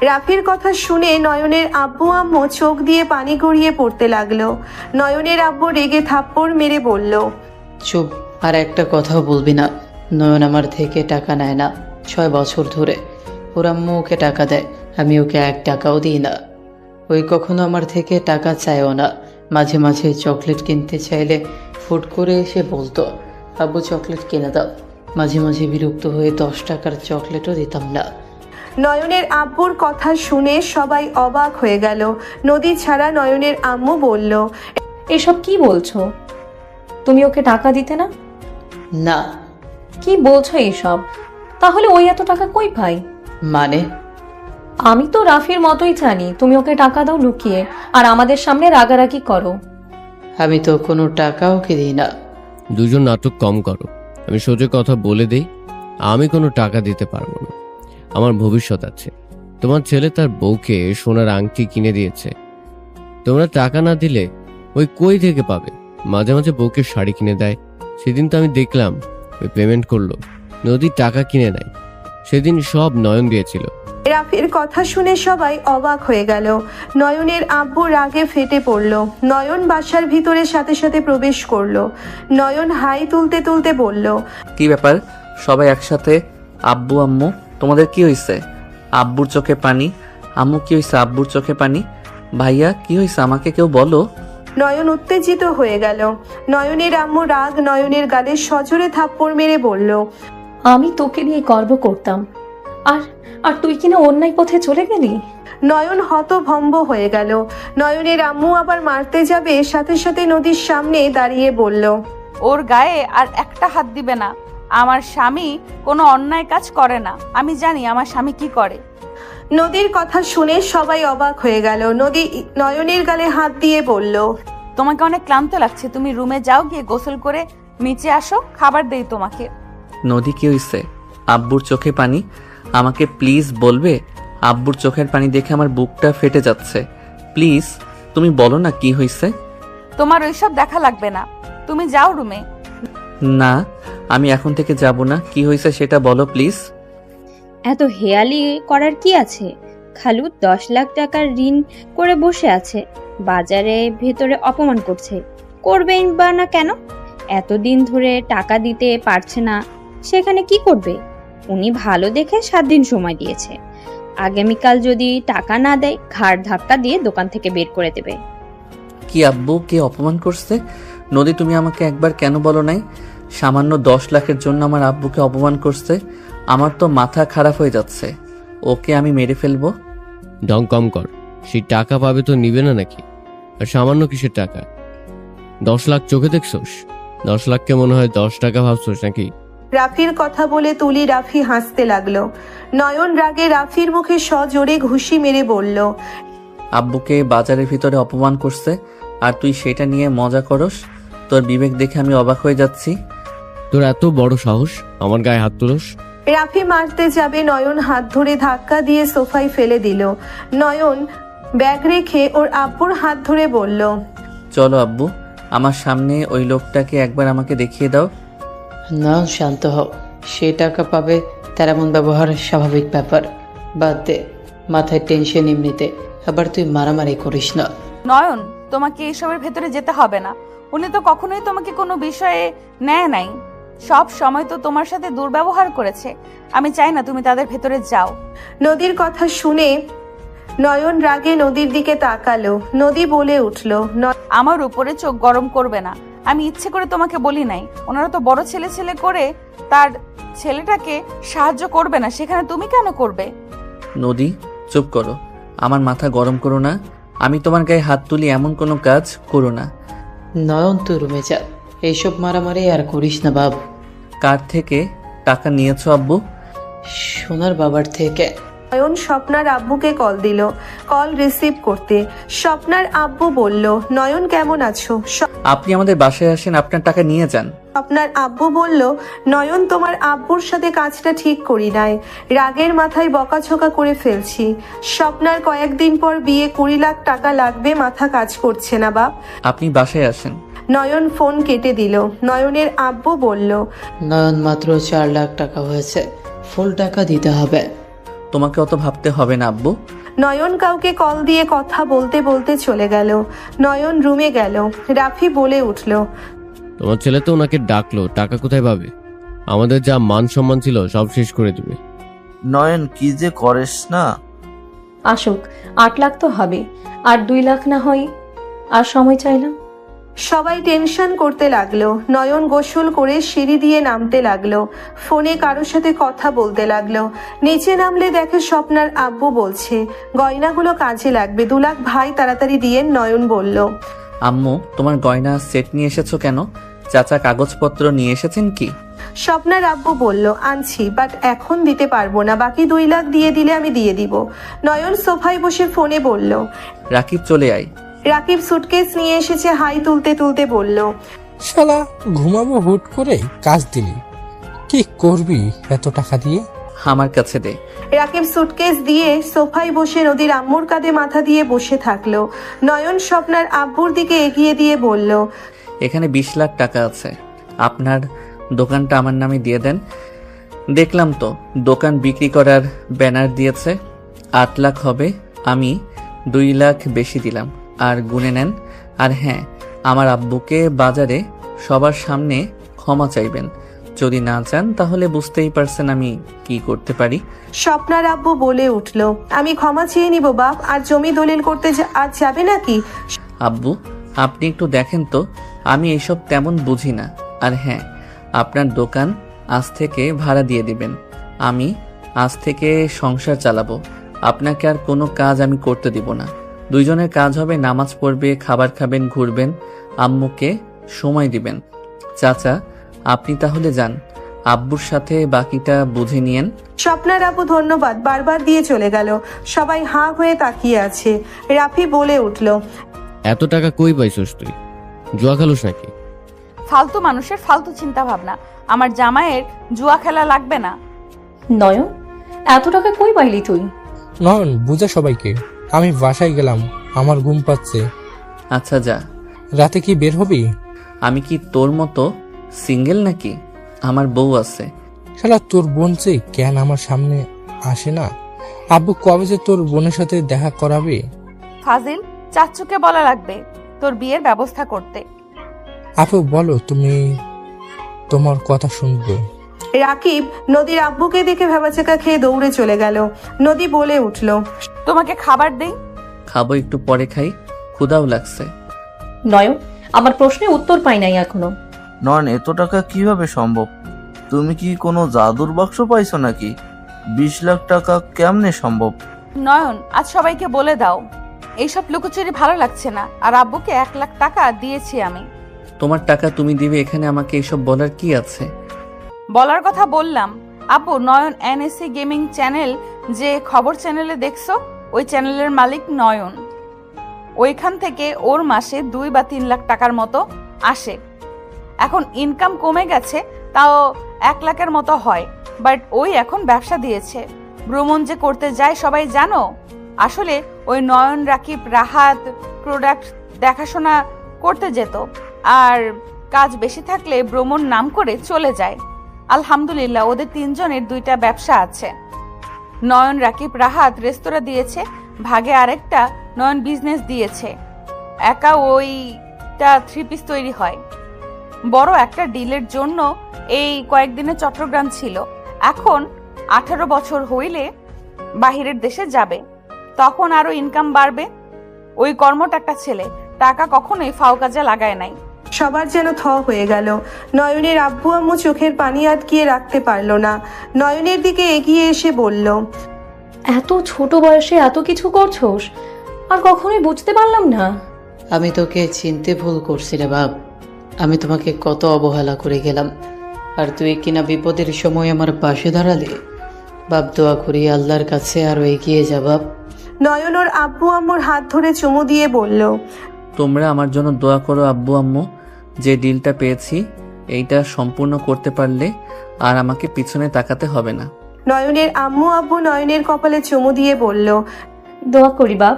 রাফির কথা শুনে নয়নের আব্বু আম্মু চোখ দিয়ে পানি গড়িয়ে পড়তে লাগলো। নয়নের আব্বু রেগে থাপ্পড় মেরে বলল, চুপ, আর একটা কথাও বলবি না। নয়ন আমার থেকে টাকা নেয় না 6 বছর ধরে। ওর আম্মু ওকে টাকা দেয়, আমি ওকে 1 টাকাও দিই না। ওই কখনো আমার থেকে টাকা চায়ও না। মাঝে মাঝে চকলেট কিনতে চাইলে ফুট করে এসে বলতো, আব্বু চকলেট কিনে দাও। মাঝে মাঝে বিরক্ত হয়ে 10 টাকার চকলেটও দিতাম না। নয়নের আব্বুর কথা শুনে সবাই অবাক হয়ে গেল। নদী ছাড়া নয়নের আম্মু বলল, এসব কি বলছো? তুমি ওকে টাকা দিতে না? না। কি বলছো এইসব? তাহলে ওই এত টাকা কই পাই? মানে? আমি তো রাফির মতোই জানি তুমি ওকে টাকা দাও লুকিয়ে, আর আমাদের সামনে রাগারাগি করো। আমি তো কোনো টাকা ওকে দিই না। দুজন নাটক কম করো। আমি সোজা কথা বলে দেই, আমি কোনো টাকা দিতে পারবো না। আমার ভবিষ্যৎ আছে। তোমার ছেলে তার বউকে সোনার আংটি কিনে দিয়েছে, তোমরা টাকা না দিলে ওই কই থেকে পাবে? মাঝে মাঝে বউকে শাড়ি কিনে দেয়। সেদিন তো আমি দেখলাম ওই পেমেন্ট করলো, নদী টাকা কিনে নেয়। সেদিন সব নয়ন দিয়েছিল। রাফির কথা শুনে সবাই অবাক হয়ে গেল। নয়নের আব্বু রাগে ফেটে পড়ল। নয়ন বাসার ভিতরে সাথে সাথে প্রবেশ করলো। নয়ন হাই তুলতে তুলতে বলল, কি ব্যাপার সবাই একসাথে? আব্বু আম্মু তোমাদের কি হয়েছে? আব্বুর চোখে পানি। আম্মু কি হয়েছে? আব্বুর চোখে পানি। ভাইয়া কি হয়েছে আমাকে কেউ বলো। নয়ন উত্তেজিত হয়ে গেল। নয়নের আম্মু রাগ নয়নের গালে সজোরে থাপ্পড় মেরে বলল, আমি তোকে নিয়ে গর্ব করতাম, আর আর তুই কিনা অন্যায় পথে চলে গেলি। নয়ন হতভম্ব হয়ে গেল। নয়নের আম্মু আবার মারতে যাবে, সাথে সাথে নদীর সামনে দাঁড়িয়ে বলল, ওর গায়ে আর একটা হাত দিবে না। আমার স্বামী কোনো অন্যায় কাজ করে না। আমি জানি আমার স্বামী কি করে। নদীর কথা শুনে সবাই অবাক হয়ে গেল। নদী নয়নের গালে হাত দিয়ে বলল, তোমাকে অনেক ক্লান্ত লাগছে, তুমি রুমে যাও, গিয়ে গোসল করে নিচে আসো, খাবার দেই তোমাকে। নদী কি হয়েছে? আব্বুর চোখে পানি। আমাকে প্লিজ বলবে? আব্বুর চোখের পানি দেখে আমার বুকটা ফেটে যাচ্ছে। প্লিজ তুমি বলো না কি হয়েছে। তোমার ওইসব দেখা লাগবে না, তুমি যাও রুমে। না, আমি এখন থেকে যাব না। কি হয়েছে সেটা বলো প্লিজ। এত হেয়ালি করার কি আছে? খালু 10 লাখ টাকার ঋণ করে বসে আছে, বাজারে ভেতরে অপমান করছে। করবেন বা না কেন? এতদিন ধরে টাকা দিতে পারছে না, সেখানে কি করবে? উনি ভালো দেখে 7 দিন সময় দিয়েছে। আগামীকাল যদি টাকা না দেয়, ঘাড় ধাক্কা দিয়ে দোকান থেকে বের করে দেবে। কি আব্বু কে অপমান করছে? নদী তুমি আমাকে একবার কেন বলো নাই? সামান্য 10 লাখের জন্য আমার আব্বুকে অপমান করছে। আমার তো মাথা খারাপ হয়ে যাচ্ছে। ওকে আমি মেরে ফেলবো। ঢং কম কর। সেই টাকা পাবে তো নিবে না নাকি? আর সামান্য কিসের টাকা? 10 লাখ চোখে দেখছোস? 10 লাখকে মনে হয় 10 টাকা ভাবছোস নাকি? রাফির কথা বলে তুলি রাফি হাসতে লাগলো। নয়ন রাগে রাফির মুখে সজোরে ঘুষি মেরে বলল, আব্বুকে বাজারের ভিতরে অপমান করছে আর তুই সেটা নিয়ে মজা করস? তোর বিবেক দেখে আমি অবাক হয়ে যাচ্ছি। তোর এত বড় সাহস আমার গায়ে হাত তুলস? রাফি মারতে যাবে, নয়ন হাত ধরে ধাক্কা দিয়ে সোফায় ফেলে দিল। নয়ন ব্যাগ রেখে ওর আব্বুর হাত ধরে বলল, চলো আব্বু, আমার সামনে ওই লোকটাকে একবার আমাকে দেখিয়ে দাও। না, শান্ত হও। সে টাকা পাবে, তার এমন ব্যবহার স্বাভাবিক ব্যাপার। বাদ দে, মাথায় টেনশন এমনিতে, আবার তুই মারামারি করিস না। নয়ন, তোমাকে এসবের ভেতরে যেতে হবে না। উনি তো কখনোই তোমাকে কোনো বিষয়ে নেয় নাই, সব সময় তো তোমার সাথে দুর্ব্যবহার করেছে। আমি চাই না তুমি তাদের ভেতরে যাও। নদীর কথা শুনে নয়ন রাগে নদীর দিকে তাকালো। নদী বলে উঠল, আমার উপরে চোখ গরম করবে না। আমি ইচ্ছে করে তোমাকে বলি নাই। ওনারা তো বড় ছেলে ছেলে করে তার ছেলেটাকে সাহায্য করবে না, সেখানে তুমি কেন করবে? নদী চুপ করো, আমার মাথা গরম করো না। আমি তোমার গায়ে হাত তুলি এমন কোনো কাজ করো না। নয়ন, তুই রুমে যা, এইসব মারামারি আর করিস না বাবু। কার থেকে টাকা নিয়েছো আব্বু? সোনার বাবার থেকে। নয়ন স্বপ্নার আব্বুকে কল দিল। কল রিসিভ করতে স্বপ্নার আব্বু বলল, নয়ন কেমন আছো? আপনি আমাদের বাসায় আসেন, আপনার টাকা নিয়ে যান। স্বপ্নার আব্বু বলল, নয়ন তোমার আব্বুর সাথে কাজটা ঠিক করি নাই, রাগের মাথায় বকাঝকা করে ফেলছি। স্বপ্নার কয়েকদিন পর বিয়ে, 20 লাখ টাকা লাগবে, মাথা কাজ করছে না বাপ। আপনি বাসায় আসেন। নয়ন ফোন কেটে দিল। নয়নের আব্বু বলল, নয়ন, মাত্র 4 লাখ টাকা হয়েছে, ফুল টাকা দিতে হবে। তোমাকে অত ভাবতে হবে না আব্বু। নয়ন কাউকে কল দিয়ে কথা বলতে বলতে চলে গেল। নয়ন রুমে গেল। রাফি বলে উঠল, তোমার ছেলে তো ওনাকে ডাকলো, টাকা কোথায় পাবে? আমাদের যা মান সম্মান ছিল সব শেষ করে দিবে। নয়ন কি যে করিস না। আসুক, 8 লাখ তো হবে, আর 2 লাখ না হয় আর সময় চাইলাম। সবাই টেনশন করতে লাগলো। নয়ন গোসল করে সিঁড়ি দিয়ে নামতে লাগলো। ফোনে কারোর সাথে কথা বলতে লাগলো। নিচে নামলে দেখে স্বপ্নার আব্বু বলছে, গয়নাগুলো কাজে লাগবে, 2 লাখ ভাই তাড়াতাড়ি দিয়ে। নয়ন বলল, আম্মু তোমার গয়না সেট নিয়ে এসেছো কেন? চাচা কাগজপত্র নিয়ে এসেছেন কি? স্বপ্নার আব্বু বলল, আনছি, বাট এখন দিতে পারবো না, বাকি 2 লাখ দিয়ে দিলে আমি দিয়ে দিব। নয়ন সোফায় বসে ফোনে বলল, রাকিব চলে আয়, রাকিব সুটকেস নিয়ে এসেছে, হাই তুলতে তুলতে বলল, শালা ঘুমাবো হুট করে কাজ দিলি। কি করবি এত টাকা দিয়ে? আমার কাছে দে। রাকিব সুটকেস দিয়ে সোফায় বসে নদীর আম্মুর কাঁধে মাথা দিয়ে বসে থাকলো। নয়ন স্বপ্নার আব্বুর দিকে এগিয়ে দিয়ে বলল, এখানে 20 লাখ টাকা আছে, আপনার দোকানটা আমার নামে দিয়ে দেন। দেখলাম তো দোকান বিক্রি করার ব্যানার দিয়েছে। 8 লাখ হবে, আমি 2 লাখ বেশি দিলাম, আর গুনে নেন। আর হ্যাঁ, আমার আব্বুকে বাজারে সবার সামনে ক্ষমা চাইবেন। যদি না চান তাহলে বুঝতেই পারছেন আমি কি করতে পারি। স্বপ্নার আব্বু বলে উঠল, আমি ক্ষমা চেয়ে নিব বাপ, আর জমি দলিল করতে আজ যাবে নাকি? আব্বু, আপনি একটু দেখেন তো, আমি এইসব তেমন বুঝি না। আর হ্যাঁ, আপনার দোকান আজ থেকে ভাড়া দিয়ে দিবেন। আমি আজ থেকে সংসার চালাবো, আপনাকে আর কোনো কাজ আমি করতে দিব না। দুইজনের কাজ হবে, নামাজ পড়বে, খাবার খাবেন, ঘুরবেন, আম্মুকে সময় দিবেন। চাচা, আপনি তাহলে যান, আব্বুর সাথে বাকিটা বুঝে নিয়েন। স্বপ্নার আব্বু ধন্যবাদ বারবার দিয়ে চলে গেল। সবাই হাঁ হয়ে তাকিয়ে আছে। রাফি বলে উঠল, এত টাকা কই পাইছস তুই? জুয়া খেলোস নাকি? ফালতু মানুষের ফালতু চিন্তা ভাবনা। আমার জামাইয়ের জুয়া খেলা লাগবে না। নয়ন, এত টাকা কই পাইলি তুই? নয়ন, বুঝা সবাইকে, আমি বাসায় গেলাম, আমার ঘুম পাচ্ছে। আচ্ছা যা। রাতে কি বের হবি? আমি কি তোর মতো সিঙ্গেল নাকি? আমার বউ আছে। শালা তোর বোন যে কেন আমার সামনে আসে না? আব্বু কবে যে তোর বোনের সাথে দেখা করাবে? ফাজিল, চাচ্চুকে বলা লাগবে তোর বিয়ের ব্যবস্থা করতে। আপু বলো, তুমি তোমার কথা শুনবো। রাকিব নদীর আব্বুকে দেখে ভেবাচাকা খেয়ে দৌড়ে চলে গেল। নদী বলে উঠল, তোমাকে খাবার দেই? খাবো, একটু পরে খাই, ক্ষুধাও লাগছে। নয়ন, আমার প্রশ্নের উত্তর পাই নাই এখনো। নয়ন, এত টাকা কিভাবে সম্ভব? তুমি কি কোনো জাদুর বাক্স পাইছো নাকি? 20 লাখ টাকা কেমনে সম্ভব? নয়ন, আজ সবাইকে বলে দাও এইসব লুকোচুরি ভালো লাগছে না। আর আব্বুকে 1 লাখ টাকা দিয়েছি আমি। তোমার টাকা তুমি দিবে, এখানে আমাকে এসব বলার কি আছে? বলার কথা বললাম। আব্বু, নয়ন এনএসসি গেমিং চ্যানেল যে খবর চ্যানেলে দেখছো, ওই চ্যানেলের মালিক নয়ন। ওইখান থেকে ওর মাসে 2 বা 3 লাখ টাকার মতো আসে। এখন ইনকাম কমে গেছে, তাও 1 লাখের মতো হয়। বাট ওই এখন ব্যবসা দিয়েছে। ভ্রমণ যে করতে যায় সবাই জানো। আসলে ওই নয়ন, রাকিব, রাহাত প্রোডাক্ট দেখাশোনা করতে যেত, আর কাজ বেশি থাকলে ভ্রমণ নাম করে চলে যায়। আলহামদুলিল্লাহ, ওদের 3 জনের 2টা ব্যবসা আছে। নয়ন, রাকিব, রাহাত রেস্তোরাঁ দিয়েছে, ভাগে আরেকটা নয়ন বিজনেস দিয়েছে। একা ওইটা 3 পিস তৈরি হয়। বড় একটা ডিলের জন্য এই কয়েকদিনে চট্টগ্রাম ছিল। এখন 18 বছর হইলে বাহিরের দেশে যাবে, তখন আরো ইনকাম বাড়বে। ওই কর্মটা একটা ছেলে, টাকা কখনোই ফাও কাজে লাগায় নাই। সবার যেন থ হয়ে গেল। নয়নের আব্বু আম্মু চোখের পানি আটকিয়ে রাখতে পারল না। নয়নের দিকে এগিয়ে এসে বলল, এত ছোট বয়সে এত কিছু করছোস, আর কখনোই বুঝতে পারলাম না। আমি তোকে চিনতে ভুল করছি রে বাপ। আমি তোমাকে কত অবহেলা করে গেলাম, আর তুই কিনা বিপদের সময় আমার পাশে দাঁড়ালে। বাপ, দোয়া করি আল্লাহর কাছে আরো এগিয়ে যা বাপ। নয়ন ওর আব্বু আম্মুর হাত ধরে চুমু দিয়ে বলল, তোমরা আমার জন্য দোয়া করো আব্বু আম্মু। যে ডিলটা পেয়েছি এইটা সম্পূর্ণ করতে পারলে আর আমাকে পিছনে তাকাতে হবে না। নয়নের আম্মু আব্বু নয়নের কপালে চুমু দিয়ে বলল, দোয়া করি বাপ,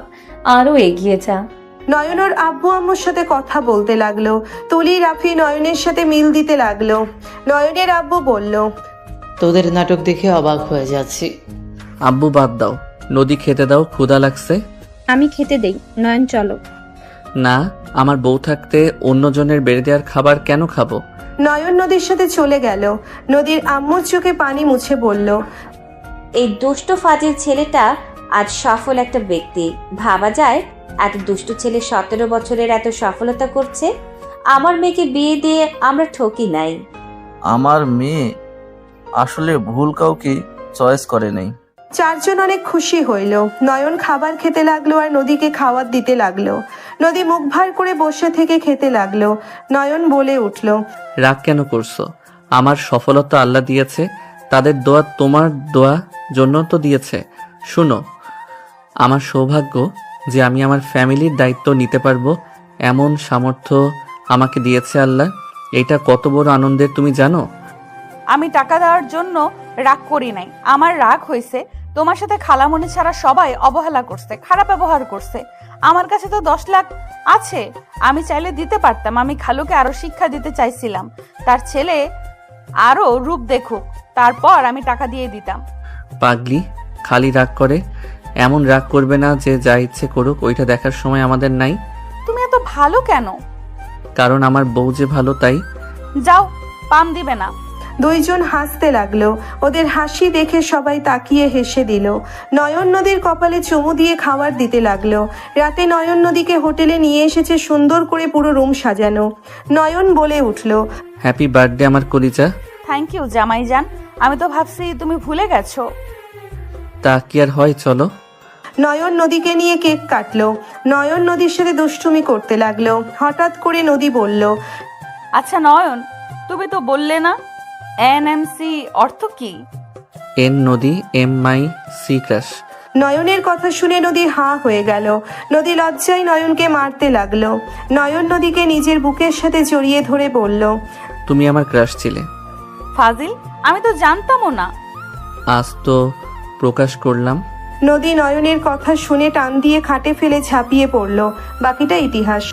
আরো এগিয়ে যা। নয়ন ওর আব্বু আম্মুর সাথে কথা বলতে লাগলো। তুলি, রাফি নয়নের সাথে মিল দিতে লাগলো। নয়নের আব্বু বলল, তোদের নাটক দেখে অবাক হয়ে যাচ্ছি। আব্বু বাদ দাও, নদী খেতে দাও, ক্ষুধা লাগছে। আমি খেতে দেই। নয়ন চলো। না, আমার বউ থাকতে অন্যজনের বেড়ে দেওয়ার খাবার কেন খাবো? নয়ন নদীর সাথে চলে গেল। নদীর আম্মুর চোখে পানি মুছে বলল, এই দুষ্ট ফাজিল ছেলেটা আজ সফল একটা ব্যক্তি। ভাবা যায় এত দুষ্টু ছেলে 17 বছরের এত সফলতা করছে। আমার মেয়েকে বিয়ে দিয়ে আমরা ঠকি নাই। আমার মেয়ে আসলে ভুল কাউকে চয়েস করে নেই। 4 জন অনেক খুশি হইল। নয়ন খাবার খেতে লাগলো আর নদীকে খাবার দিতে লাগলো। নদী মুখ ভার করে বসে থেকে খেতে লাগলো। নয়ন বলে উঠল, রাগ কেন করছো? আমার সফলতা আল্লাহ দিয়েছে, তাদের দোয়া তোমার দোয়া জন্য তো দিয়েছে। শুনো, আমার সৌভাগ্য যে আমি আমার ফ্যামিলির দায়িত্ব নিতে পারবো এমন সামর্থ্য আমাকে দিয়েছে আল্লাহ। এটা কত বড় আনন্দের তুমি জানো? আমি টাকা দেওয়ার জন্য রাগ করি নাই। আমার রাগ হয়েছে তোমার সাথে খালামণি ছাড়া সবাই অবহেলা করছে, খারাপ ব্যবহার করছে। আমার কাছে তো 10 লাখ আছে, আমি চাইলে দিতে পারতাম। আমি খালুকে আরো শিক্ষা দিতে চাইছিলাম, তার ছেলে আরো রূপ দেখুক, তারপর আমি টাকা দিয়ে দিতাম। পাগলি, খালি রাগ করে। এমন রাগ করবে না যে যা ইচ্ছে করুক, ওইটা দেখার সময় আমাদের নাই। তুমি এত ভালো কেন? কারণ আমার বউ যে ভালো তাই। যাও, পাম দিবে না। দুইজন হাসতে লাগলো। ওদের হাসি দেখে সবাই তাকিয়ে হেসে দিল। নয়ন নদীর কপালে চুমু দিয়ে খাবার দিতে লাগলো। রাতে নয়ন নদীকে হোটেলে নিয়ে এসেছে সুন্দর করে পুরো রুম সাজানো। নয়ন বলে উঠল, হ্যাপি বার্থডে আমার কলিজা। থ্যাংক ইউ জামাইজান, আমি তো ভাবছি তুমি ভুলে গেছো। তা কি আর হয়, চলো। নয়ন নদীকে নিয়ে কেক কাটলো। নয়ন নদীর সাথে দুষ্টুমি করতে লাগলো। হঠাৎ করে নদী বলল, আচ্ছা নয়ন, তুমি তো বললে না এনএমসি অর্থ কি? এন নদী, এম মাই সি ক্রাশ। নয়নের কথা শুনে নদী হাঁ হয়ে গেল। নদী লজ্জায় নয়নকে মারতে লাগলো। নয়ন নদীকে নিজের বুকের সাথে জড়িয়ে ধরে বলল, তুমি আমার ক্রাশ ছিলে। ফাজিল, আমি তো জানতামও না। আজ তো প্রকাশ করলাম। নদী নয়নের কথা শুনে টান দিয়ে খাটে ফেলে ঝাঁপিয়ে পড়ল। বাকিটা ইতিহাস।